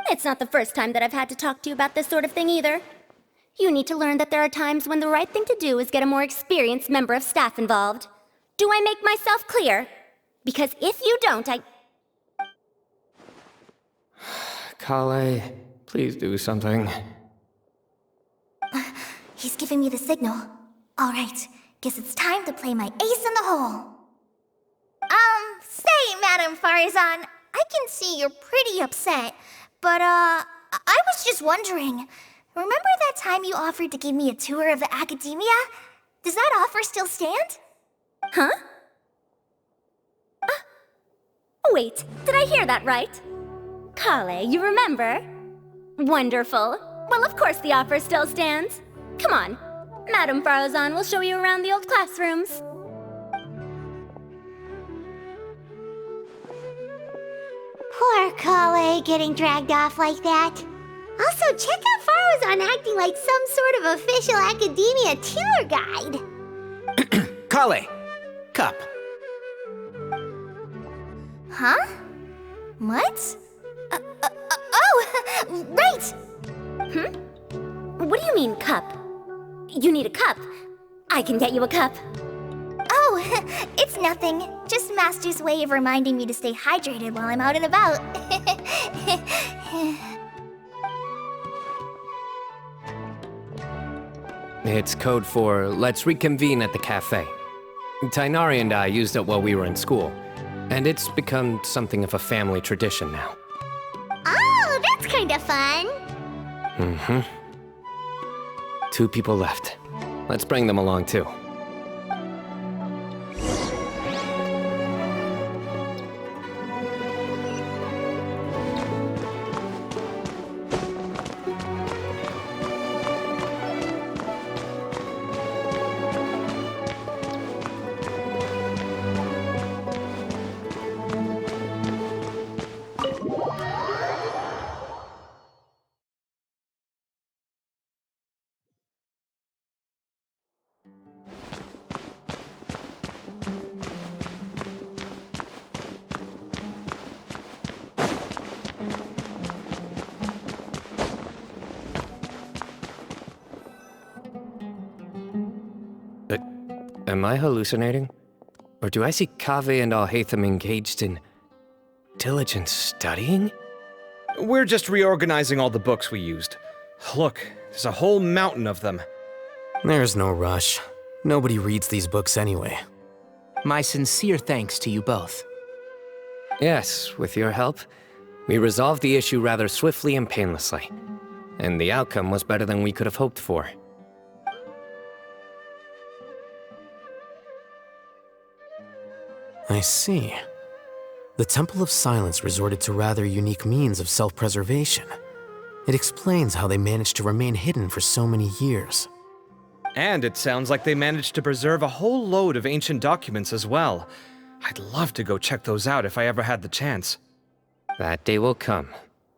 F: It's not the first time that I've had to talk to you about this sort of thing either. You need to learn that there are times when the right thing to do is get a more experienced member of staff involved. Do I make myself clear? Because if you don't,
B: Kale, please do something.
F: He's giving me the signal. All right, guess it's time to play my ace in the hole. Say, Madam Farazan, I can see you're pretty upset, but, I was just wondering, remember that time you offered to give me a tour of the academia? Does that offer still stand? Huh? Wait, did I hear that right? Kale, you remember? Wonderful. Well, of course the offer still stands. Come on, Madam Farazan will show you around the old classrooms.
A: Poor Kale getting dragged off like that. Also, check out Farazan acting like some sort of official academia tour guide.
G: Kale! Cup.
F: Huh? What? Oh, right! What do you mean, cup? You need a cup. I can get you a cup. Oh, it's nothing. Just Master's way of reminding me to stay hydrated while I'm out and about.
B: It's code for let's reconvene at the cafe. Tainari and I used it while we were in school, and it's become something of a family tradition now.
A: Oh, that's kind of fun.
B: Mm-hmm. 2 people left. Let's bring them along too. Am I hallucinating? Or do I see Kaveh and Alhaitham engaged in diligent studying?
H: We're just reorganizing all the books we used. Look, there's a whole mountain of them.
I: There's no rush. Nobody reads these books anyway.
G: My sincere thanks to you both.
B: Yes, with your help, we resolved the issue rather swiftly and painlessly. And the outcome was better than we could have hoped for.
I: I see. The Temple of Silence resorted to rather unique means of self-preservation. It explains how they managed to remain hidden for so many years.
H: And it sounds like they managed to preserve a whole load of ancient documents as well. I'd love to go check those out if I ever had the chance.
B: That day will come.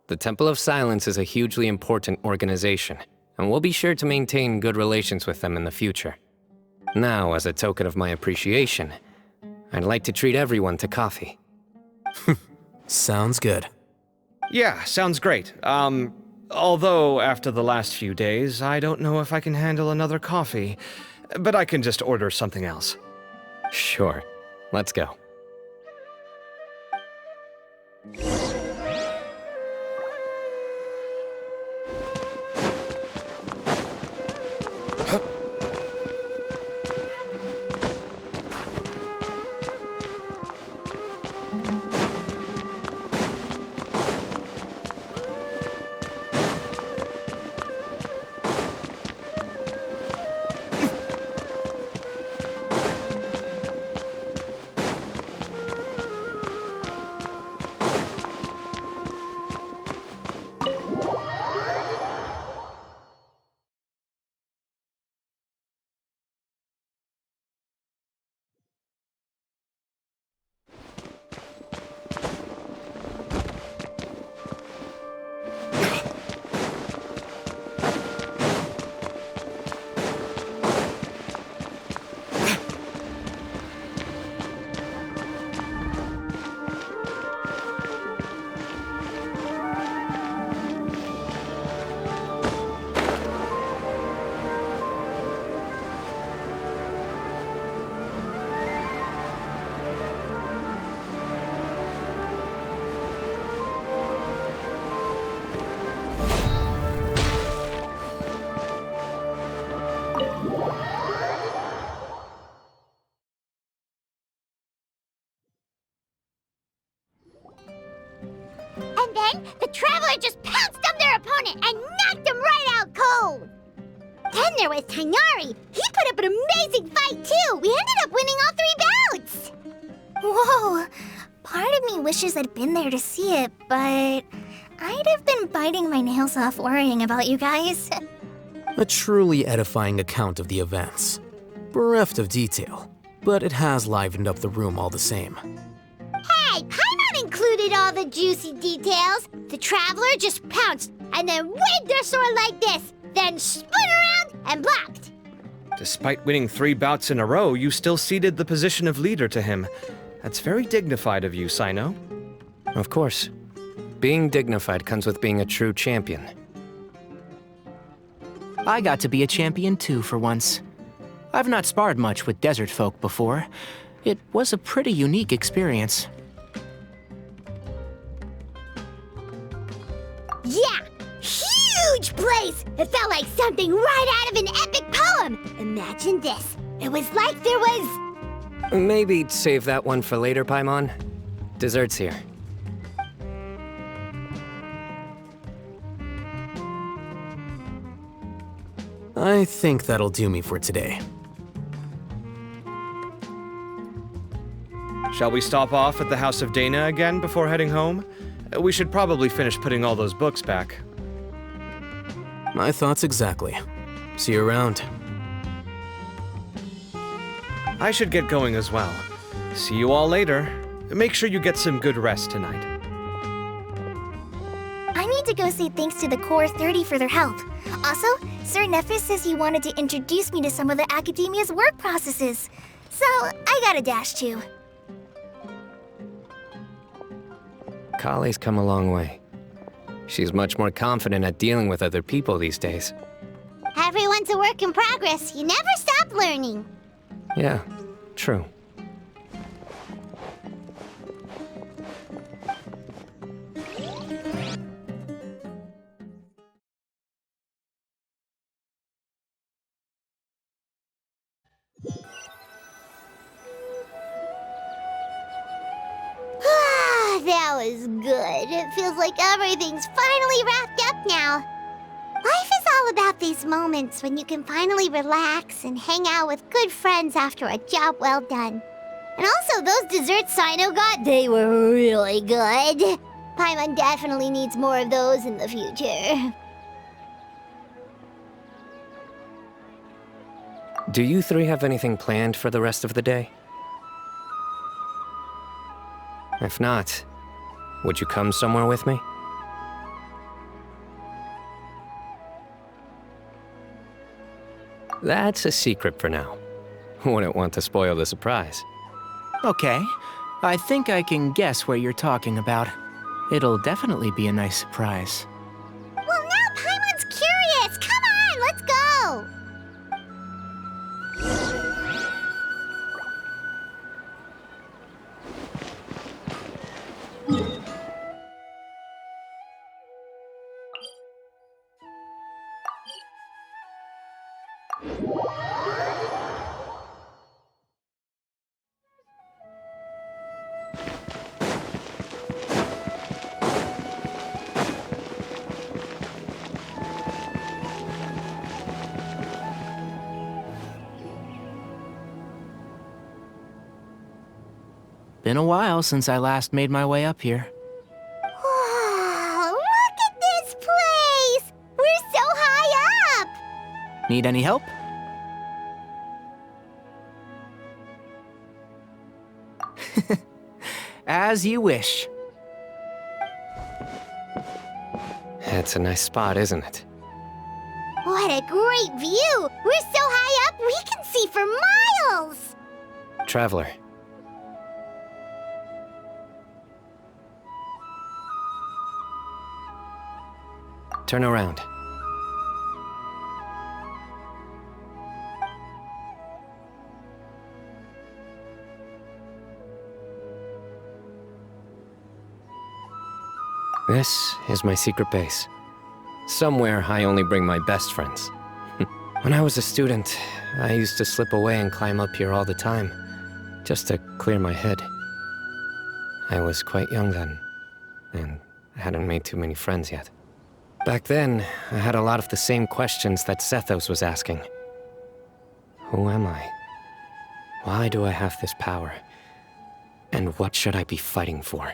B: The Temple of Silence is a hugely important organization, and we'll be sure to maintain good relations with them in the future. Now, as a token of my appreciation, I'd like to treat everyone to coffee.
I: Sounds good.
H: Yeah, sounds great. Although after the last few days, I don't know if I can handle another coffee, but I can just order something else.
B: Sure. Let's go.
A: And then the Traveler just pounced on their opponent and knocked him right out cold. Then there was Tighnari. He put up an amazing fight too. We ended up winning all 3 bouts.
F: Whoa! Part of me wishes I'd been there to see it, but I'd have been biting my nails off worrying about you guys.
I: A truly edifying account of the events. Bereft of detail, but it has livened up the room all the same.
A: Hey, Paimon included all the juicy details. The Traveler just pounced and then waved their sword like this, then spun around and blocked.
H: Despite winning 3 bouts in a row, you still ceded the position of leader to him. That's very dignified of you, Cyno.
B: Of course. Being dignified comes with being a true champion.
G: I got to be a champion too for once. I've not sparred much with desert folk before. It was a pretty unique experience.
A: Yeah, huge place! It felt like something right out of an epic poem. Imagine this. It was like there was...
B: Maybe save that one for later, Paimon. Dessert's here.
I: I think that'll do me for today.
H: Shall we stop off at the House of Dana again before heading home? We should probably finish putting all those books back.
I: My thoughts exactly. See you around.
H: I should get going as well. See you all later. Make sure you get some good rest tonight.
F: I need to go say thanks to the Core 30 for their help. Also, Sir Nephis says he wanted to introduce me to some of the Academia's work processes. So, I gotta dash too.
B: Kale's come a long way. She's much more confident at dealing with other people these days.
A: Everyone's a work in progress. You never stop learning.
B: Yeah, true.
A: That was good. It feels like everything's finally wrapped up now. Life is all about these moments when you can finally relax and hang out with good friends after a job well done. And also, those desserts Cyno got, they were really good. Paimon definitely needs more of those in the future.
B: Do you three have anything planned for the rest of the day? If not, would you come somewhere with me? That's a secret for now. Wouldn't want to spoil the surprise.
G: Okay, I think I can guess what you're talking about. It'll definitely be a nice surprise.
A: Well, now Paimon's curious. Come on, let's go.
G: Been a while since I last made my way up here.
A: Wow, look at this place! We're so high up!
G: Need any help? As you wish.
B: It's a nice spot, isn't it?
A: What a great view! We're so high up, we can see for miles!
B: Traveler. Turn around. This is my secret base. Somewhere I only bring my best friends. When I was a student, I used to slip away and climb up here all the time, just to clear my head. I was quite young then, and hadn't made too many friends yet. Back then, I had a lot of the same questions that Sethos was asking. Who am I? Why do I have this power? And what should I be fighting for?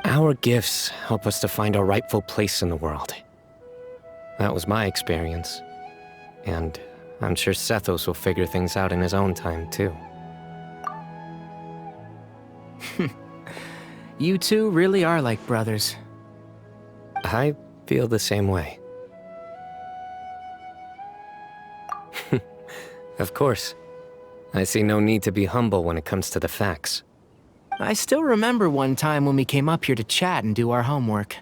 B: Our gifts help us to find our rightful place in the world. That was my experience. And I'm sure Sethos will figure things out in his own time, too.
G: You two really are like brothers.
B: I feel the same way. Of course. I see no need to be humble when it comes to the facts.
G: I still remember one time when we came up here to chat and do our homework.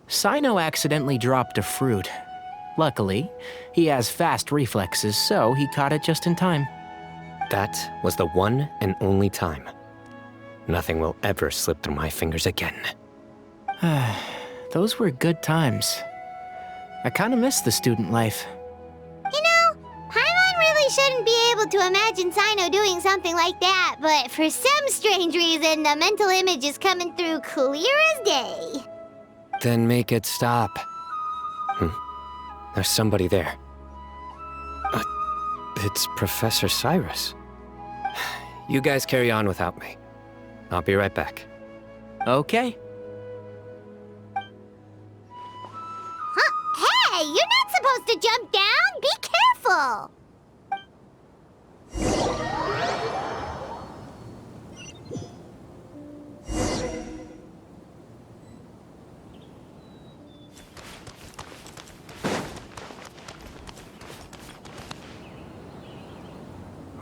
G: Cyno accidentally dropped a fruit. Luckily, he has fast reflexes, so he caught it just in time.
B: That was the one and only time. Nothing will ever slip through my fingers again.
G: Those were good times. I kinda miss the student life.
A: You know, Paimon really shouldn't be able to imagine Cyno doing something like that, but for some strange reason, the mental image is coming through clear as day.
B: Then make it stop. There's somebody there. It's Professor Cyrus. You guys carry on without me. I'll be right back.
G: Okay.
A: Hey, you're not supposed to jump down! Be careful!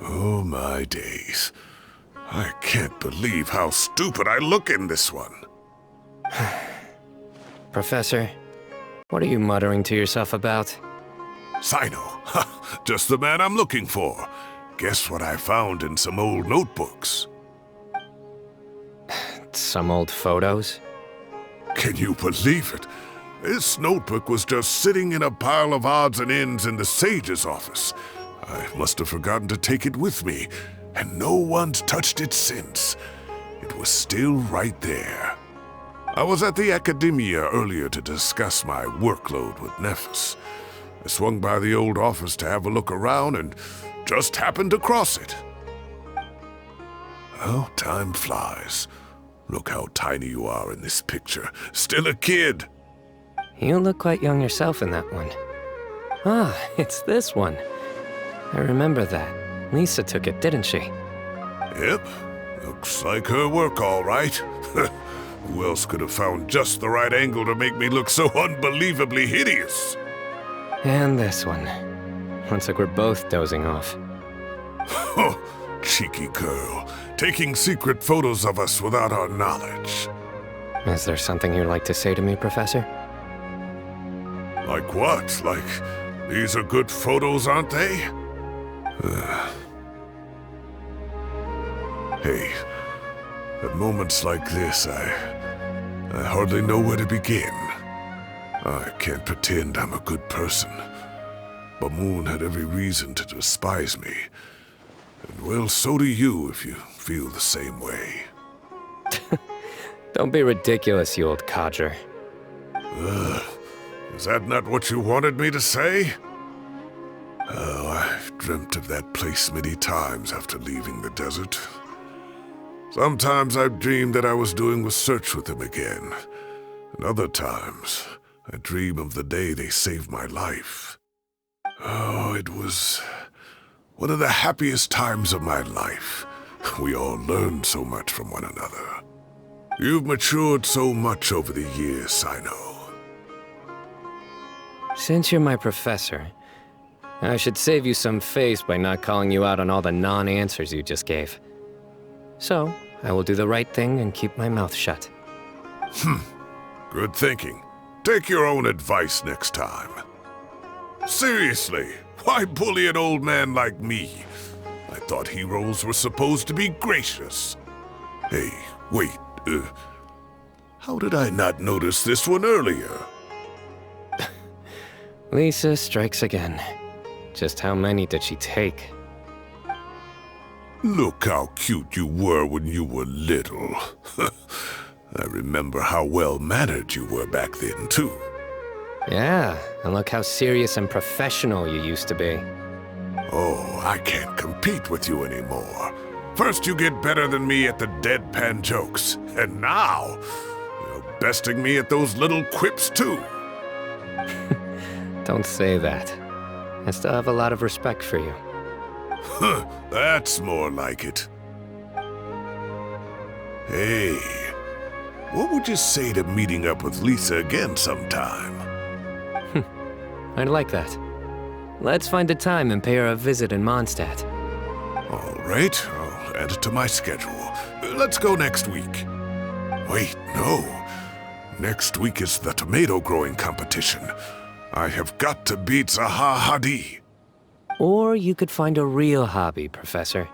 C: Oh my days. I can't believe how stupid I look in this one.
B: Professor, what are you muttering to yourself about?
C: Cyno. Just the man I'm looking for. Guess what I found in some old notebooks?
B: Some old photos?
C: Can you believe it? This notebook was just sitting in a pile of odds and ends in the sage's office. I must have forgotten to take it with me, and no one's touched it since. It was still right there. I was at the Academia earlier to discuss my workload with Nephis. I swung by the old office to have a look around and just happened to cross it. Well, time flies. Look how tiny you are in this picture. Still a kid.
B: You look quite young yourself in that one. Ah, it's this one. I remember that. Lisa took it, didn't she?
C: Yep. Looks like her work, all right. Who else could have found just the right angle to make me look so unbelievably hideous?
B: And this one. Looks like we're both dozing off.
C: Oh, cheeky girl. Taking secret photos of us without our knowledge.
B: Is there something you'd like to say to me, Professor?
C: Like what? Like, these are good photos, aren't they? Hey, at moments like this, I hardly know where to begin. I can't pretend I'm a good person. But Moon had every reason to despise me. And well, so do you if you feel the same way.
B: Don't be ridiculous, you old codger.
C: Is that not what you wanted me to say? Oh, I've dreamt of that place many times after leaving the desert. Sometimes I've dreamed that I was doing research with them again. And other times, I dream of the day they saved my life. Oh, it was one of the happiest times of my life. We all learned so much from one another. You've matured so much over the years, Cyno.
B: Since you're my professor, I should save you some face by not calling you out on all the non-answers you just gave. So, I will do the right thing and keep my mouth shut.
C: Good thinking. Take your own advice next time. Seriously, why bully an old man like me? I thought heroes were supposed to be gracious. Hey, wait, how did I not notice this one earlier?
B: Lisa strikes again. Just how many did she take?
C: Look how cute you were when you were little. I remember how well-mannered you were back then, too.
B: Yeah, and look how serious and professional you used to be.
C: Oh, I can't compete with you anymore. First you get better than me at the deadpan jokes, and now you're besting me at those little quips, too.
B: Don't say that. I still have a lot of respect for you.
C: Huh, that's more like it. Hey, what would you say to meeting up with Lisa again sometime?
B: I'd like that. Let's find a time and pay her a visit in Mondstadt.
C: All right, I'll add it to my schedule. Let's go next week. Wait, no. Next week is the tomato growing competition. I have got to beat Zaha Hadid.
B: Or you could find a real hobby, Professor.